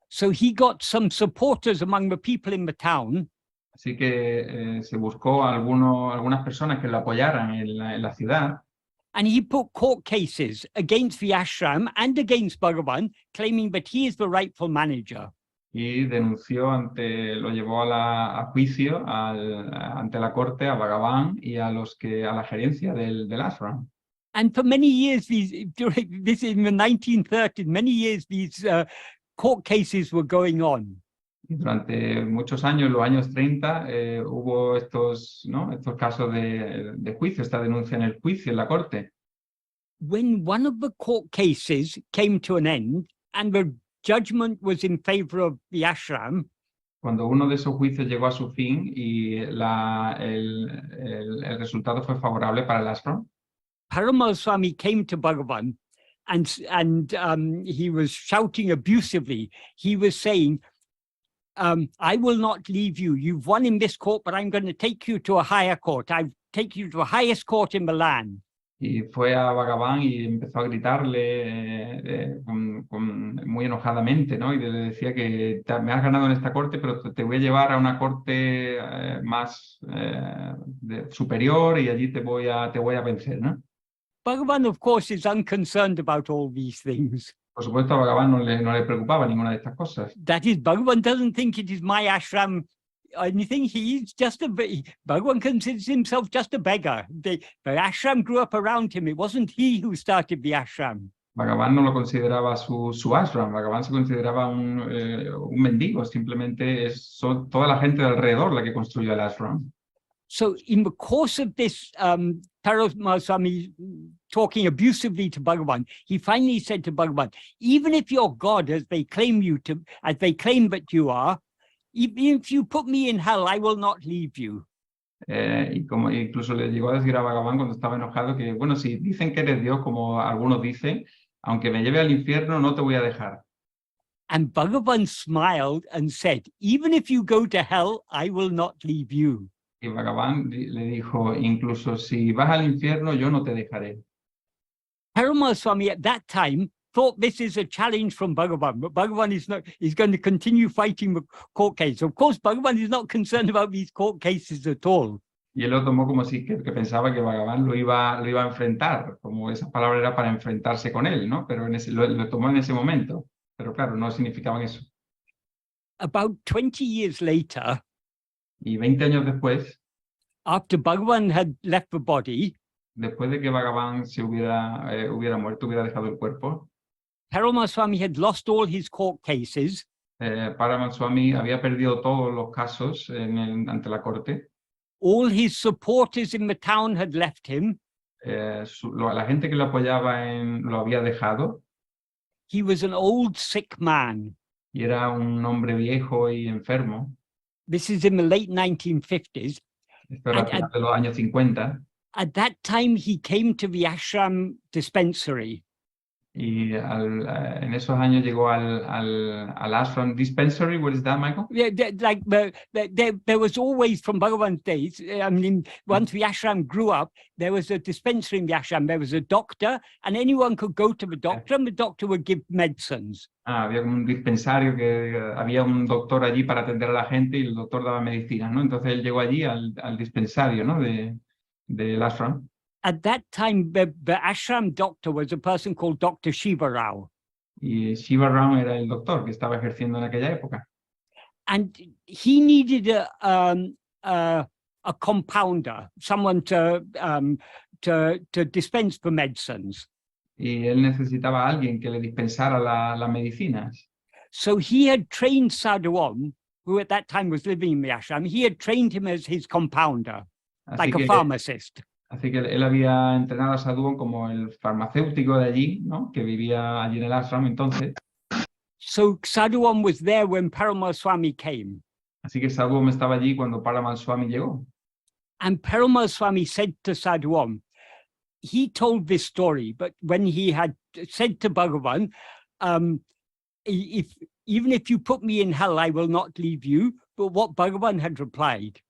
So he got some supporters among the people in the town. Así que se buscó algunas personas que lo apoyaran en la ciudad. And he put court cases against the ashram and against Bhagavan, claiming that he is the rightful manager. Y lo llevó a juicio ante la corte a Bhagavan y a la gerencia del ashram. And for many years, during this in the 1930s, many years these court cases were going on. Y durante muchos años, los años 30, hubo estos casos de juicio, esta denuncia en el juicio, en la corte. When one of the court cases came to an end and the judgment was in favor of the ashram, cuando uno de esos juicios llegó a su fin y el resultado fue favorable para el ashram, Paramal Swami came to Bhagavan and he was shouting abusively. He was saying, I will not leave you. You've won in this court, but I'm going to take you to a higher court. I'll take you to the highest court in the land. Y fue a Bhagavan y empezó a gritarle muy enojadamente, ¿no? Y le decía que me has ganado en esta corte, pero te voy a llevar a una corte más superior y allí te voy a vencer, ¿no? Bhagavan, of course, is unconcerned about all these things. Por supuesto, a Bhagavan no le preocupaba ninguna de estas cosas. That is, Bhagavan doesn't think it is my ashram or anything. He's just Bhagavan considers himself just a beggar. The ashram grew up around him. It wasn't he who started the ashram. Bhagavan no lo consideraba su ashram. Bhagavan se consideraba un mendigo. Simplemente son toda la gente de alrededor la que construyó el ashram. So in the course of this, Parama Swami talking abusively to Bhagavan, he finally said to Bhagavan, even if you're God, as they claim that you are, even if you put me in hell, I will not leave you. Y como incluso le llegó a decir a Bhagavan cuando estaba enojado que, bueno, si dicen que eres Dios, como algunos dicen, aunque me lleve al infierno, no te voy a dejar. And Bhagavan smiled and said, even if you go to hell, I will not leave you. Y Bhagavan le dijo, incluso si vas al infierno, yo no te dejaré. Parama Swami at that time thought this is a challenge from Bhagavan, but Bhagavan is going to continue fighting the court case. Of course, Bhagavan is not concerned about these court cases at all. Y él lo tomó como si que pensaba que Bhagavan lo iba a enfrentar, como esa palabra era para enfrentarse con él, ¿no? Pero lo tomó en ese momento. Pero claro, no significaban eso. About 20 years later, y 20 años después, after Bhagavan had left the body, después de que Bhagavan se hubiera muerto, hubiera dejado el cuerpo, Parama Swami had lost all his court cases. Parama Swami había perdido todos los casos ante la corte. All his supporters in the town had left him. La gente que lo apoyaba lo había dejado. He was an old sick man. Y era un hombre viejo y enfermo. This is in the late 1950s. Esto era final de los años 50. At that time, he came to the ashram dispensary. Y en esos años llegó al ashram dispensary. What is that, Michael? Yeah, like there was always from Bhagavan's days. I mean, once the ashram grew up, there was a dispensary in the ashram. There was a doctor, and anyone could go to the doctor, and the doctor would give medicines. Había como un dispensario que había un doctor allí para atender a la gente y el doctor daba medicinas, ¿no? Entonces él llegó allí al dispensario, ¿no? Del ashram. At that time, the ashram doctor was a person called Dr. Shiva Rao. Y Shiva Rao era el doctor que estaba ejerciendo en aquella época. And he needed a compounder, someone to dispense the medicines. Y él necesitaba a alguien que le dispensara las medicinas. So he had trained Sadhuam, who at that time was living in the ashram. He had trained him as his compounder, like a pharmacist. Así que él había entrenado a Sadhuam como el farmacéutico de allí, ¿no? Que vivía allí en el ashram entonces. So Sadhuam was there when Parama Swami came. Así que Sadhuam estaba allí cuando Parama Swami llegó. And Parama Swami said to Sadhuam, he told this story, but when he had said to Bhagavan, even if you put me in hell, I will not leave you. But what Bhagavan had replied.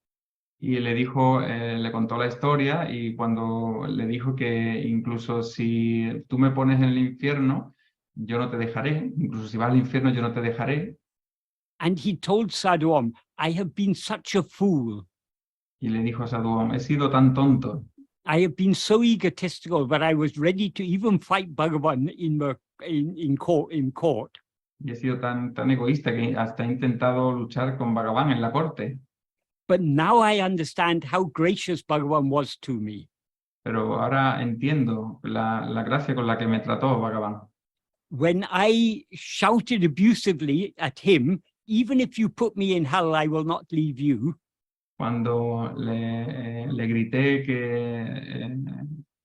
Y le contó la historia y cuando le dijo que incluso si tú me pones en el infierno, yo no te dejaré, incluso si vas al infierno, yo no te dejaré. And he told Sadhuam, I have been such a fool. Y le dijo a Sadhuam, he sido tan tonto. I have been so egotistical that I was ready to even fight Bhagavan in court. Y he sido tan egoísta que hasta he intentado luchar con Bhagavan en la corte. But now I understand how gracious Bhagavan was to me. Pero ahora entiendo la gracia con la que me trató Bhagavan. When I shouted abusively at him, even if you put me in hell, I will not leave you. Cuando le grité que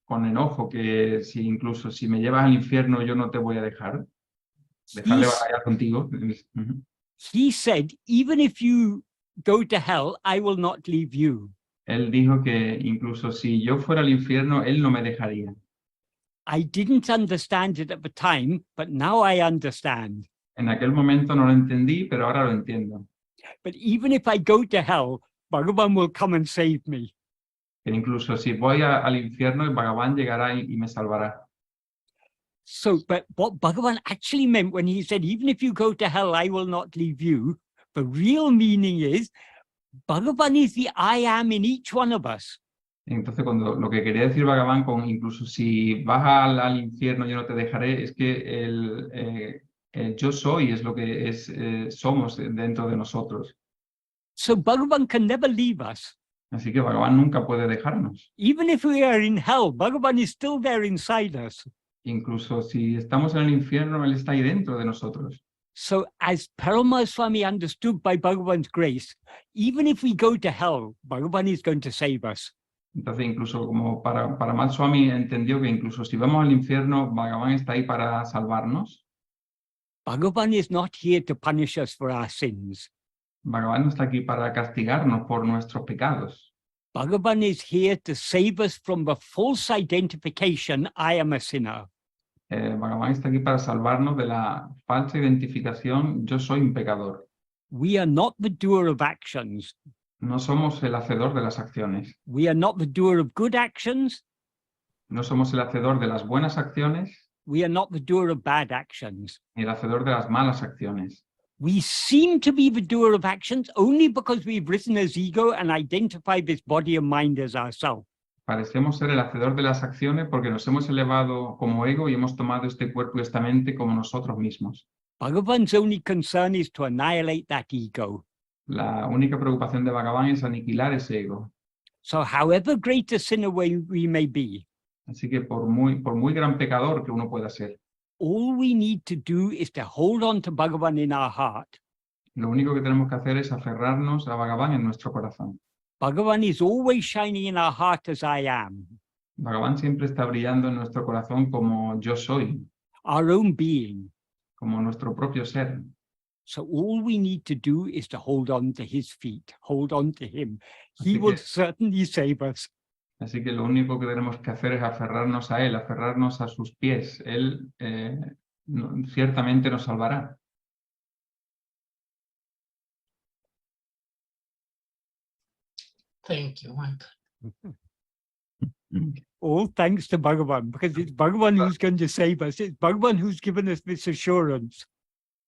con enojo que incluso si me llevas al infierno yo no te voy a dejar de batallar contigo. He said, even if you go to hell, I will not leave you. Él dijo que incluso si yo fuera al infierno, él no me dejaría. I didn't understand it at the time, but now I understand. En aquel momento no lo entendí, pero ahora lo entiendo. But even if I go to hell, Bhagavan will come and save me. Que incluso si voy al infierno, Bhagavan llegará y me salvará. So, but what Bhagavan actually meant when he said, even if you go to hell, I will not leave you, the real meaning is, Bhagavan is the I am in each one of us. Entonces, lo que quería decir Bhagavan con incluso si vas al infierno yo no te dejaré, es que el yo soy es lo que somos dentro de nosotros. So Bhagavan can never leave us. Así que Bhagavan nunca puede dejarnos. Even if we are in hell, Bhagavan is still there inside us. Incluso si estamos en el infierno, Él está ahí dentro de nosotros. So as Parama Swami understood by Bhagavan's grace, even if we go to hell, Bhagavan is going to save us. Entonces, incluso como para Swami entendió que incluso si vamos al infierno, Bhagavan está ahí para salvarnos. Bhagavan is not here to punish us for our sins. Bhagavan no está aquí para castigarnos por nuestros pecados. Bhagavan is here to save us from the false identification, I am a sinner. Bhagavan está aquí para salvarnos de la falsa identificación, yo soy un pecador. We are not the doer of actions. No somos el hacedor de las acciones. We are not the doer of good actions. No somos el hacedor de las buenas acciones, We are not the doer of bad actions. ni el hacedor de las malas acciones. We seem to be the doer of actions only because we've risen as ego and identified this body and mind as ourself. Parecemos ser el hacedor de las acciones porque nos hemos elevado como ego y hemos tomado este cuerpo y esta mente como nosotros mismos. Bhagavan's only concern is to annihilate that ego. La única preocupación de Bhagavan es aniquilar ese ego. So however great a sinner we may be, Así que por muy gran pecador que uno pueda ser, all we need to do is to hold on to Bhagavan in our heart. lo único que tenemos que hacer es aferrarnos a Bhagavan en nuestro corazón. Bhagavan is always shining in our heart as I am, Bhagavan siempre está brillando en nuestro corazón como yo soy, our own being. como nuestro propio ser. So all we need to do is to hold on to his feet, hold on to him. He Así will que- certainly save us. Así que lo único que tenemos que hacer es aferrarnos a Él, aferrarnos a sus pies. Él ciertamente nos salvará. Thank you, Michael. All thanks to Bhagavan, because it's Bhagavan who's going to save us. It's Bhagavan who's given us this assurance.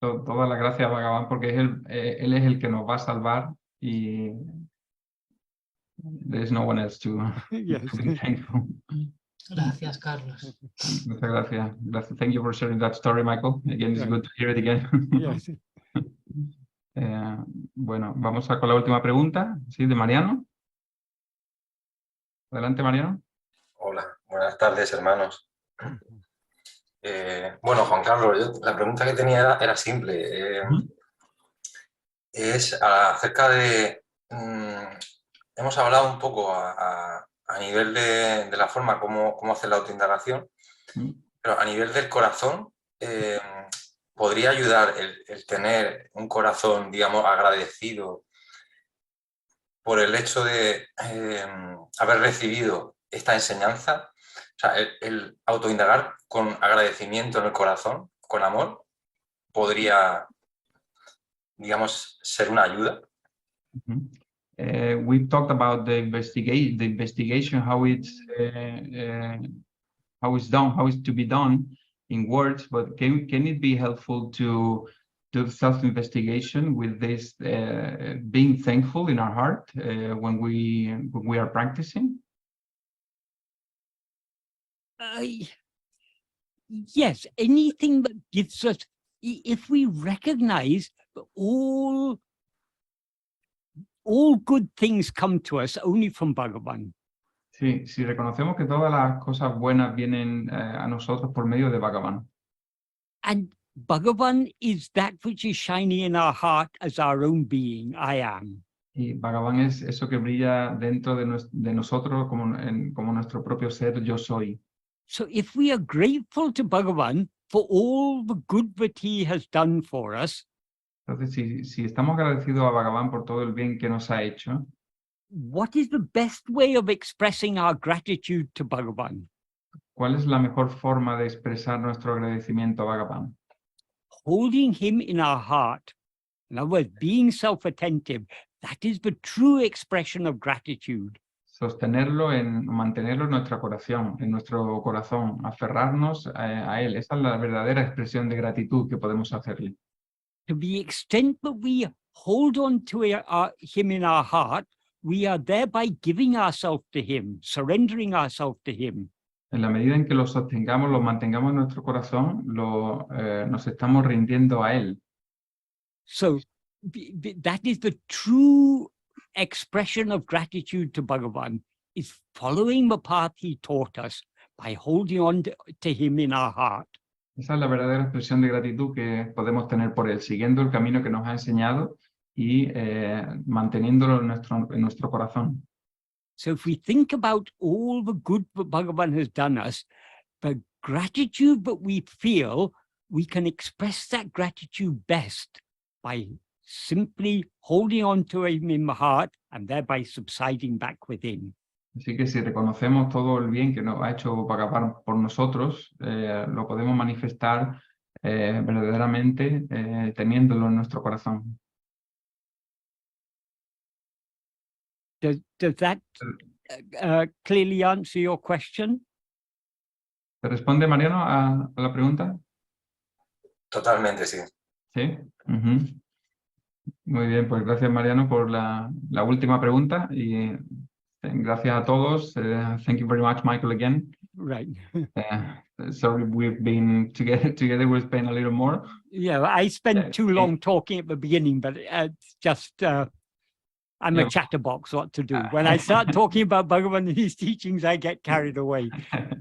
Toda la gracia a Bhagavan porque Él es el que nos va a salvar y there's no one else to Yes. be thankful. Gracias, Carlos. Muchas gracias. Thank you for sharing that story, Michael. Again, it's Yeah. good to hear it again. Yes. Bueno, vamos con la última pregunta, ¿sí? De Mariano. Adelante, Mariano. Hola, buenas tardes, hermanos. Bueno, Juan Carlos, la pregunta que tenía era simple. Es acerca de... hemos hablado un poco a nivel de la forma cómo hacer la autoindagación, pero a nivel del corazón, ¿podría ayudar el tener un corazón, digamos, agradecido por el hecho de haber recibido esta enseñanza? O sea, el autoindagar con agradecimiento en el corazón, con amor, podría, digamos, ser una ayuda. We've talked about the investigation, how it's done, how it's to be done in words, but can it be helpful to do self-investigation with this being thankful in our heart when we are practicing? Yes, anything that gives us, if we recognize that all good things come to us only from Bhagavan. Sí, si reconocemos que todas las cosas buenas vienen a nosotros por medio de Bhagavan. And Bhagavan is that which is shining in our heart as our own being, I am. Y Bhagavan es eso que brilla dentro de nosotros como nuestro propio ser, yo soy. So if we are grateful to Bhagavan for all the good that he has done for us, Entonces, si estamos agradecidos a Bhagavan por todo el bien que nos ha hecho, what is the best way of expressing our gratitude to Bhagavan? ¿cuál es la mejor forma de expresar nuestro agradecimiento a Bhagavan? Holding him in our heart. In other words, being self-attentive, that is the true expression of gratitude. Mantenerlo en nuestro corazón, aferrarnos a él. Esa es la verdadera expresión de gratitud que podemos hacerle. To the extent that we hold on to him in our heart, we are thereby giving ourselves to him, surrendering ourselves to him. En la medida en que lo sostengamos, lo mantengamos en nuestro corazón, nos estamos rindiendo a él. So that is the true expression of gratitude to Bhagavan, is following the path he taught us by holding on to him in our heart. Esa es la verdadera expresión de gratitud que podemos tener por él, siguiendo el camino que nos ha enseñado y manteniéndolo en nuestro corazón. So if we think about all the good that Bhagavan has done us, the gratitude that we feel, we can express that gratitude best by simply holding on to him in the heart and thereby subsiding back within. Así que si reconocemos todo el bien que nos ha hecho Bhagavan por nosotros, lo podemos manifestar verdaderamente teniéndolo en nuestro corazón. Does that clearly answer your question? ¿Te responde Mariano a la pregunta? Totalmente, sí. Sí. Muy bien, pues gracias Mariano por la última pregunta y gracias a todos. Thank you very much, Michael, again. Right. Sorry, we've been together. We'll spend a little more. Yeah, I spent too long talking at the beginning, but it's just I'm a chatterbox. What to do? When I start talking about Bhagavan and his teachings, I get carried away.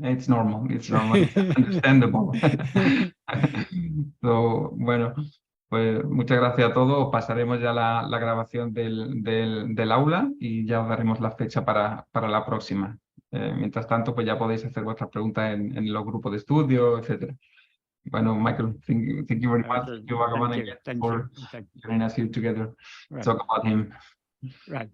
It's normal. It's normal. It's understandable. So, bueno, pues muchas gracias a todos. Pasaremos ya la grabación del aula y ya os daremos la fecha para la próxima. Mientras tanto, pues ya podéis hacer vuestras preguntas en los grupos de estudio, etc. Bueno, Michael, thank you very much. Thank you, Bhagavan, again for joining us here together. Right. Talk about him. Right.